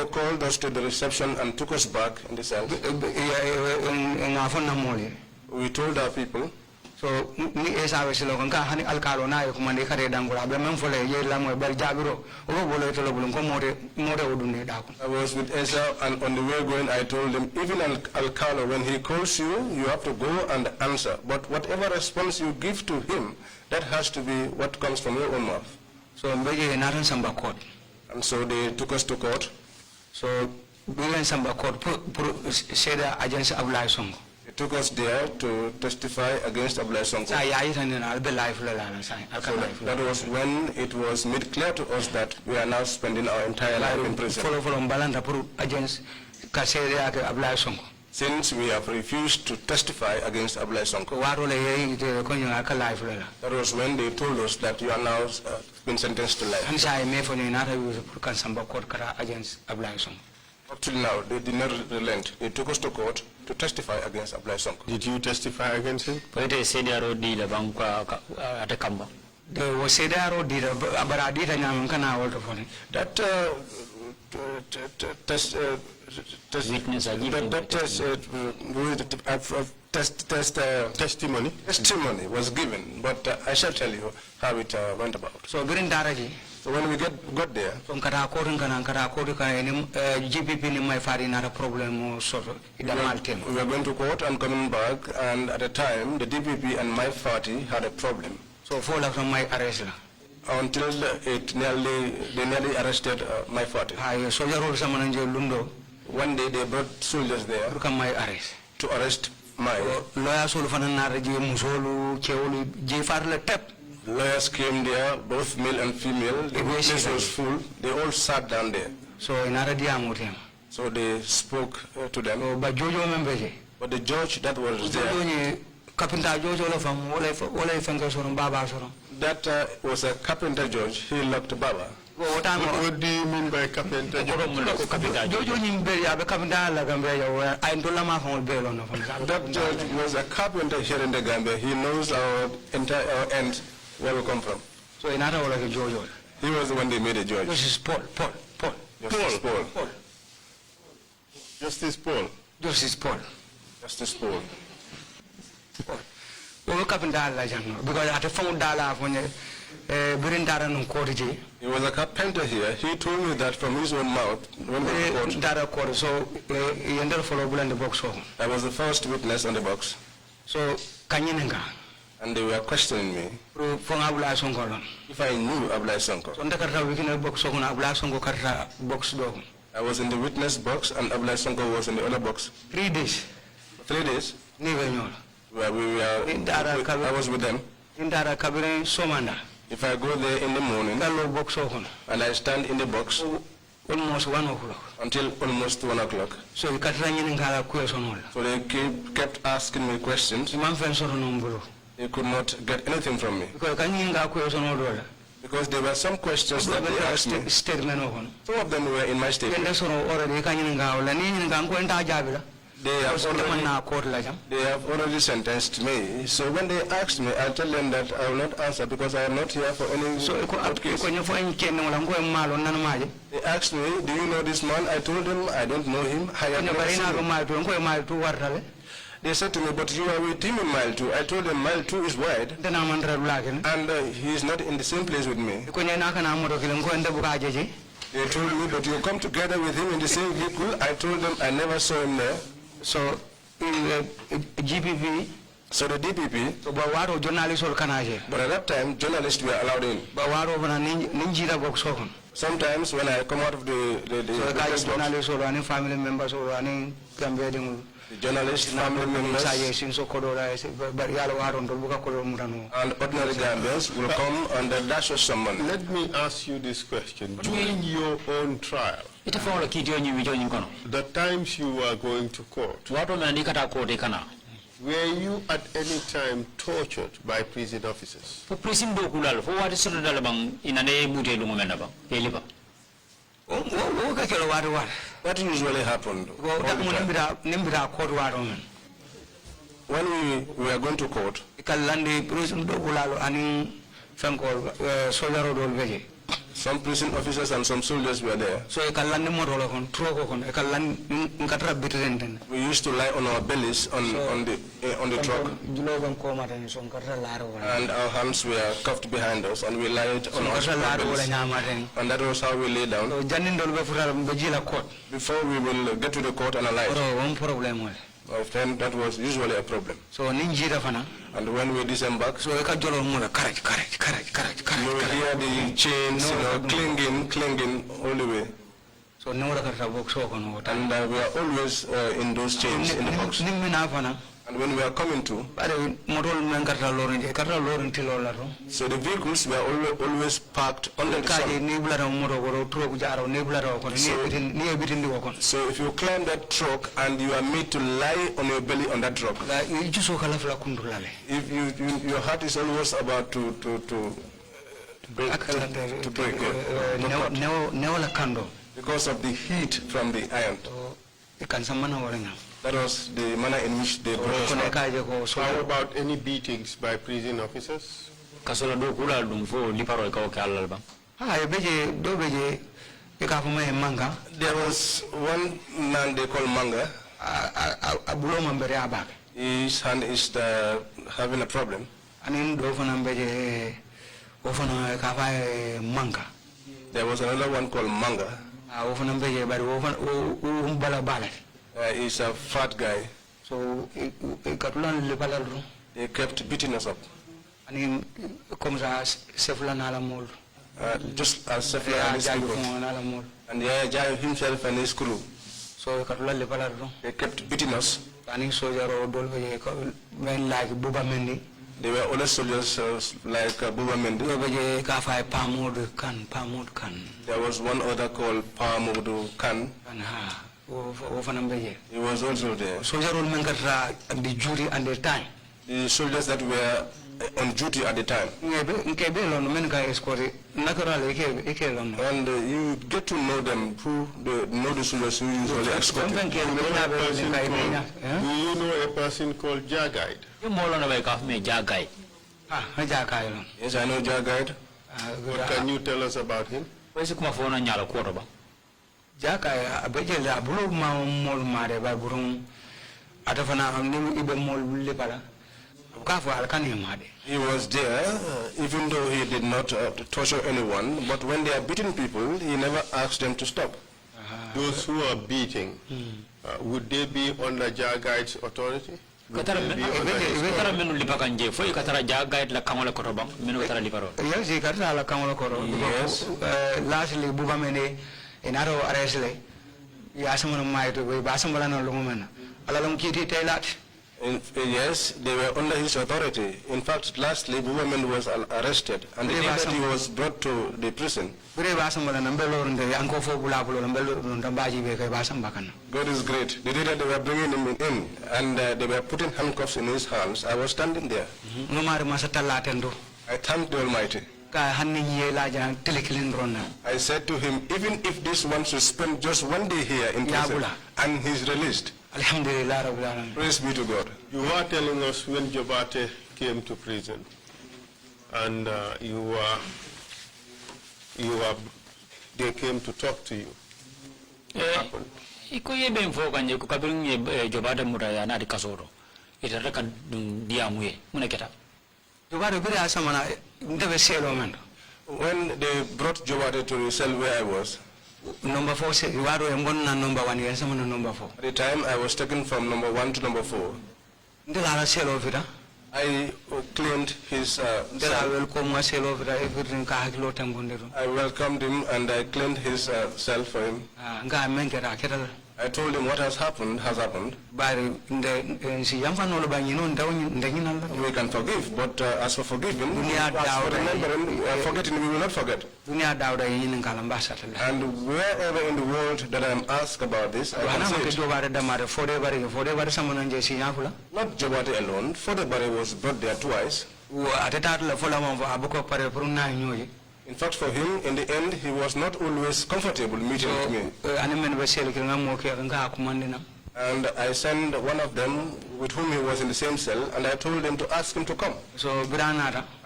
called us to the reception and took us back in the cell, we told our people. So I was with Esa, and on the way going I told him, even Alcalo, when he calls you, you have to go and answer. But whatever response you give to him, that has to be what comes from your own mouth. So and so they took us to court. So we went to court, said the agency of Sonko. They took us there to testify against Abla Sonko. So that was when it was made clear to us that we are now spending our entire life in prison. Since we have refused to testify against Abla Sonko. That was when they told us that you are now been sentenced to life. Up till now, they did not relent. They took us to court to testify against Abla Sonko. Did you testify against him? They said they are deal at a Kamba. They were said they are deal, but I did that testimony was given, but I shall tell you how it went about. So during Daraji, so when we got there, from GPP in my father not a problem we were going to court and coming back, and at the time the DPP and my party had a problem. So fall from my arrest. Until they nearly arrested my party. One day they brought soldiers there to arrest my lawyers came there, both male and female. The place was full. They all sat down there. So they spoke to them. But the judge that was there, that was a carpenter judge. He locked Baba. What do you mean by carpenter judge? That judge was a carpenter here in the Gambia. He knows our entire end, where we come from. So in other words, he was the one they made a judge. Justice Paul. Justice Paul. Justice Paul. Justice Paul. Justice Paul. Because at the phone he was a carpenter here. He told me that from his own mouth when we court. So he ended up following the box. I was the first witness on the box. So and they were questioning me if I knew Abla Sonko. I was in the witness box and Abla Sonko was in the other box. 3 days. 3 days? Where I was with them. If I go there in the morning and I stand in the box almost 1 o'clock until almost 1 o'clock. So they kept asking me questions. They could not get anything from me. Because there were some questions that they asked me. Some of them were in my statement. They have already sentenced me. So when they asked me, I tell them that I will not answer because I am not here for any case. They asked me, do you know this man? I told them I don't know him. They said to me, but you are with him in mile 2. I told them mile 2 is wide. And he is not in the same place with me. They told me, but you come together with him in the same vehicle. I told them I never saw him there. So, GPP. So the DPP. But at that time, journalists were allowed in. Sometimes when I come out of the journalists or any family members or any the journalists, family members, and ordinary Gambians will come and dash us some money. Let me ask you this question. During your own trial, the times you were going to court, were you at any time tortured by prison officers? What usually happened? When we were going to court, some prison officers and some soldiers were there. So we used to lie on our bellies on the truck, and our hands were cuffed behind us, and we lied on our bellies. And that was how we lay down before we will get to the court and alight. Then that was usually a problem. So and when we disembark, so you will hear the chains, clinging all the way. So and we are always in those chains in the box. And when we are coming to, so the vehicles were always parked under the sun. So if you climb that truck and you are made to lie on your belly on that truck, if your heart is always about to break. Because of the heat from the iron. That was the manner in which they brought us out. How about any beatings by prison officers? There was one man they call Manga. His hand is having a problem. There was another one called Manga. He's a fat guy. So they kept beating us up. Just as Sefla and his people. And Jai himself and his crew. So they kept beating us. They were other soldiers like Buba Mendi. There was one other called Pamudu Khan. He was also there. The jury at the time. The soldiers that were on duty at the time. And you get to know them, know the soldiers who usually escort them. Do you know a person called Jagide? Yes, I know Jagide. What can you tell us about him? He was there, even though he did not torture anyone, but when they are beating people, he never asked them to stop. Those who are beating, would they be under Jagide's authority? Yes, lastly, Bubamene, in Aro Aresle, Yasaman might be Basambalano Lumen. Alam Kitty Taylor. Yes, they were under his authority. In fact, lastly, Bubaman was arrested and the day that he was brought to the prison. God is great. The day that they were bringing him in and they were putting handcuffs in his hands, I was standing there. I thanked the Almighty. I said to him, even if this one should spend just one day here in prison and he's released, Alhamdulillah, praise be to God. You are telling us when Jobate came to prison and they came to talk to you. ita reka diamuye muneketa Jobate bire asamana ndebe selo men. When they brought Jobate to the cell where I was, number 4 say waro embon na number 1 yen sama number 4. At the time I was taken from number 1 to number 4. Ndela selo vita. I cleaned his cell. I welcomed him and I cleaned his cell for him. I told him what has happened has happened. We can forgive, but as for forgiving, as for remembering, forgetting, we will not forget. And wherever in the world that I am asked about this, I can say it. Not Jobate alone, Fodebare was brought there twice. In fact, for him, in the end, he was not always comfortable meeting with me. And I sent one of them with whom he was in the same cell, and I told him to ask him to come.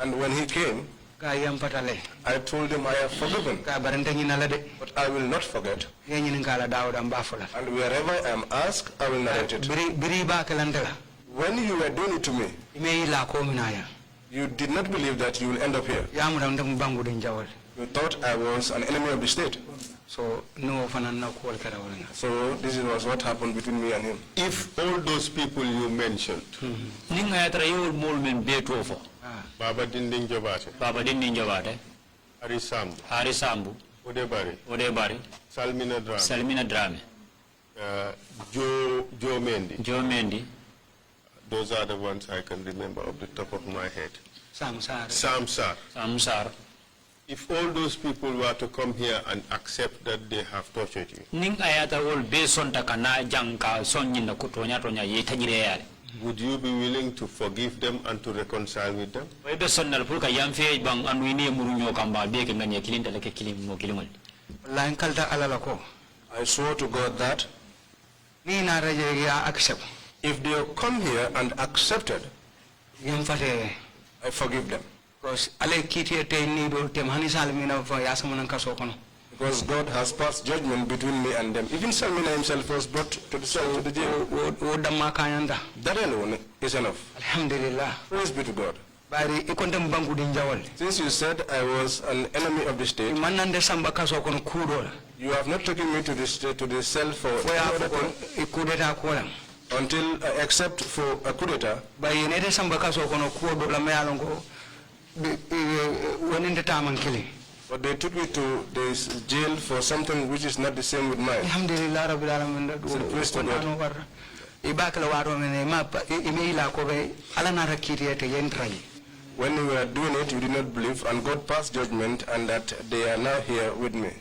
And when he came, I told him I have forgiven, but I will not forget. And wherever I am asked, I will narrate it. When you were doing it to me, you did not believe that you will end up here. You thought I was an enemy of the state. So this was what happened between me and him. If all those people you mentioned, Baba Dinding Jobate, Harisambu, Odebari, Salmina Drame, Joe Mendy. Those are the ones I can remember off the top of my head. Samsar. If all those people were to come here and accept that they have tortured you, would you be willing to forgive them and to reconcile with them? I swore to God that if they come here and accepted, I forgive them. Because God has passed judgment between me and them. Even Salmina himself was brought to the cell, to the jail. That alone is enough. Alhamdulillah. Praise be to God. Since you said I was an enemy of the state, you have not taken me to the cell for until except for a coup d'etat. But they took me to this jail for something which is not the same with mine. Alhamdulillah Rabbil Alamin. When we were doing it, you did not believe, and God passed judgment, and that they are now here with me.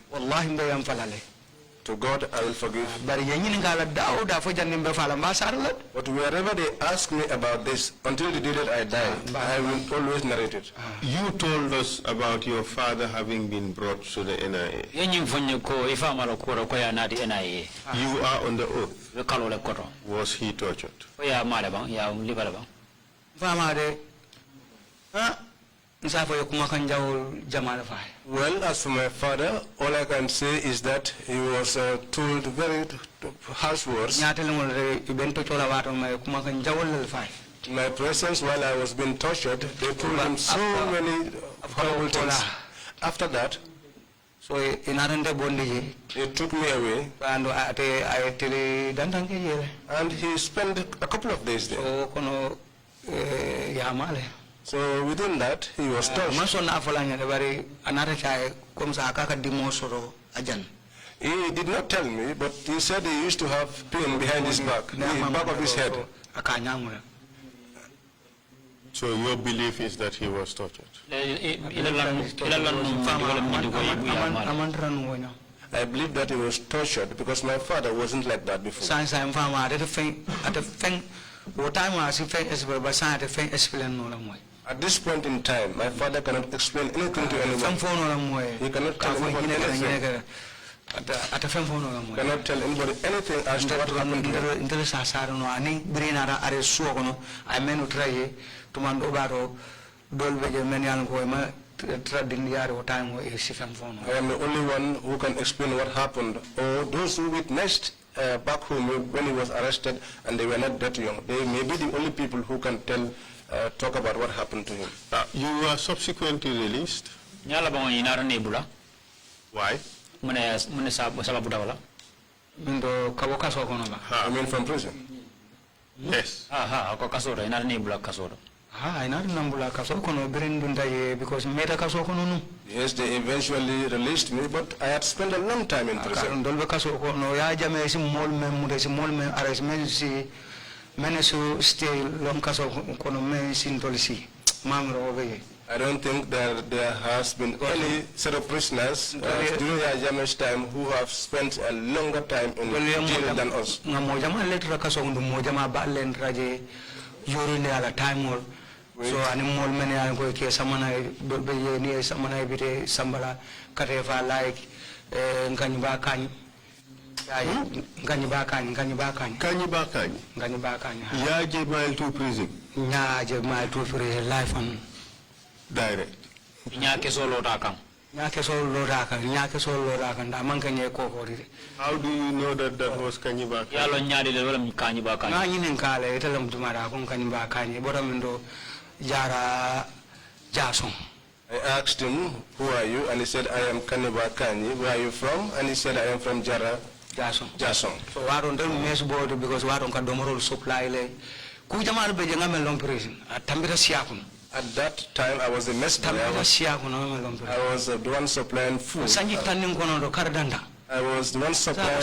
To God, I will forgive. But wherever they ask me about this, until the day that I die, I will always narrate it. You told us about your father having been brought to the NIA. You are on the oath. Was he tortured? Well, as for my father, all I can say is that he was told very harsh words. In my presence, while I was being tortured, they told him so many horrible things. After that, so they took me away, and he spent a couple of days there. So within that, he was touched. He did not tell me, but he said he used to have pain behind his back, the back of his head. So your belief is that he was tortured? I believe that he was tortured because my father wasn't like that before. At this point in time, my father cannot explain anything to anyone. He cannot tell anybody anything. Cannot tell anybody anything as to what happened to I am the only one who can explain what happened, or those who witnessed back home when he was arrested, and they were not that young. They may be the only people who can talk about what happened to him. You were subsequently released. Why? I mean from prison? Yes. Yes, they eventually released me, but I had spent a long time in prison. I don't think that there has been any set of prisoners during Yajam's time who have spent a longer time in jail than us. So animal many are going to samana near samana bite sambala katefa like Ganibakani. Yaje mile to prison. Yaje mile to free life and direct. Nyake solo rakam. Nyake solo rakam. Nyake solo rakam. Amankanye kokori. How do you know that that was Kanibakani? Yalo nyadi levelam Kanibakani. Na yinin kale italam tumara kung Kanibakani. Boramendo Jara Jason. I asked him, who are you? And he said, I am Kanibakani. Where are you from? And he said, I am from Jara Jason. Jason. So I don't mess board because I don't got domoro supply. Kujamal Bejangam long prison. At Tambira Siakun. At that time, I was a mess boy. I was the one supplying food. I was the one supplying.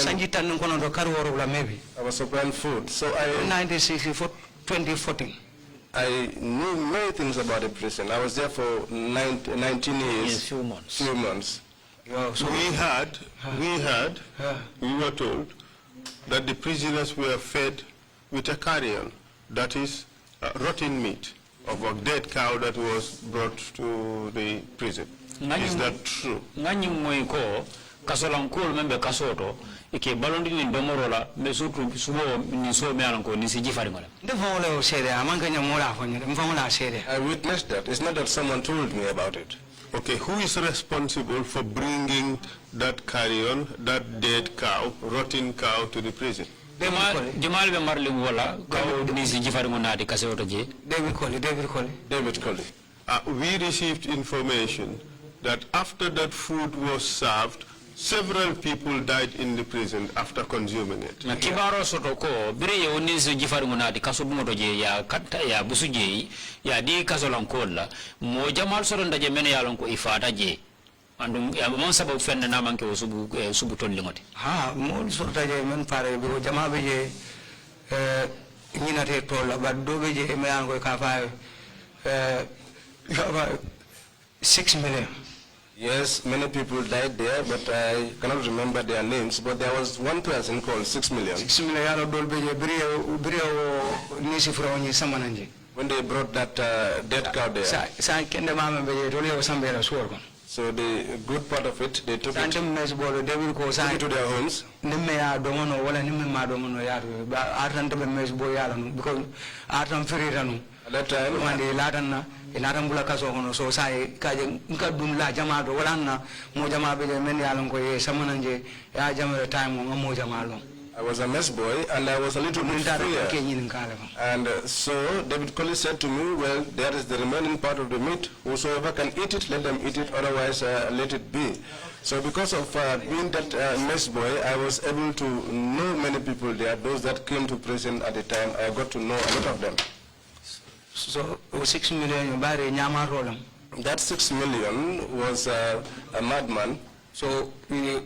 I was supplying food. So I. 1964, 2014. I knew many things about the prison. I was there for 19 years. Yes, few months. Few months. So we were told that the prisoners were fed with a carrion, that is rotten meat of a dead cow that was brought to the prison. Is that true? Kasolankol membe kasoto ike balondi ni domorola mesutu sumo ni so me alanko ni siji faringola ndevole sede amanganya mola fonye mfamola sede. I witnessed that. It's not that someone told me about it. Okay, who is responsible for bringing that carrion, that dead cow, rotten cow to the prison? Jamal be marli wala kaw ni siji faringonati kasoto je David Colley. We received information that after that food was served, several people died in the prison after consuming it. Na kibaro sotoko bire ye onisi jifari munati kasubumoto je ya kata ya busuje ya di kasolankola mo jamal soto ndaje mene ya lonko ifata je andum ya mon sababu fenne na manke subu ton lingoti mo soto je men pare bi jamaa be je nyinate tola ba do be je me an ko ka fa 6 million. Yes, many people died there, but I cannot remember their names. But there was one person called 6 million. 6 million when they brought that dead cow there. So the good part of it, they took it to their homes. At that time, Inarambula kaso hono so sai kaje nka dumla jama do walanna mo jama be men yalon ko ye samananje ya jama time mo jama lon. I was a mess boy and I was a little bit freer. And so David Colley said to me, well, there is the remaining part of the meat. Whosoever can eat it, let them eat it, otherwise let it be. So because of being that mess boy, I was able to know many people there. Those that came to prison at the time, I got to know a lot of them. So 6 million bare nyama rolam. That 6 million was a madman. So mol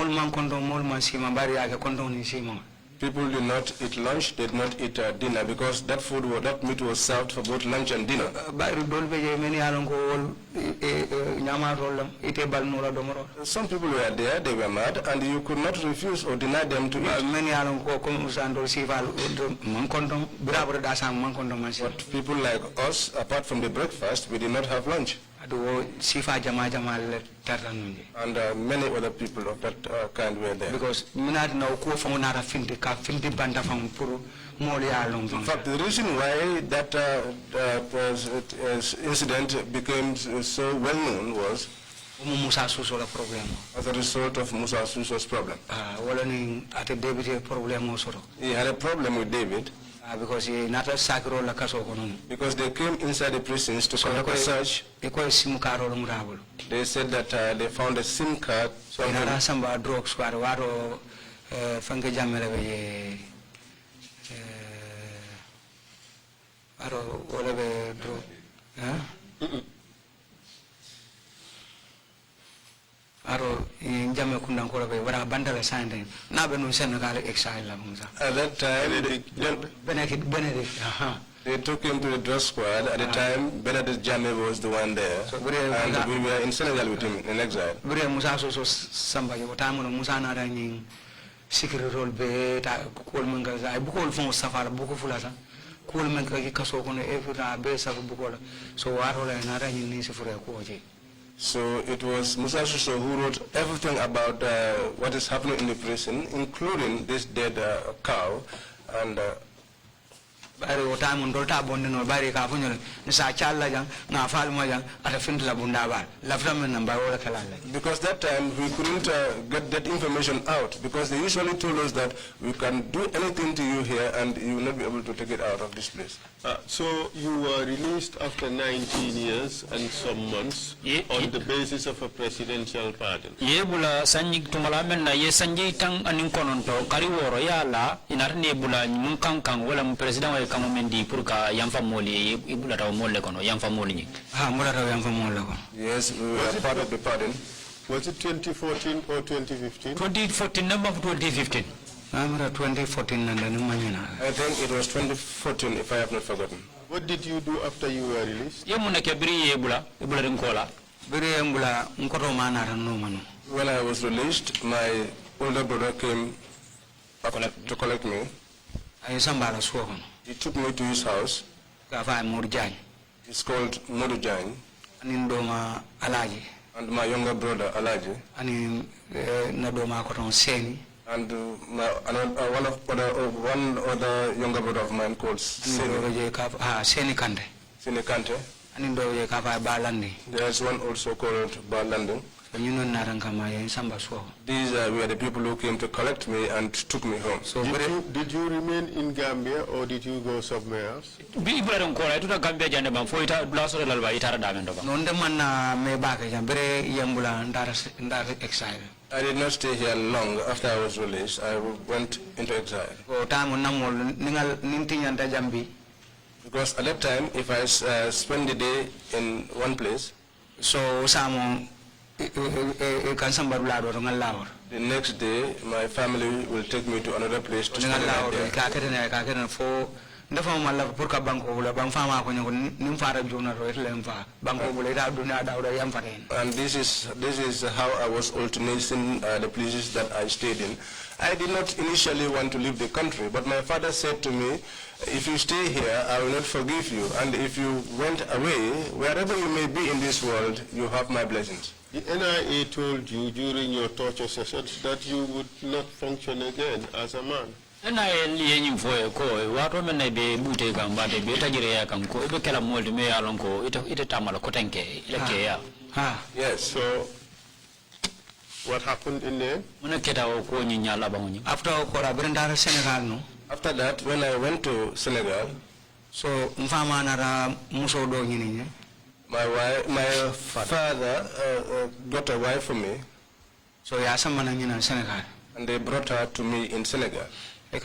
man kondo mol man sima bare ake kondo ni sima. People did not eat lunch, did not eat dinner because that food, that meat was served for both lunch and dinner. Some people were there, they were mad, and you could not refuse or deny them to eat. But people like us, apart from the breakfast, we did not have lunch. And many other people of that kind were there. Because in fact, the reason why that incident became so well known was Musa Suso's problem. As a result of Musa Suso's problem. At a David problem also. He had a problem with David. Because he not a sacro la caso. Because they came inside the prisons to conduct a search. They said that they found a SIM card. So in a samba drugs were waro fanke jamela aro whatever drug. Aro in Jamaica couldn't call away where a bundle of sign now when Senegal exile. At that time, Benedict. They took him to the drug squad. At the time, Benedict Jammeh was the one there. So, and we were in Senegal with him in exile. Bure Musa so somebody what time on Musa na running secret role be Coleman I book from Safari book of Fulasa. Coleman Kaso on every base of Bukola. So I roll another in for a quality. So it was Musa Suso who wrote everything about what is happening in the prison, including this dead cow. And Bari time on Dota Bondino, Bari Cafunel, Nisa Chala, Nafalmoya, at a Fintla Bundaba, Laframan and Barola Kalala. Because that time we couldn't get that information out, because they usually told us that we can do anything to you here and you will not be able to take it out of this place. So you were released after 19 years and some months on the basis of a presidential pardon. Yebula sanjik tumalamen na ye sanjay tang aning kononto kariworo yala inar nebula munkankang wala president wa kamo mendi purka yamfa moli ibula taw molle kono yamfa moli ni mula taw yamfa molle kono. Yes, we were part of the pardon. Was it 2014 or 2015? 2014 number of 2015. I'm 2014 and then I think it was 2014 if I have not forgotten. What did you do after you were released? Yemuna kebri yebula rinkola. Biri embula nkoto manara no manu. When I was released, my older brother came to collect me. I sambala swokon. He took me to his house. Kafa Murjani. It's called Murjani. Anindoma Alaji. And my younger brother Alaji. Anin Nadoma Koton Seni. And one other younger brother of mine called Seni Kanteh. Kanteh. There's one also called Balandi. These were the people who came to collect me and took me home. So did you remain in Gambia or did you go somewhere else? I did not stay here long. After I was released, I went into exile. Because at that time, if I spend the day in one place, so the next day, my family will take me to another place to spend the night. And this is how I was alternating the places that I stayed in. I did not initially want to leave the country, but my father said to me, if you stay here, I will not forgive you. And if you went away, wherever you may be in this world, you have my blessings. The NIA told you during your torture sessions that you would not function again as a man. NIA liyenyim foye ko wato men be bute gamba de be tajire ya kam ko be kala molde me ya lon ko ite tamala ko tanke leke ya. Yes. So what happened in there? After that, when I went to Senegal, so my father got a wife for me. So Senegal. And they brought her to me in Senegal. Her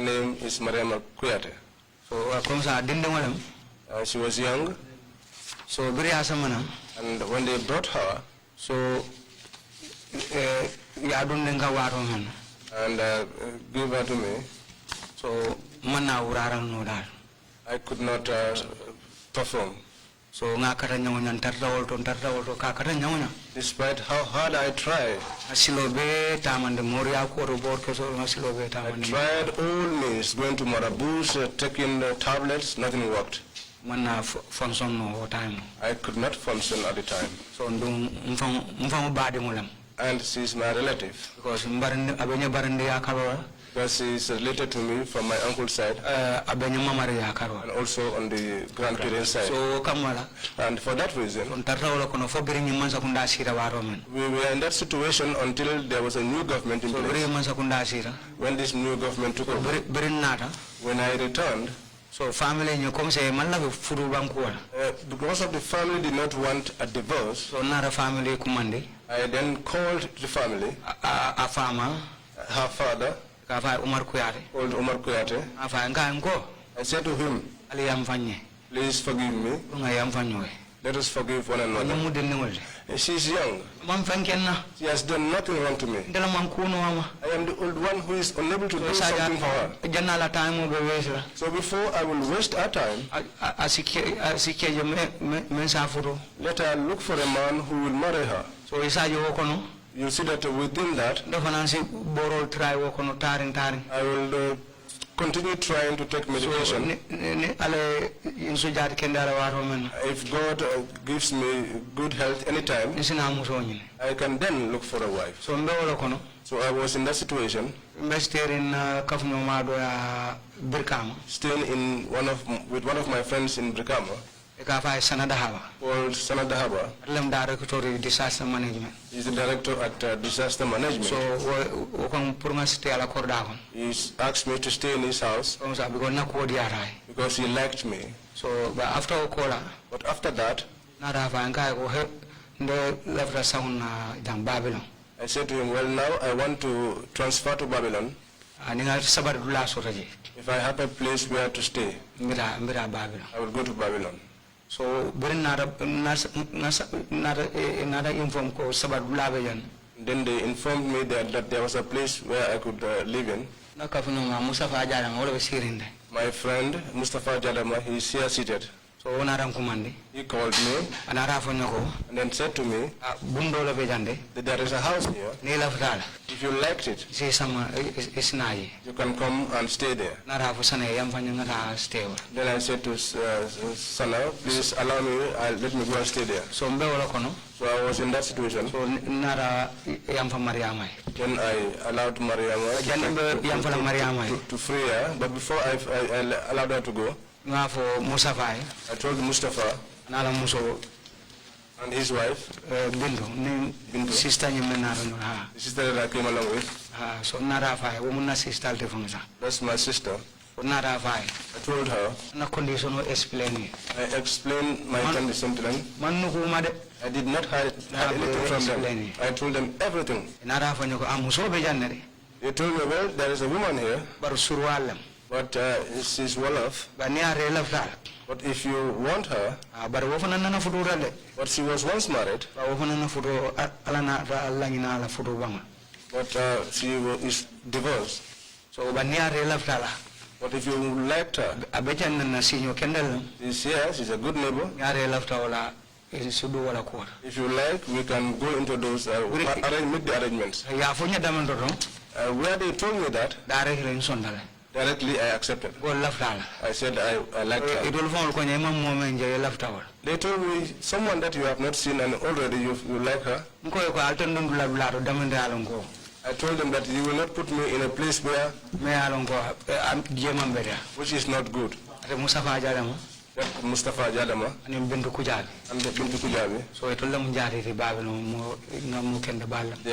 name is Mariama Kuyate. So she was young. So and when they brought her, so and gave her to me, so I could not perform. So despite how hard I tried, I tried all means, going to Marabou's, taking tablets, nothing worked. I could not function at the time. So and she's my relative. Because Because he is related to me from my uncle's side. And also on the grandparents' side. So and for that reason, we were in that situation until there was a new government in place. When this new government took over, when I returned, so family you come say because of the family did not want a divorce, so another family kumande. I then called the family, a farmer, her father, called Umar Kuyate. I said to him, please forgive me. Let us forgive one another. She's young. She has done nothing wrong to me. I am the old one who is unable to do something for her. So before I will waste our time, let her look for a man who will marry her. So you see that within that, I will continue trying to take medication. If God gives me good health anytime, I can then look for a wife. So I was in that situation, staying with one of my friends in Brikama, called Sanadahaba. He's the director at disaster management. So he asked me to stay in his house because he liked me. So but after that, I said to him, well, now I want to transfer to Babylon. If I have a place where to stay, I will go to Babylon. So then they informed me that there was a place where I could live in. My friend Mustafa Jadama, he is here seated. So he called me and then said to me that there is a house here. If you liked it, you can come and stay there. Then I said to Sana, please allow me, let me go and stay there. So I was in that situation. Then I allowed Mariama to free her, but before I allowed her to go, I told Mustafa and his wife, Bindu, sister the sister that I came along with. That's my sister. I told her. I explained my condition to them. I did not hide anything from them. I told them everything. They told me, well, there is a woman here, but she's well off. But if you want her, but she was once married, but she is divorced. So, but if you liked her, she's here, she's a good neighbor. If you like, we can go into those, make the arrangements. Where they told me that, directly I accepted. I said I liked her. They told me, someone that you have not seen and already you like her. I told them that you will not put me in a place where which is not good. That Mustafa Jadama and Bintu Kujabi. So I told them they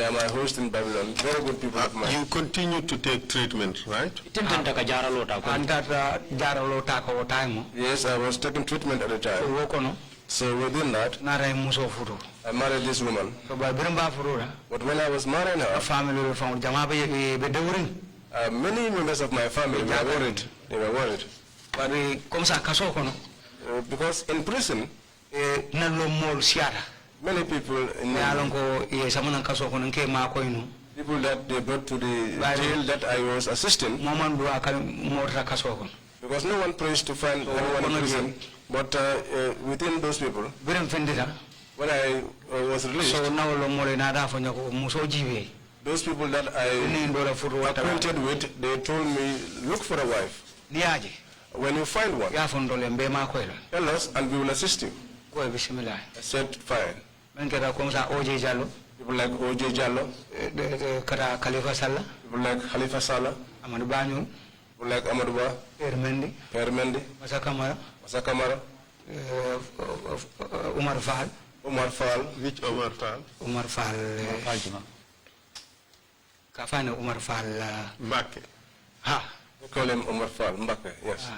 are my host in Babylon. Very good people of mine. You continue to take treatment, right? Yes, I was taking treatment at the time. So within that, I married this woman. But when I was marrying her, many members of my family were worried. They were worried. Because in prison, many people people that they brought to the jail that I was assisting, because no one prays to find anyone in prison, but within those people, when I was released, those people that I acquainted with, they told me, look for a wife. When you find one, tell us and we will assist you. I said, fine. People like O.J. Jallo, people like Khalifa Sallah, Amadou Bagnon. Like Amadou Ba. Kerr Mendy. Massa Camara. Umar Fall. Which Umar Fall? Umar Fall. Kafana Umar Fall. Mbake. We call him Umar Fall, Mbake, yes.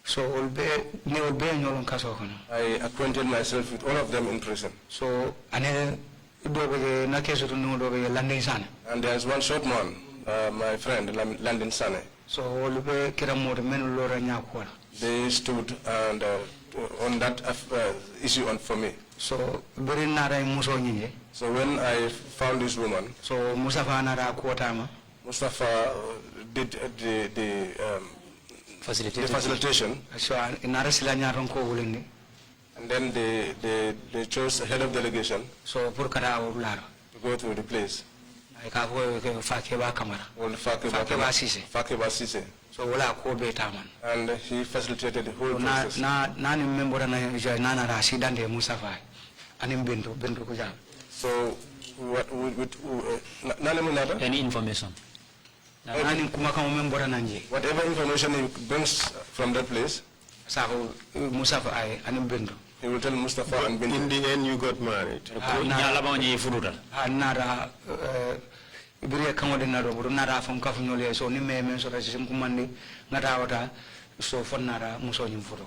So I acquainted myself with all of them in prison. So and there's one short man, my friend, Landin Sane. So they stood and on that issue for me. So when I found this woman, so Mustafa did the facilitation. And then they chose a head of delegation to go through the place. Fakeba Sise. And he facilitated the whole process. So, any information? Whatever information he brings from that place, he will tell Mustafa and Bintu. In the end, you got married.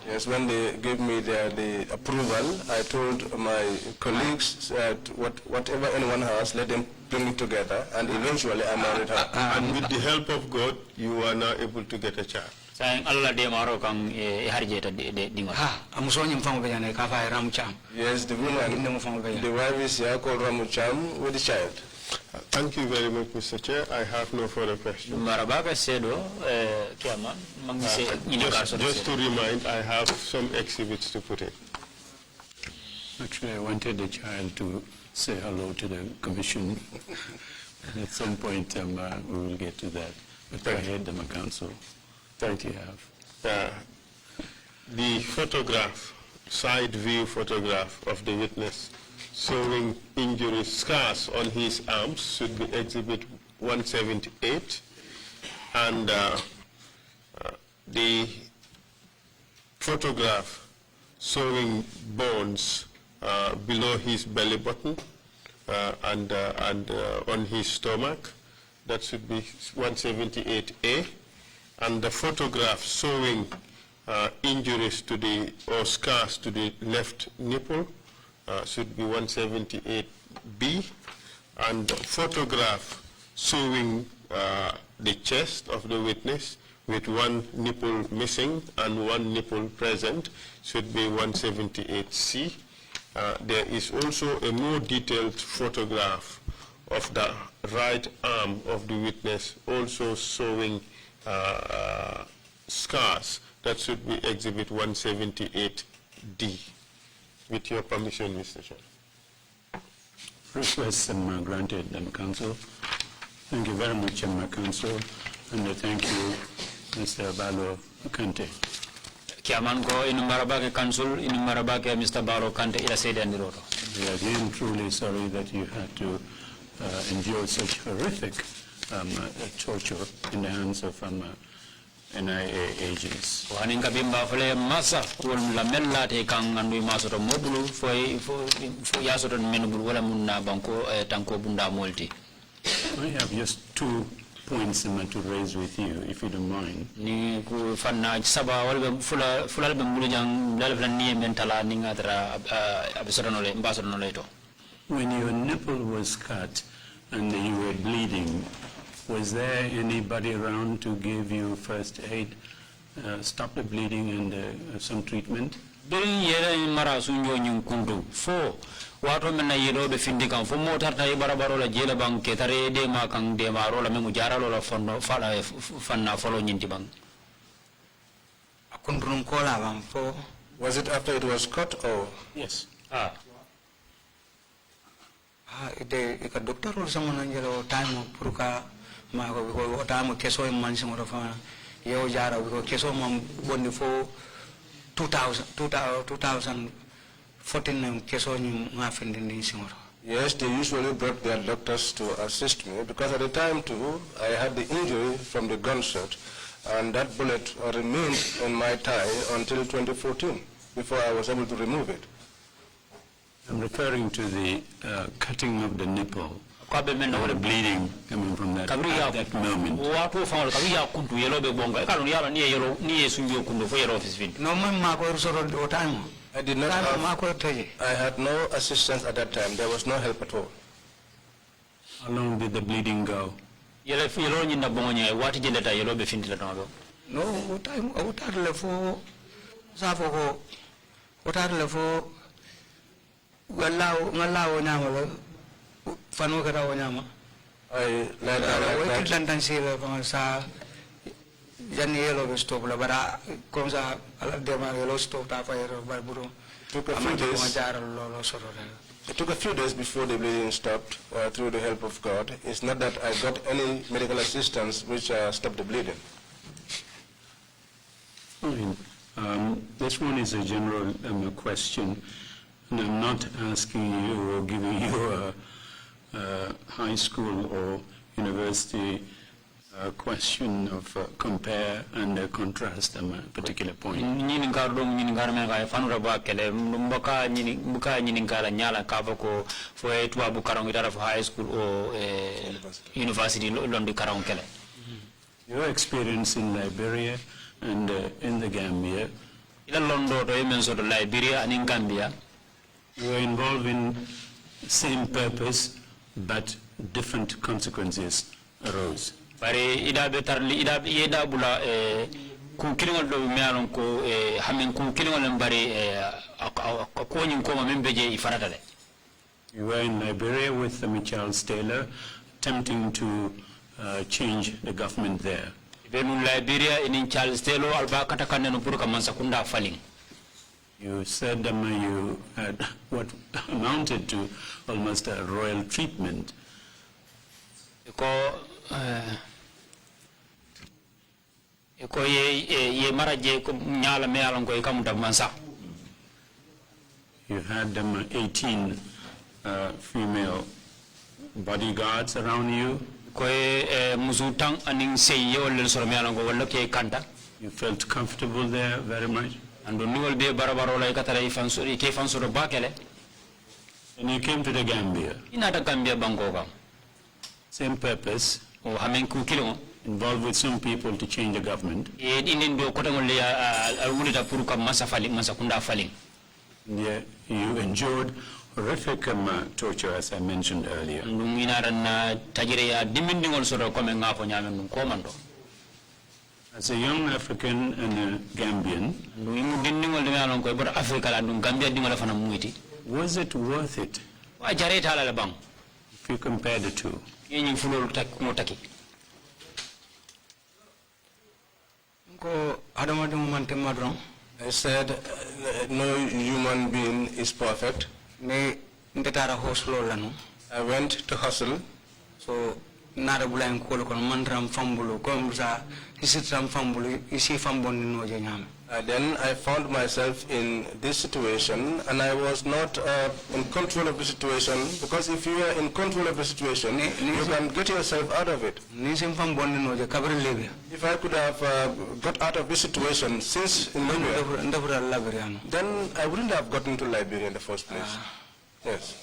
Yes, when they gave me the approval, I told my colleagues that whatever anyone has, let them bring it together, and eventually I married her. And with the help of God, you are now able to get a child. Sayang Allah dia maro kang harjeta dingo. Yes, the woman, the wife is here called Ramucham with the child. Thank you very much, Mr. Chair. I have no further questions. Just to remind, I have some exhibits to put in. Actually, I wanted the child to say hello to the commission. And at some point, we will get to that. But I heard them, Council. Thank you. The photograph, side view photograph of the witness showing injury scars on his arms should be exhibit 178, and the photograph showing bones below his belly button and on his stomach, that should be 178A, and the photograph showing injuries to the or scars to the left nipple should be 178B, and the photograph showing the chest of the witness with one nipple missing and one nipple present should be 178C. There is also a more detailed photograph of the right arm of the witness also showing scars. That should be exhibit 178D. With your permission, Mr. Chair. Request granted, Council. Thank you very much, Council, and thank you, Mr. Balo Kanteh. Kiaman ko inumarabake Council, inumarabake Mr. Balo Kanteh ila said and roto. We are again truly sorry that you had to endure such horrific torture in the hands of NIA agents. Waninga bimba fule masa kun la mella te kang andu maso to mobulu fo yaso to menubulu wala munna banko tanko bunda multi. I have just 2 points to raise with you, if you don't mind. Ni ku fanna saba wala fula be mulu jang dal flan ni mentala ni ngadra abisoronole mbasoronole to. When your nipple was cut and you were bleeding, was there anybody around to give you first aid, stop the bleeding and some treatment? During yere mara sunjo nyun kundu fo wato mena yelo be findi kan fo motar tay barabaro la jela bang ketare de ma kan de maro la memu jara lo la fondo fala fanna folo nyinti bang akundrun kola bang fo. Was it after it was cut or? Yes. The doctor or someone angelo time puruka ma ko time keso man singoro fa yo jara ko keso man bonni fo 2014 keso ni ngafende ni singoro Yes, they usually brought their doctors to assist me because at the time too, I had the injury from the gunshot and that bullet remained in my thigh until 2014 before I was able to remove it. I'm referring to the cutting of the nipple. The bleeding coming from that at that moment. I did not have, I had no assistance at that time. There was no help at all. How long did the bleeding go? No, time It took a few days before the bleeding stopped through the help of God. It's not that I got any medical assistance which stopped the bleeding. This one is a general question, and I'm not asking you or giving you a high school or university question of compare and contrast a particular point. High school or university Your experience in Liberia and in the Gambia, Liberia and in Gambia, you were involved in same purpose, but different consequences arose. Bari ida betarli ida bula ku kilingol do mealon ko hamen ku kilingol bari ko nyin ko membe je ifarata le. You were in Liberia with Charles Taylor attempting to change the government there. Benu Liberia in Charles Taylor alba katakane no puru kamansa kunda falling. You said you had what amounted to almost a royal treatment. Ye maraje ko nyala me alon ko kamuta mansa. You had 18 female bodyguards around you. Musutang aning say yol so me alon ko wala ke kanta. You felt comfortable there very much. And when you be barabaro like katara ifansuri ke fansuro bakele. And you came to the Gambia. Inata Gambia bangoga. Same purpose. Involved with some people to change the government. Yeah, you endured horrific torture, as I mentioned earlier. As a young African and a Gambian, was it worth it if you compare the two? I said no human being is perfect. I went to hustle. So then I found myself in this situation, and I was not in control of the situation, because if you are in control of the situation, you can get yourself out of it. If I could have got out of this situation since in Libya, then I wouldn't have gotten to Liberia in the first place. Yes.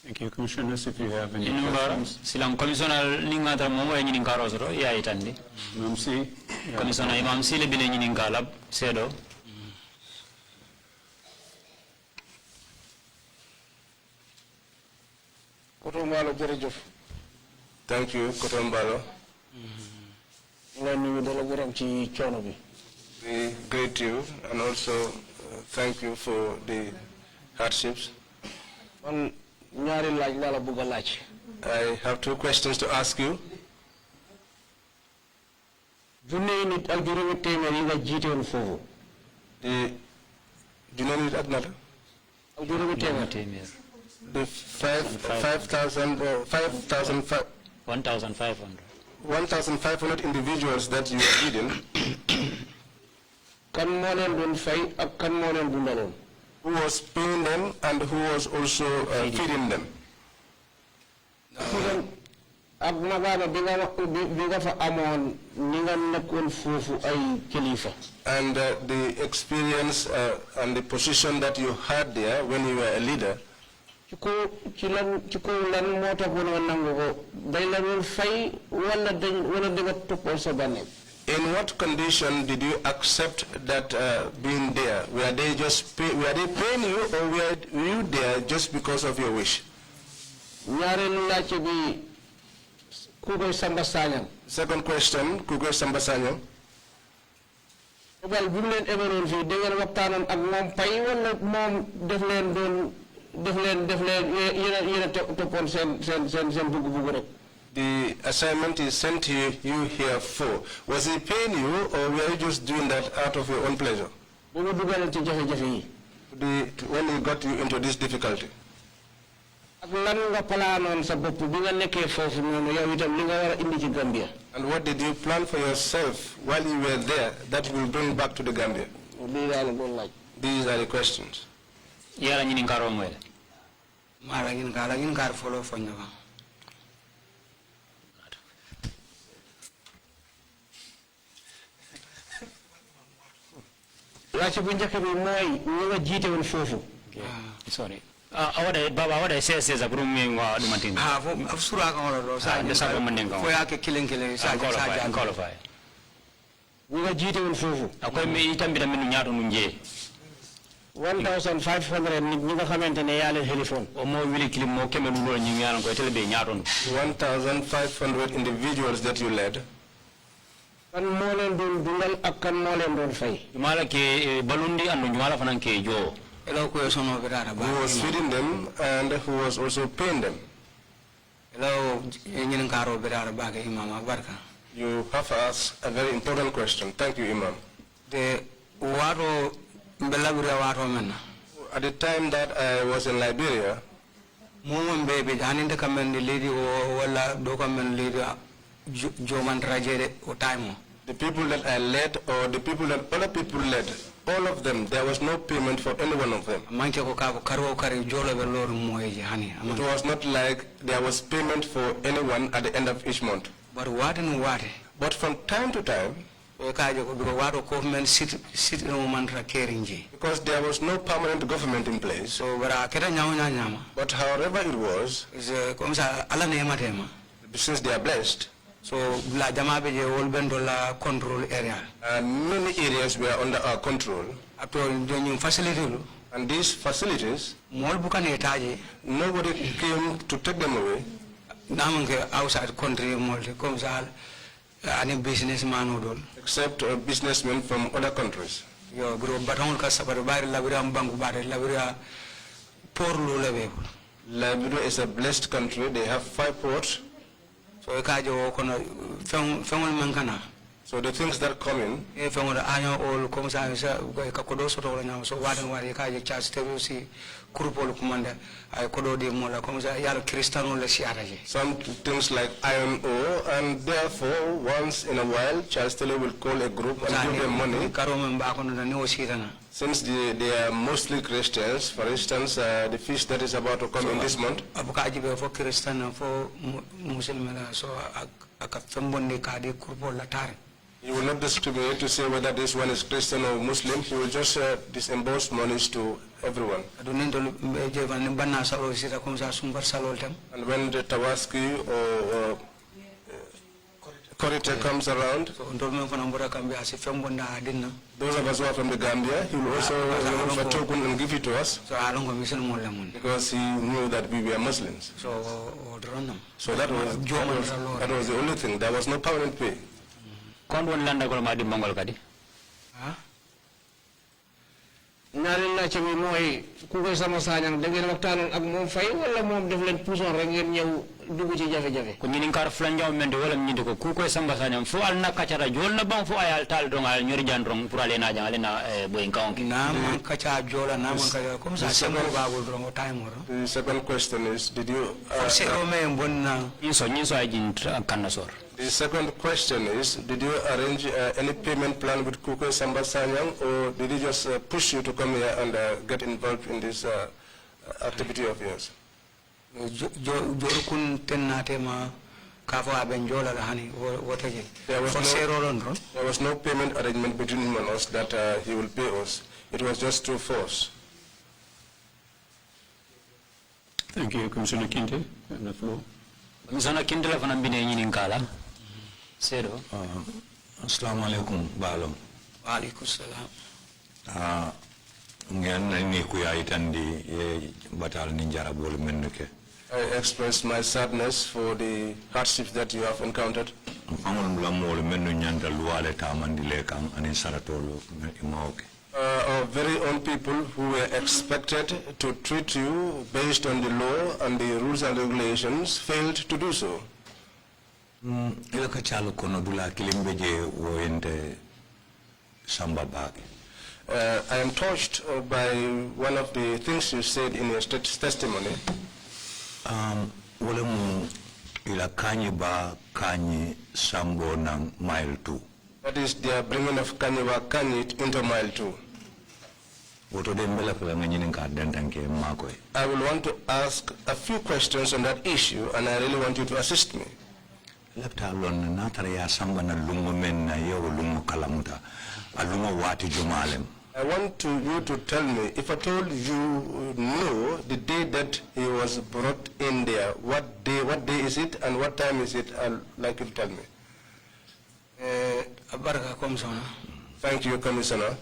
Thank you, Commissioners. If you have any questions. Silang Commissioner Ningata Momo and Ninkarosro, ya itandi. Mamsi. Commissioner Imam Sile Bine Ningalab, Sedo. Thank you, Balo. We greet you and also thank you for the hardships. I have two questions to ask you. The 1,500 individuals that you are leading. who was paying them and who was also feeding them. And the experience and the position that you had there when you were a leader, in what condition did you accept that being there? Were they paying you, or were you there just because of your wish? Second question, Kugo Sambasanyo. Well, women everyone fi de ngeen waxtanon ak mom pay wala mom def len don yena topon sen bugu rek. The assignment is sent to you here for. Was he paying you, or were you just doing that out of your own pleasure? When he got you into this difficulty? And what did you plan for yourself while you were there that will bring back to the Gambia? These are the questions. Sorry. Baba, says a room wa dumatin. Sura qualify. We were G2 Fufu. I may eat a bit of Minyato 1,500 Niga comment and a telephone. Or more really kill more Cameroon and Yan go tell me 1,500 individuals that you led. And Molen Dundal Akan Molen don't fight. Malaki Balundi and Nuala Fananke Joe. Who was feeding them and who was also paying them. You have asked a very important question. Thank you, Imam. At the time that I was in Liberia, the people that I led or the people that other people led, all of them, there was no payment for any one of them. It was not like there was payment for anyone at the end of each month. But from time to time, because there was no permanent government in place, but however it was, since they are blessed, so la jamabe je wol bendola control area. And many areas were under our control. And these facilities, nobody came to take them away. Outside country, any businessman, except businessmen from other countries. Liberia is a blessed country. They have 5 ports. So the things that come in, some things like iron ore, and therefore once in a while Charles Taylor will call a group and give them money. Since they are mostly Christians, for instance, the feast that is about to come in this month, you will not discriminate to say whether this one is Christian or Muslim. He will just disburse monies to everyone. And when the Tawaski or Korite comes around, those of us who are from the Gambia, he will also look for token and give it to us, because he knew that we were Muslims. So that was the only thing. There was no permanent pay. ñaari laajte bi mooy ku koy sama sañang da ngeen waxtaanoon ak moom fay wala moom def leen puusoon rek ngeen ñëw dugg ci jafe-jafe ko ñini kar flanjaw mende wala ñindi ko ku koy samba sañam fu al na kacara jol na bang fu ayal tal dong al ñori jandrong pour aller na jangale na boy kaonki na man kacha jola na man kacha comme ça c'est mo babul dong time ro. The second question is, did you c'est o me bonna ñi so ay jin kanna sor The second question is, did you arrange any payment plan with Kuko Samba Sanyang, or did he just push you to come here and get involved in this activity of yours? There was no payment arrangement between him and us that he will pay us. It was just through force. Thank you, Commissioner Kanteh. On the floor. Commissioner Kanteh la fana bine ñini kala. Sedo. Assalamu alaikum, Balo. Wa alaikum salam. I express my sadness for the hardships that you have encountered. Our very own people who were expected to treat you based on the law and the rules and regulations failed to do so. I am touched by one of the things you said in your testimony. That is, they are bringing of Kanyi into mile 2. I will want to ask a few questions on that issue, and I really want you to assist me. I want you to tell me, if I told you know the day that he was brought in there, what day is it and what time is it, I'd like you to tell me. Thank you, Commissioner.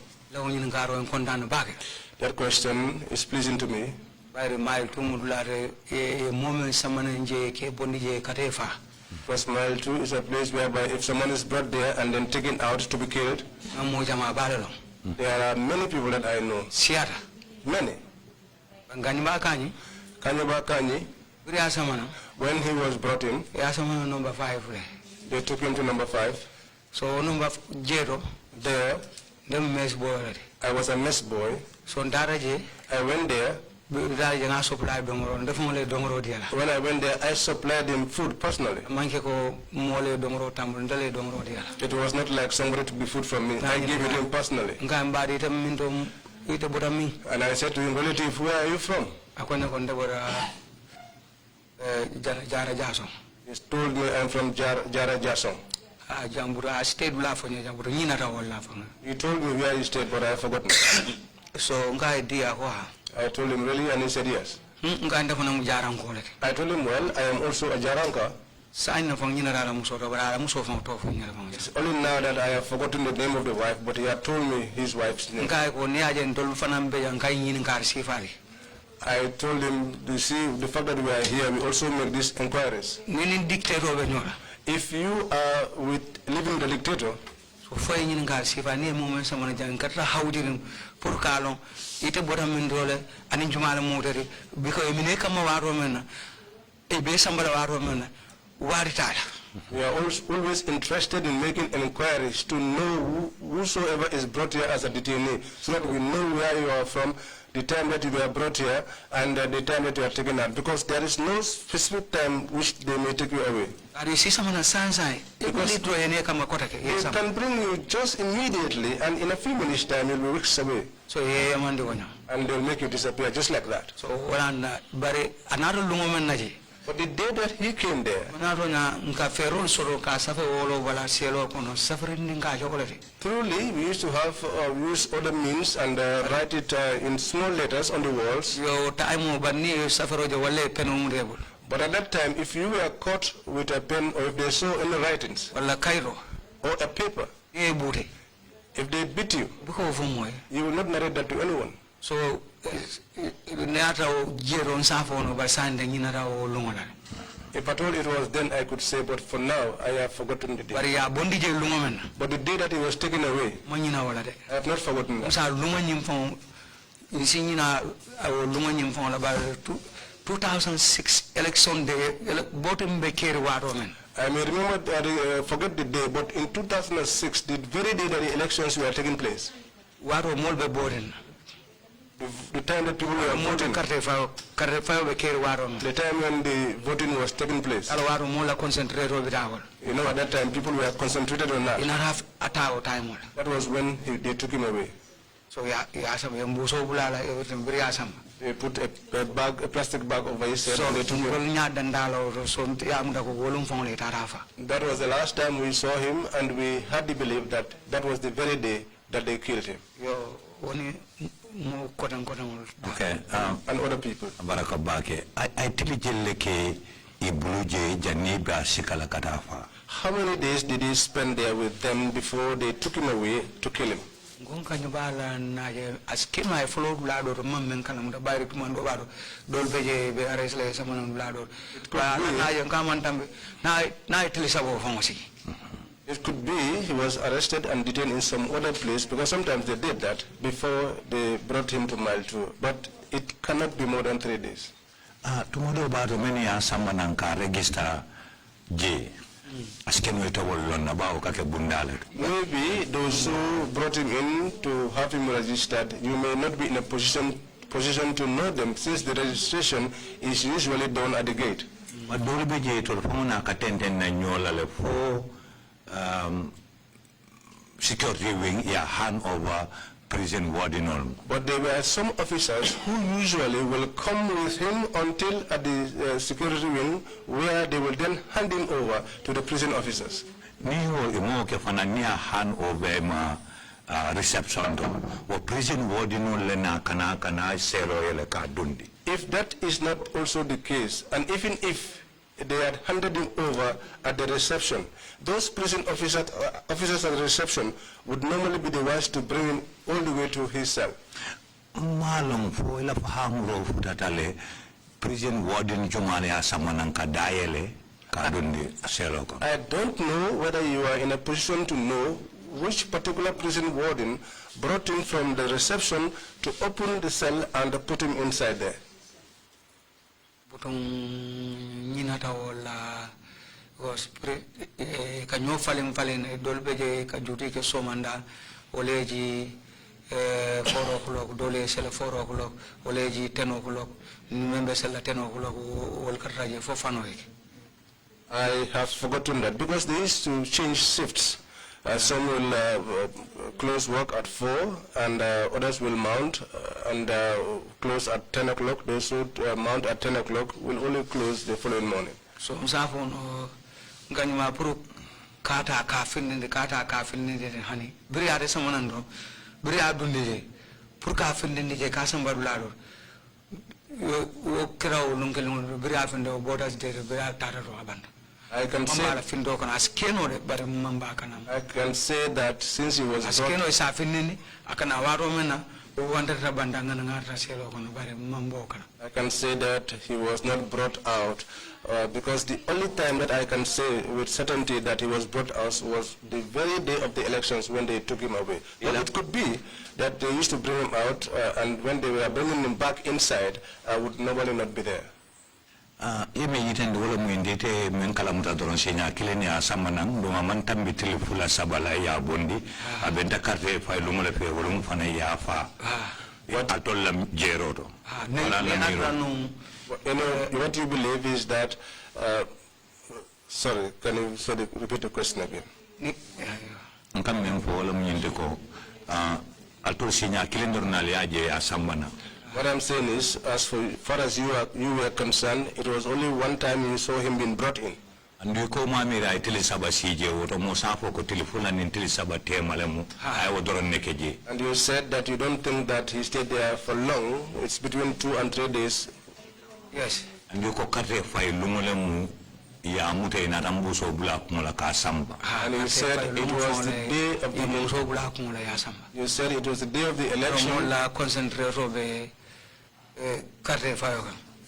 That question is pleasing to me. Because mile 2 is a place whereby if someone is brought there and then taken out to be killed, there are many people that I know. Many. Kanyi, when he was brought in, number 5. They took him to number 5. So number 0, there, mess boy. I was a mess boy. So I went there. When I went there, I supplied him food personally. It was not like somebody took the food from me. I gave it to him personally. And I said to him, relative, where are you from? He told me I'm from Jara Jasong. He told me where he stayed, but I have forgotten. So I told him, really? And he said yes. I told him, well, I am also a Jaranka. It's only now that I have forgotten the name of the wife, but he had told me his wife's name. I told him, you see, the fact that we are here, we also make these inquiries. If you are living the dictator, we are always interested in making inquiries to know whosoever is brought here as a detainee, so that we know where you are from, the time that you were brought here, and the time that you are taken out, because there is no specific time which they may take you away. They can bring you just immediately, and in a few minutes' time you'll be weeks away. And they'll make you disappear just like that. But the day that he came there, truly we used to have use other means and write it in small letters on the walls. But at that time, if you were caught with a pen or if they saw any writings or a paper, if they beat you, you will not narrate that to anyone. So, if I told it was then, I could say, but for now, I have forgotten the day. But the day that he was taken away, I have not forgotten that. 2006 election day, I may remember, forget the day, but in 2006, the very day that the elections were taking place, The time that people were voting. The time when the voting was taking place. You know, at that time people were concentrated on that. That was when they took him away. So they put a plastic bag over his head and they took him. That was the last time we saw him, and we had the belief that that was the very day that they killed him. Okay. And other people. How many days did he spend there with them before they took him away to kill him? It could be he was arrested and detained in some other place, because sometimes they did that before they brought him to Mile 2, but it cannot be more than 3 days. Tomorrow about many are someone anka register J. Maybe those who brought him in to have him registered, you may not be in a position to know them, since the registration is usually done at the gate. But security wing hand over prison warden. But there were some officers who usually will come with him until at the security wing, where they will then hand him over to the prison officers. Hand over ma reception or prison warden lena kana dundi. If that is not also the case, and even if they had handed him over at the reception, those prison officers at the reception would normally be the ones to bring him all the way to his cell. Prison warden I don't know whether you are in a position to know which particular prison warden brought him from the reception to open the cell and put him inside there. Was kanyo falling dolbeje ka duty ke somanda oleji 4 o'clock dole sel 4 o'clock oleji 10 o'clock member sel 10 o'clock wol kartaje for fanoy. I have forgotten that, because they used to change shifts. Some will close work at 4, and others will mount and close at 10 o'clock. Those who mount at 10 o'clock will only close the following morning. So msafon ganyuma puru kata kafin de hani biriade samanando biriadu de pur kafin de je kasam barulado yo kraw lunkel biriafin de bodas de biriata ro abanda. I can say that since he was I can say that he was not brought out because the only time that I can say with certainty that he was brought out was the very day of the elections when they took him away. But it could be that they used to bring him out and when they were bringing him back inside, I would normally not be there. Yeme yitende wala mu indete men kala muta doron senya kileni asamanang do man tambi telefula sabala ya bondi abenta carte fay lu mala fe wala mu fana ya fa what atolla jerodo what you believe is that sorry, can you repeat the question again? Ngam men fo wala mu yinde ko atol senya kilendor na liaje asamana. What I'm saying is, as far as you were concerned, it was only one time you saw him being brought in. And you call me right till Sabasije or Mosafo telephone and until Sabate Malamu. I would run nekeji. And you said that you don't think that he stayed there for long. It's between 2 and 3 days. Yes. And you could cut a file lumulemu Yamute in Arambuso Black Mulaka Samba. And you said it was the day of the election. You said it was the day of the election.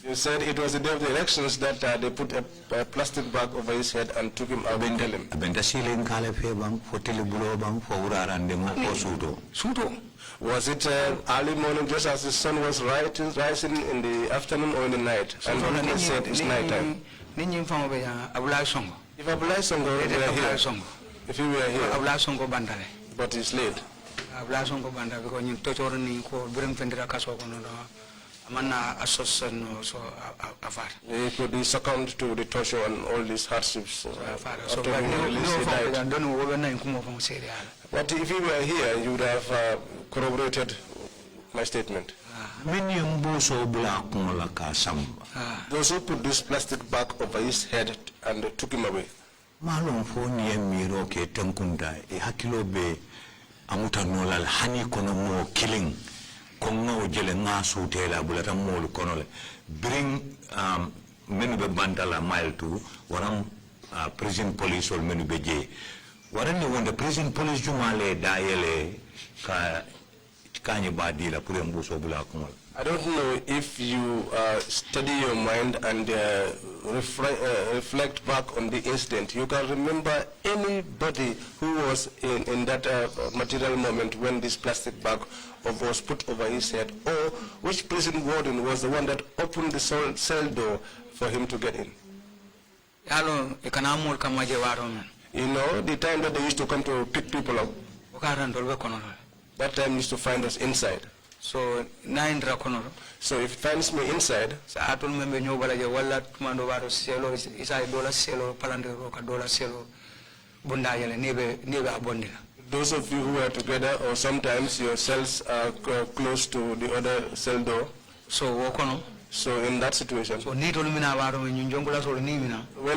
You said it was the day of the elections that they put a plastic bag over his head and took him out and killed him. Was it early morning, just as the sun was rising in the afternoon or in the night? And he said it's night time. If Abulai Songo were here, but he's late. Blason ko banda because you totor ni ko bring fendera kaso ko no amana association so afar. He could be succumbed to the torture and all these hardships. So but But if you were here, you would have corroborated my statement. Those who put this plastic bag over his head and took him away. Malum phone miro ke tenkunda e hakilo be amuta nolal hani kono mo killing kongo jele ngasu tela bulata mol konole bring menu be bandala mile to waram prison police or menu be je warani wonde prison police jumale dayele ka kanye badila pour mbuso bula konol. I don't know if you study your mind and reflect back on the incident. You can remember anybody who was in that material moment when this plastic bag was put over his head, or which prison warden was the one that opened the cell door for him to get in. You know, the time that they used to come to pick people up, that time used to find us inside. So so if it finds me inside, those of you who are together, or sometimes your cells are close to the other cell door. So in that situation, when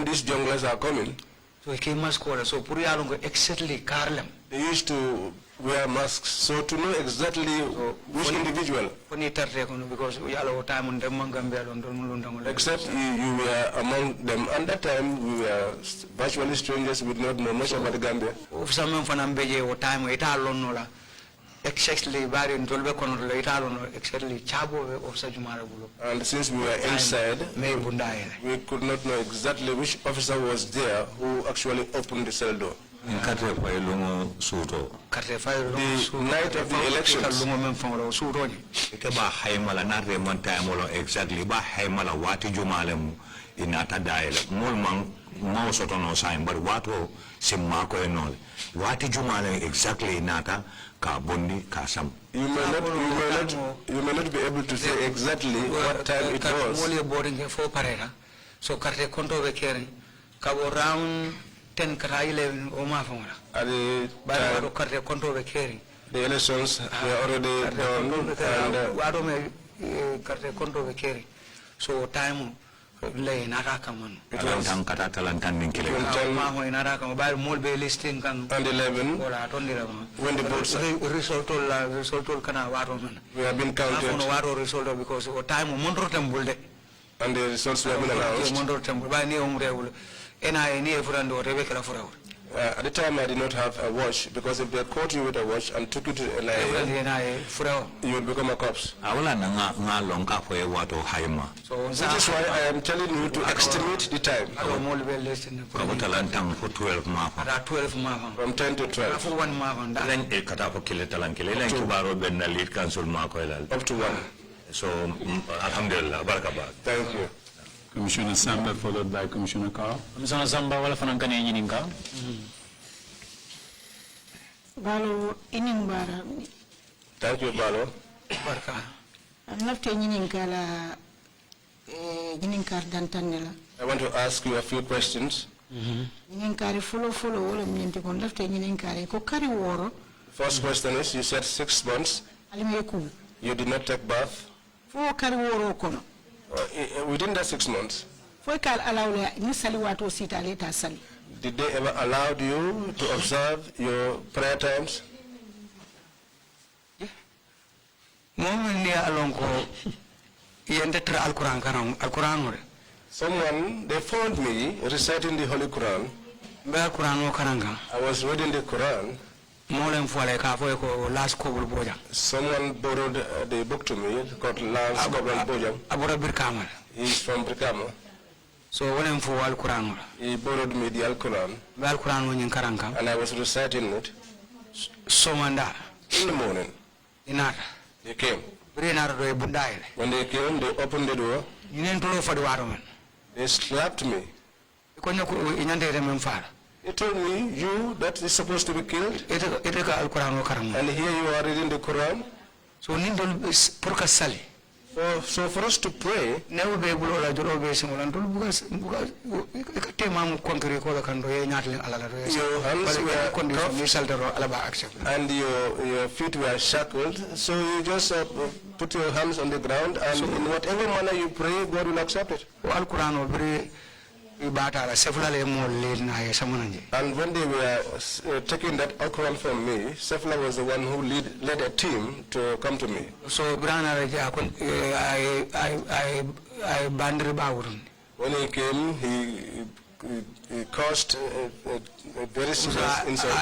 these junglers are coming, they used to wear masks, so to know exactly which individual. Except you were among them, and that time we were virtually strangers, we did not know much about Gambia. Exactly, and since we were inside, we could not know exactly which officer was there who actually opened the cell door. The night of the elections, exactly nata ka bondi ka sam. You may not be able to say exactly what time it was. So karte konto be kering kabo round 10 kara 11 o ma famara. At the time, the elections were already done, and so time lay naraka man. It was and 11 when the votes result we have been counted, because time and the results were been announced. At the time I did not have a watch, because if they caught you with a watch and took you to the NIA, you would become a corpse. So which is why I am telling you to estimate the time. From 10 to 12. Up to 1. So, alhamdulillah, barakabah. Thank you. Commissioner Samba, followed by Commissioner Kerr. Commissioner Samba, wala fanankane yininka. Balo inimbara. Thank you, Balo. Barka. Nafte yininka la yininka dantanela. I want to ask you a few questions. Yininka follow wala mnyente kon nafte yininka ko kari woro. First question is, you said 6 months. You did not take bath. Fo kari woro kono. Within that 6 months, did they ever allow you to observe your prayer times? Someone, they found me reciting the Holy Quran. I was reading the Quran. Someone borrowed the book to me called Lance Kobran Bojang. He's from Brikama. So he borrowed me the Al-Quran, and I was reciting it. In the morning, they came. When they came, they opened the door. They slapped me. He told me, you that is supposed to be killed. And here you are reading the Quran. So nindol porka sali. So for us to pray, never be able to do this and your and your feet were shackled. So you just put your hands on the ground, and in whatever manner you pray, God will accept it. And when they were taking that Al-Quran from me, Sefla was the one who led a team to come to me. So when he came, he caused a very serious insult.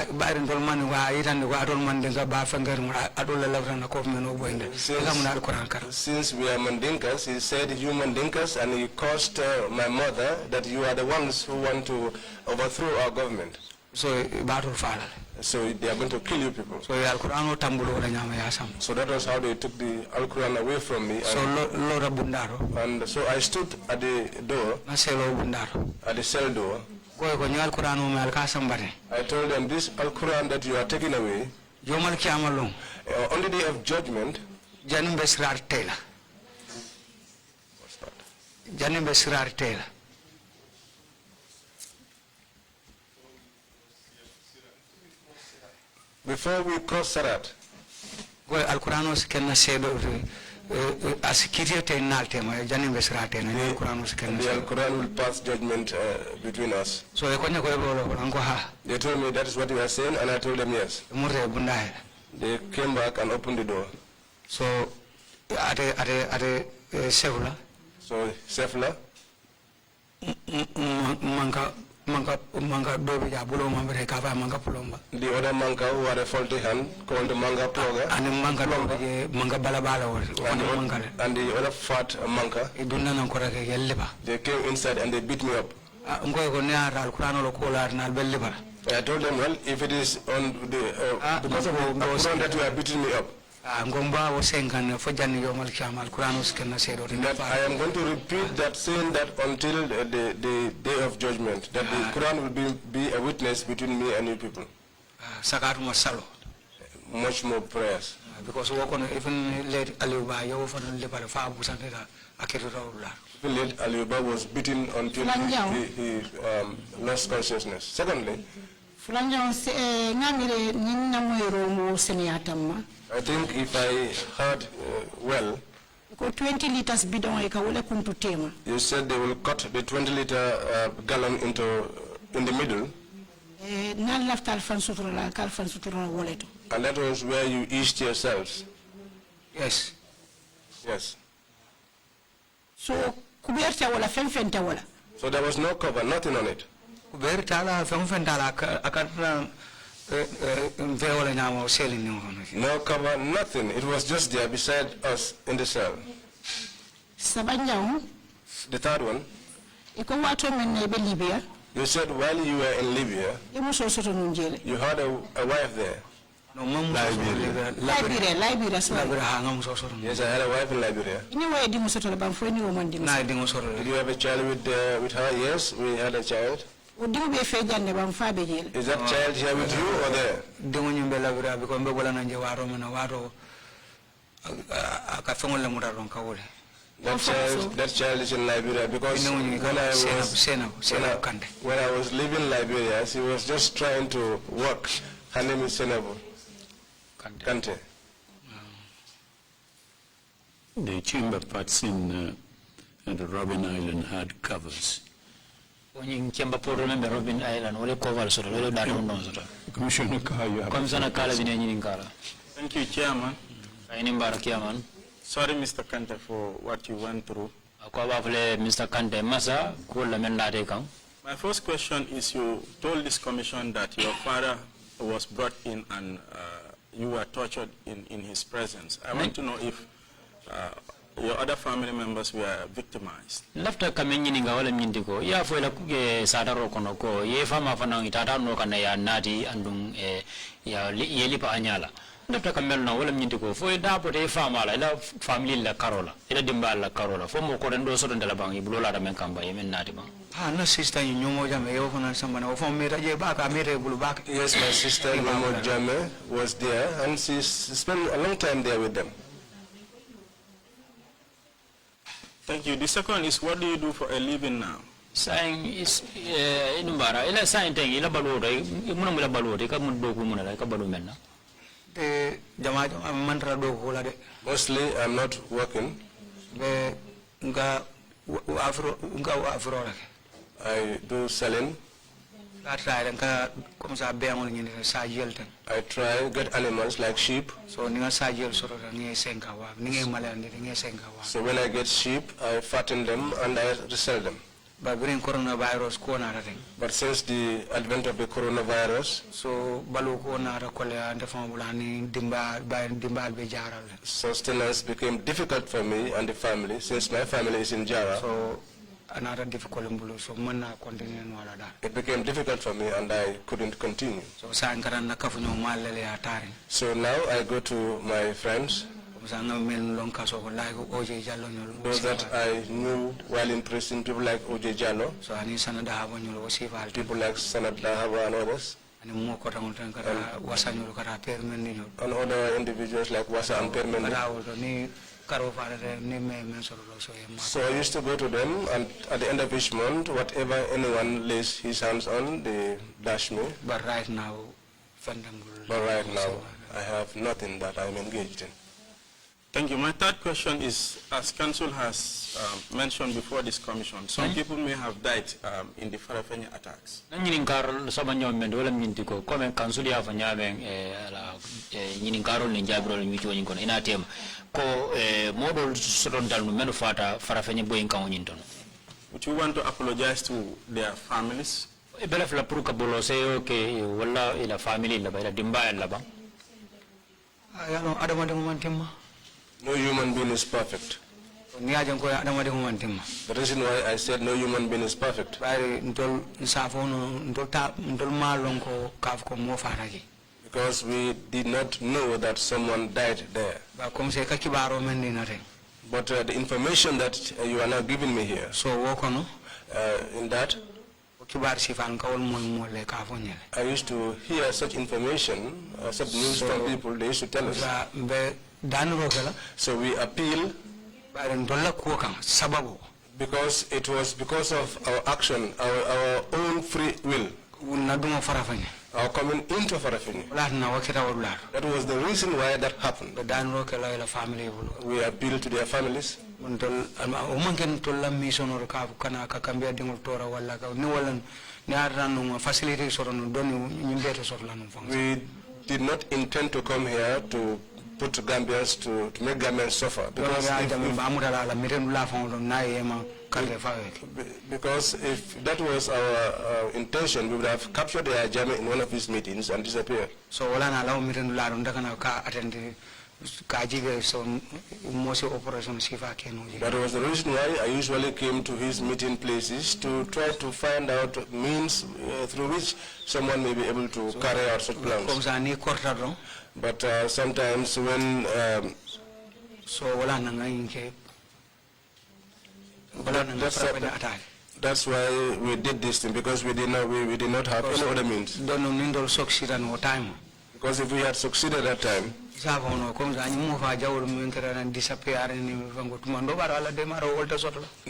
Since we are Mandinkas, he said, you Mandinkas, and he caused my mother that you are the ones who want to overthrow our government. So they are going to kill you people. So that was how they took the Al-Quran away from me. And so I stood at the door, at the cell door. I told them, this Al-Quran that you are taking away, on the day of judgment, What's that? Before we cross Sarat, the Al-Quran will pass judgment between us. They told me that is what you are saying, and I told them yes. They came back and opened the door. So Sefla, the other manka who had a faulty hand called the manga ploga, and the other fat manka, they came inside and they beat me up. I told them, well, if it is on the because of the Quran that you are beating me up, that I am going to repeat that, saying that until the day of judgment, that the Quran will be a witness between me and you people. Much more prayers. Because even late Aliuba, was beaten until he lost consciousness. Secondly, I think if I heard well, 20 liters bidon you said they will cut the 20-liter gallon in the middle. And that was where you eased yourselves. Yes. Yes. So there was no cover, nothing on it. No cover, nothing. It was just there beside us in the cell. The third one, you said while you were in Libya, you had a wife there. Liberia. Yes, I had a wife in Liberia. Did you have a child with her? Yes, we had a child. Is that child here with you or there? That child is in Liberia because when I was leaving Liberia, she was just trying to work. Her name is Senabu. Kanteh. The chamber parts in the Robben Island had covers. Chamber port remember Robben Island, all covers, Commissioner Kerr, you have. Thank you, Chairman. Sorry, Mr. Kanteh, for what you went through. My first question is, you told this commission that your father was brought in and you were tortured in his presence. I want to know if your other family members were victimized. Lafta kamenyi ninga wale mnyindiko ya fuela kuge sadaro konoko ye fama fanang itata no kana ya nati andung ya yelipa anyala ndapta kamel no wala nyinti ko fo da pote famala ila family la karola ila dimbal la karola fo mo ko ndo so ndala bangi bulola da men kamba yemen nati ba na sister you nyomo jame yo ko nan samba na fo me raje ba ka me bulu ba. Yes, my sister Nyomo Jame was there and she spent a long time there with them. Thank you. The second is, what do you do for a living now? Saying is inumbara ila saying thing ila Baluo muna mula Baluo ka mun do ko muna ka Baluo menna de jama mantra do ko la de mostly I'm not working be nga afro I do selling. I try comme ça be amul ñi sa jël tan I try get animals like sheep. So ni nga sa jël soro ni senka wa ni nga malandi ni senka wa. So when I get sheep I fatten them and I resell them. But during coronavirus, but since the advent of the coronavirus, so Baluo sustenance became difficult for me and the family since my family is in Jara. So another difficult so continue it became difficult for me and I couldn't continue. So now I go to my friends. Those that I knew while in prison, people like O.J. Jallo, people like Sanat Dahaba and others, and other individuals like Wasa and Permendi. So I used to go to them, and at the end of each month, whatever anyone lays his hands on, they dash me. But right now, I have nothing that I'm engaged in. Thank you. My third question is, as Council has mentioned before this commission, some people may have died in the Farafenni attacks. Would you want to apologize to their families? No human being is perfect. The reason why I said no human being is perfect, because we did not know that someone died there. But the information that you are now giving me here, in that, I used to hear such information, such news from people. They used to tell us. So we appeal because it was because of our action, our own free will, our coming into Farafenni. That was the reason why that happened. We appeal to their families. We did not intend to come here to put Gambians to make Gambians suffer. Because if that was our intention, we would have captured the Ajame in one of his meetings and disappeared. So that was the reason why I usually came to his meeting places to try to find out means through which someone may be able to carry out such plans. But sometimes when that's why we did this thing, because we did not have any other means. Because if we had succeeded at that time,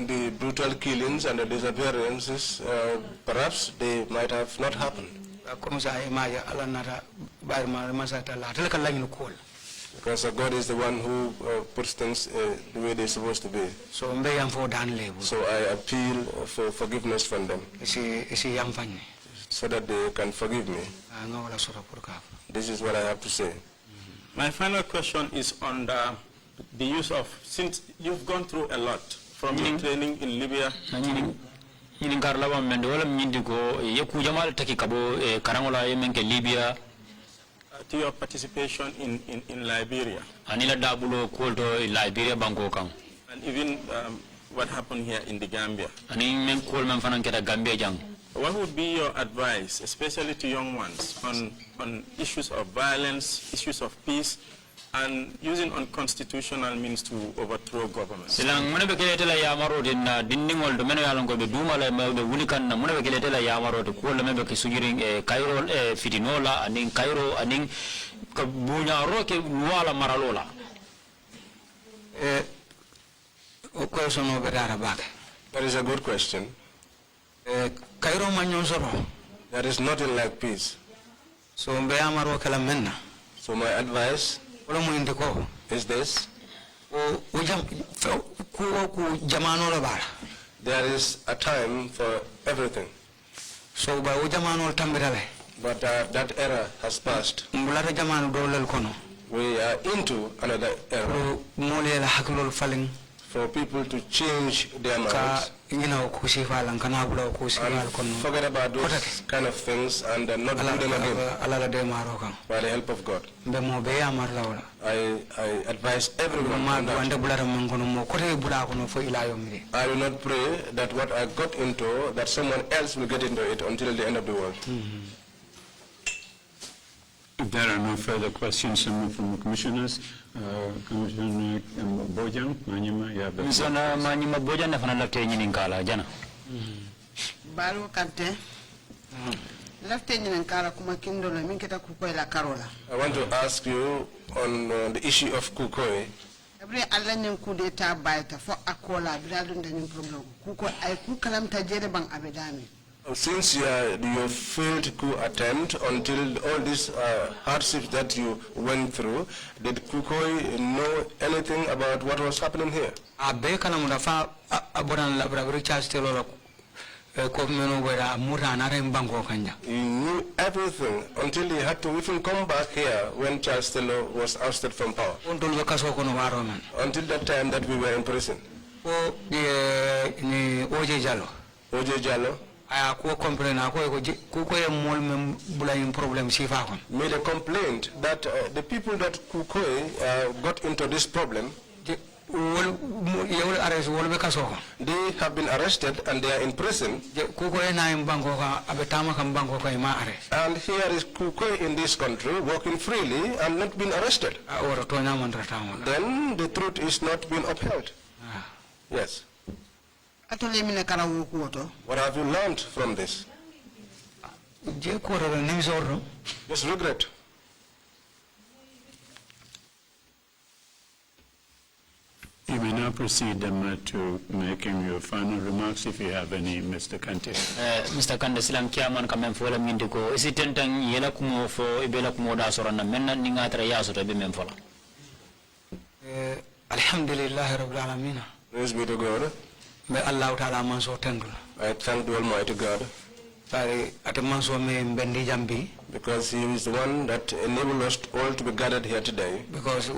the brutal killings and the disappearances, perhaps they might have not happened. Because God is the one who puts things the way they're supposed to be. So I appeal for forgiveness from them, so that they can forgive me. This is what I have to say. My final question is on the use of, since you've gone through a lot from your training in Libya to your participation in Liberia, and even what happened here in the Gambia. What would be your advice, especially to young ones, on issues of violence, issues of peace, and using unconstitutional means to overthrow government? Silang muna bekele tela yamaro din dindingol do meno yalon ko be duma la be wulikan na muna bekele tela yamaro to ko le mebe ke sugiring Cairo fitinola aning Cairo aning ka bunya roke wala maralola. That is a good question. Cairo manyon soro. There is nothing like peace. So mbe amaro kala menna. So my advice is this. There is a time for everything. So but that era has passed. We are into another era. For people to change their minds and forget about those kind of things and not do them again by the help of God. I advise everyone on that. I will not pray that what I got into, that someone else will get into it until the end of the world. If there are no further questions from the commissioners, Commissioner Bojang, Manyima, you have the floor. Manyima Bojang na fanala tenyi ninkala jana. Balo Kanteh. Lafte ninkala kuma kindo na minketa kukoe la karola. I want to ask you on the issue of Kukoi. Every allen kudeta baita for akola bradun the problem. Kuko ay kukalam tajere bang abedami. Since you failed coup attempt until all these hardships that you went through, did Kukoi know anything about what was happening here? He knew everything until he had to even come back here when Charles Taylor was ousted from power. Until that time that we were in prison. OJ Jallo made a complaint that the people that Kukoi got into this problem, they have been arrested and they are in prison. And here is Kukoi in this country working freely and not being arrested. Then the truth is not being upheld. Yes. What have you learned from this? Just regret. You may now proceed to making your final remarks if you have any, Mr. Kanteh. Mr. Kanteh silang kiaman kamen fola mindiko isi tentang yela kumo fo ibela kumo da sorana menna ninga tra yaso to be men fola. Alhamdulillah rabbil alamin. Praise be to God. May Allah Ta'ala manso tendul. I thank the Almighty God. Because He is the one that enabled us all to be gathered here today. Because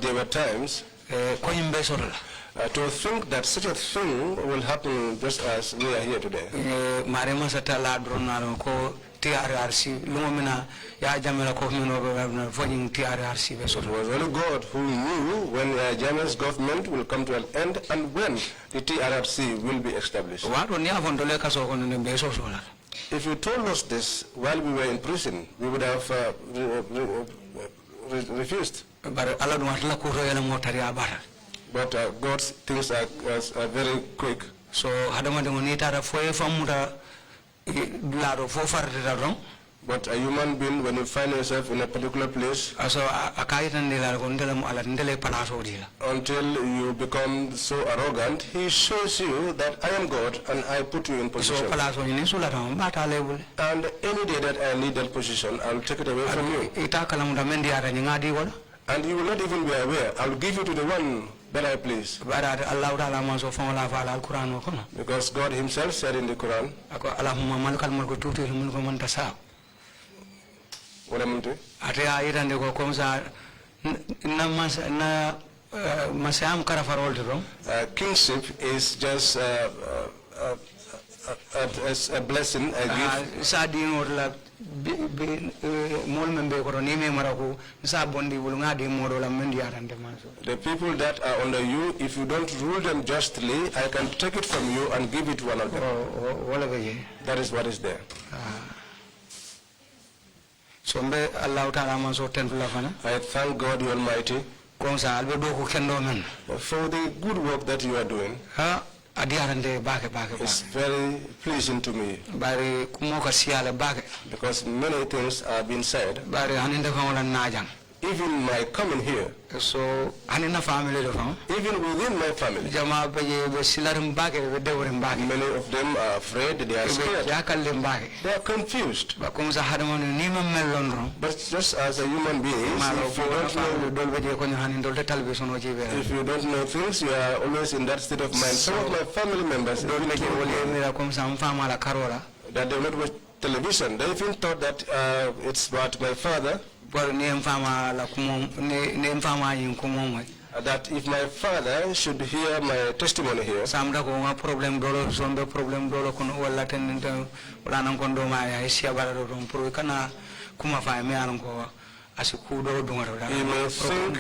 there were times to think that such a thing will happen just as we are here today. TRRC, Lumina, Yajamela Government, TRRC. It was only God who knew when Jammeh's government will come to an end and when the TRRC will be established. If you told us this while we were in prison, we would have refused. But God's things are very quick. So, but a human being, when you find yourself in a particular place, until you become so arrogant, He shows you that I am God and I put you in position. And any day that I need that position, I'll take it away from you. And you will not even be aware. I'll give you to the one that I please. Because God Himself said in the Quran, what am I kingship is just a blessing, a gift. people that are under you, if you don't rule them justly, I can take it from you and give it to one of them. That is what is there. I thank God the Almighty for the good work that you are doing. It's very pleasing to me because many things are being said. Even my coming here, so even within my family, many of them are afraid, they are scared, they are confused. But just as a human being, if you don't know things, you are always in that state of mind. Some of my family members that they will not watch television. They even thought that it's about my father. That if my father should hear my testimony here, he may think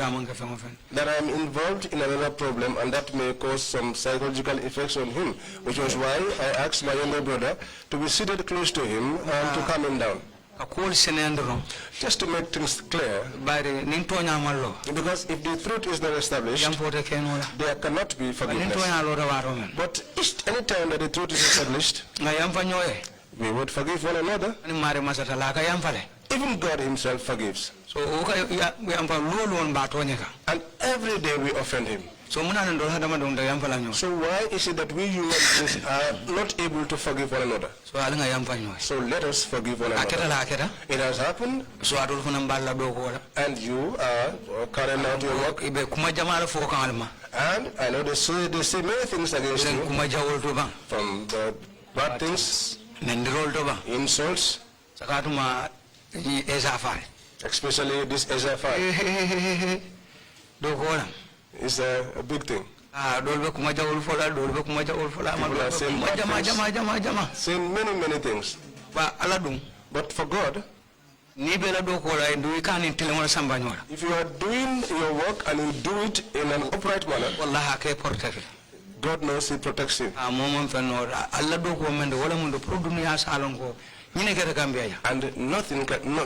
that I am involved in another problem and that may cause some psychological effects on him, which was why I asked my younger brother to be seated close to him and to calm him down. Just to make things clear, because if the truth is not established, there cannot be forgiveness. But any time that the truth is established, we would forgive one another. Even God himself forgives. And every day we offend him. So why is it that we human beings are not able to forgive one another? So let us forgive one another. It has happened, and you are carrying out your work. And I know they say many things against you, from the bad things, insults, especially this Ezafai. It's a big thing. People are saying many things. But for God, if you are doing your work and you do it in an upright manner, God knows He protects you. And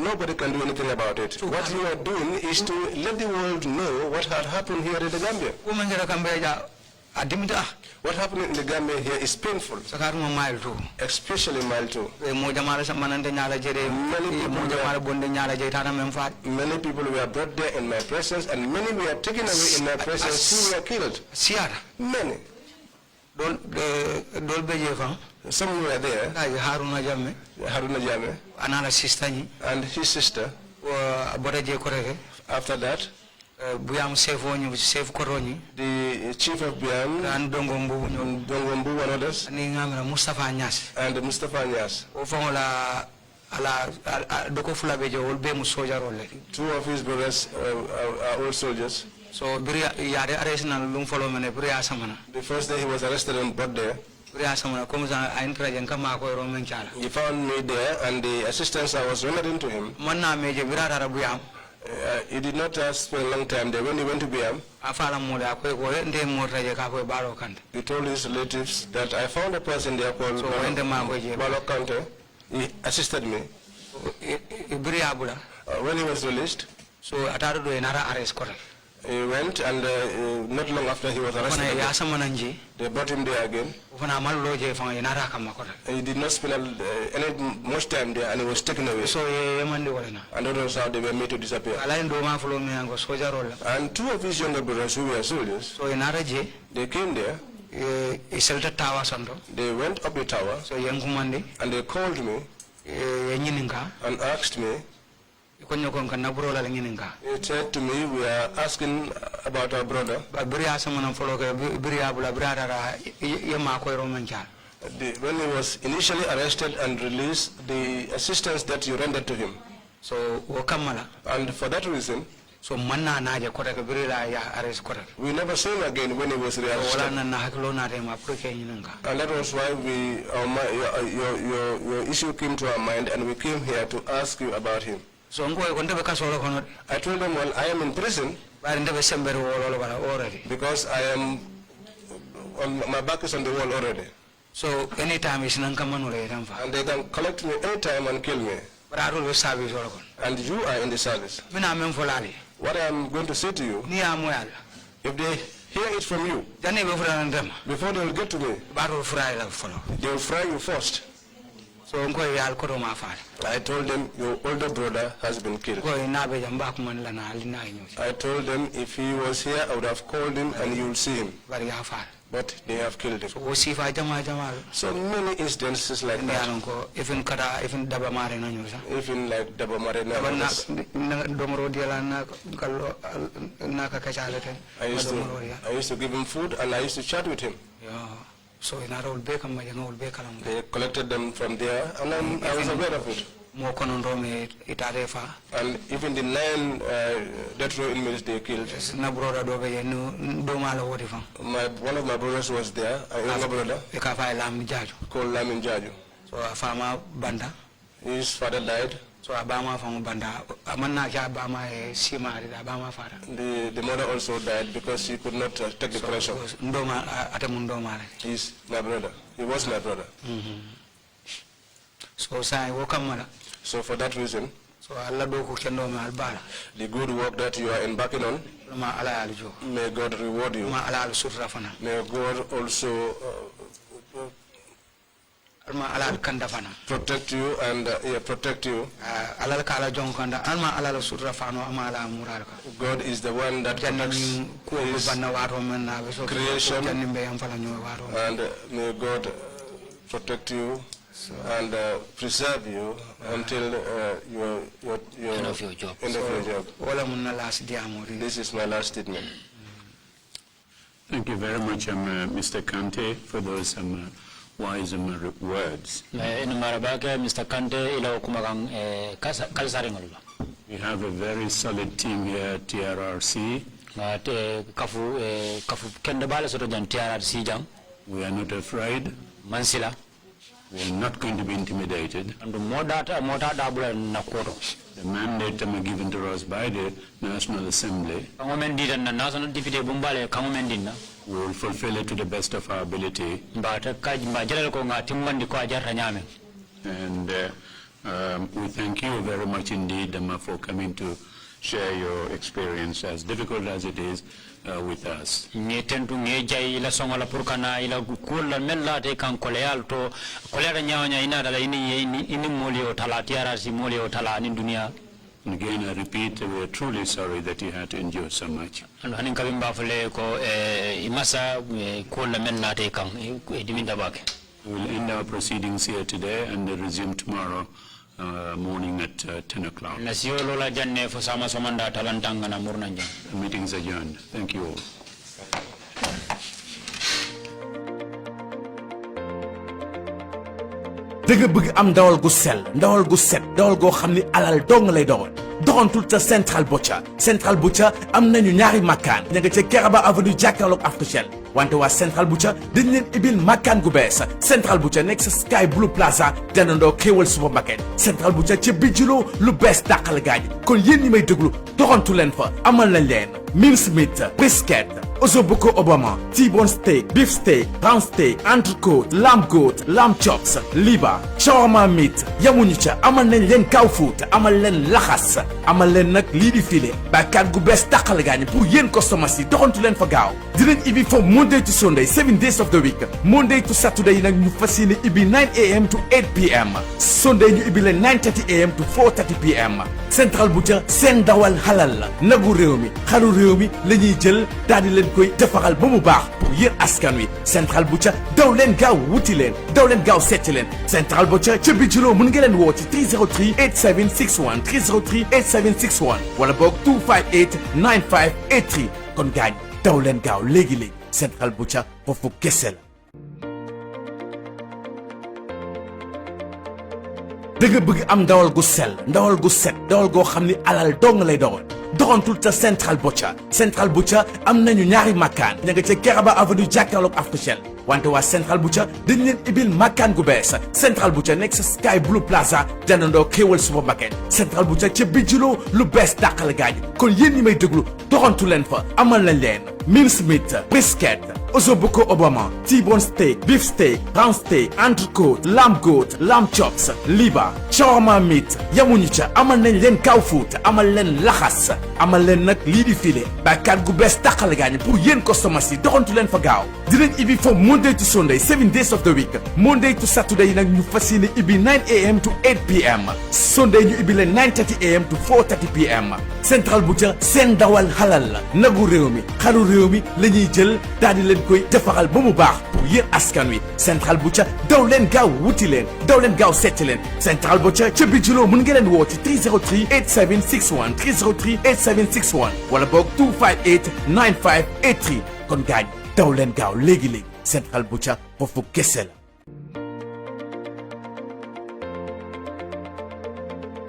nobody can do anything about it. What you are doing is to let the world know what had happened here in the Gambia. What happened in the Gambia here is painful, especially mile 2. Many people were brought there in my presence, and many were taken away in my presence who were killed. Many. Some were there. Haruna Jame, and his sister. After that, the chief of Biam, and Dongombu and others, and Mustafa Nyas. Two of his brothers are old soldiers. So the first day he was arrested on board there. He found me there, and the assistance I was rendering to him. He did not spend a long time there. When he went to Biam, he told his relatives that I found a person there called Balo Kanteh. He assisted me. When he was released, he went, and not long after he was arrested, they brought him there again. He did not spend much time there, and he was taken away. And that was how they were made to disappear. And two of his younger brothers who were soldiers, they came there. They went up the tower, and they called me and asked me. He said to me, we are asking about our brother. When he was initially arrested and released, the assistance that you rendered to him. And for that reason, So manna naje kota kabirila ya arrest kota. We never saw him again when he was rearrested. Wala na hakilo na tema proke nyinga. And that was why your issue came to our mind, and we came here to ask you about him. So I told them, well, I am in prison because I am my back is on the wall already. So anytime is and they can collect me anytime and kill me. But I always service. And you are in the service. What I am going to say to you, if they hear it from you, before they will get to me, they will fry you first. So I told them, your older brother has been killed. I told them, if he was here, I would have called him and you will see him. But they have killed him. So many instances like that. Even like Dabamare. I used to give him food and I used to chat with him. So they collected them from there, and I was aware of it. And even the 9 death row inmates they killed. One of my brothers was there, a younger brother, called Lamin Jaju. So a farmer Banda. His father died. So Abama from Banda, Abama the mother also died because she could not take the pressure. He's my brother. He was my brother. So for that reason, the good work that you are embarking on, may God reward you. May God also protect you and protect you. God is the one that protects his creation, and may God protect you and preserve you until your end of your job. This is my last statement. Thank you very much, Mr. Kanteh, for those wise words. Mr. Kanteh, we have a very solid team here at TRRC. We are not afraid. We are not going to be intimidated. The mandate given to us by the National Assembly, we will fulfill it to the best of our ability. And we thank you very much indeed for coming to share your experience, as difficult as it is, with us. Again, I repeat, we are truly sorry that you had to endure so much. We will end our proceedings here today and resume tomorrow morning at 10 o'clock. The meeting is adjourned. Thank you all. dëgg bëgg am ndawal gu sell ndawal gu set ndawal goo xam ni alal dong lay doon doxantul ca Central Butcher am nañu ñaari makkaan ña nga ca Keraba avenue jàkkaarloog Africell wante waa Central Butcher dañ leen ibil makkaan gu bees Central Butcher nekk sa Sky Blue Plaza dendandoo Kewel Supermarket Central Butcher ca bijjuloo lu bees dàqal gaañ kon yéen ñi may déglu doxantu leen fa amal nañ leen mincemeat brisket Ossobuco Obama, T-bone steak, beef steak, round steak, entrecôte, lamb goat, lamb chops, liba, shawarma meat, yamuñu ca amal nañ leen cow foot amal leen laxas amal leen nag lii di filet bakkaat gu bees tàqal gaañ pour yéen customers yi doxantu leen fa gaaw dinañ ibi from Monday to Sunday 7 days of the week Monday to Saturday nag ñu fas yéene ibi 9 a.m. to 8 p.m. Sunday ñu ibi leen 9:30 a.m. to 4:30 p.m. Central Butcher seen dawal halal la nagu réew mi xaru réew mi la ñuy jël daal di leen koy defaral ba mu baax pour yéen askan wi Central Butcher daw leen gaaw wuti leen daw leen gaaw seeti leen Central Butcher ca bijuloo mën nga leen woo ci 303 8761 303 8761 wala boog 258 9583 kon gaañ daw leen gaaw léegi-léegi Central Butcher foofu kese la. dëgg bëgg am ndawal gu sell ndawal gu set ndawal goo xam ni alal dong lay doon doxantul ca Central Butcher am nañu ñaari makkaan ña nga ca Kerr avenue jàkkaarloog Aftershell wante waa Central Butcher dañ leen ibil makkaan gu bees Central Butcher nekk sa Sky Blue Plaza jàndandoo Xéewal Supermarket Central Butcher ca Bijilo lu bees dàqal gaañ kon yéen ñi may déglu doxantu leen fa amal nañ leen mincemeat brisket Ossobuco Obama T-bone steak beef steak round steak entrecôte lamb goat lamb chops liba shawarma meat yamuñu ca amal nañ leen cow food amal leen laxas amal leen nag lii di filet bakkaat gu bees tàqale gaañ pour yéen customers yi doxantu leen fa gaaw dinañ ibi from Monday to Sunday 7 days of the week Monday to Saturday yi nag ñu fas yéene ibi 9 a.m. to 8 p.m. Sunday ñu ibi leen 9:30 a.m. to 4:30 p.m. Central Butcher seen dawal halal la nagu réew mi xaru réew mi la ñuy jël daal di leen koy defaral ba mu baax pour yéen askan wi Central Butcher daw leen gaaw wuti leen daw leen gaaw seeti leen Central Butcher ca Bijilo mën ngeen leen woo ci 303 8761 303 8761 wala boog 258 9583 kon gaañ daw leen gaaw léegi-léegi Central Butcher foofu kese la.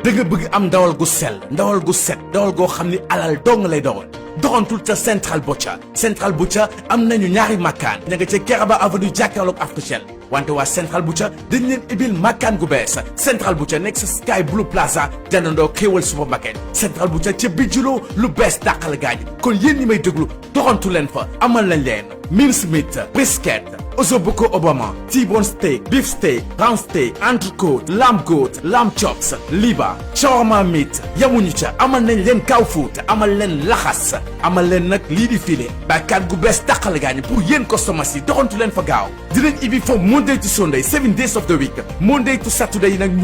da nga bëgg am ndawal gu sell ndawal gu set ndawal goo xam ni alal dong lay doon doxantul ca Central Butcher am nañu ñaari makkaan ña nga ca Kerr avenue jàkkaarloog Aftershell wante waa Central Butcher dañ leen ibil makkaan gu bees Central Butcher nekk sa Sky Blue Plaza jàndandoo Xéewal Supermarket Central Butcher ca Bijilo lu bees dàqal gaañ kon yéen ñi may déglu doxantu leen fa amal nañ leen mincemeat brisket Ossobuco Obama T-bone steak beef steak round steak entrecôte lamb goat lamb chops liba shawarma meat yamuñu ca amal nañ leen cow food amal leen laxas amal leen nag lii di filet bakkaat gu bees tàqal gaañ pour yéen customers yi doxantu leen fa gaaw dinañ ibi from Monday to Sunday 7 days of the week Monday to Saturday yi nag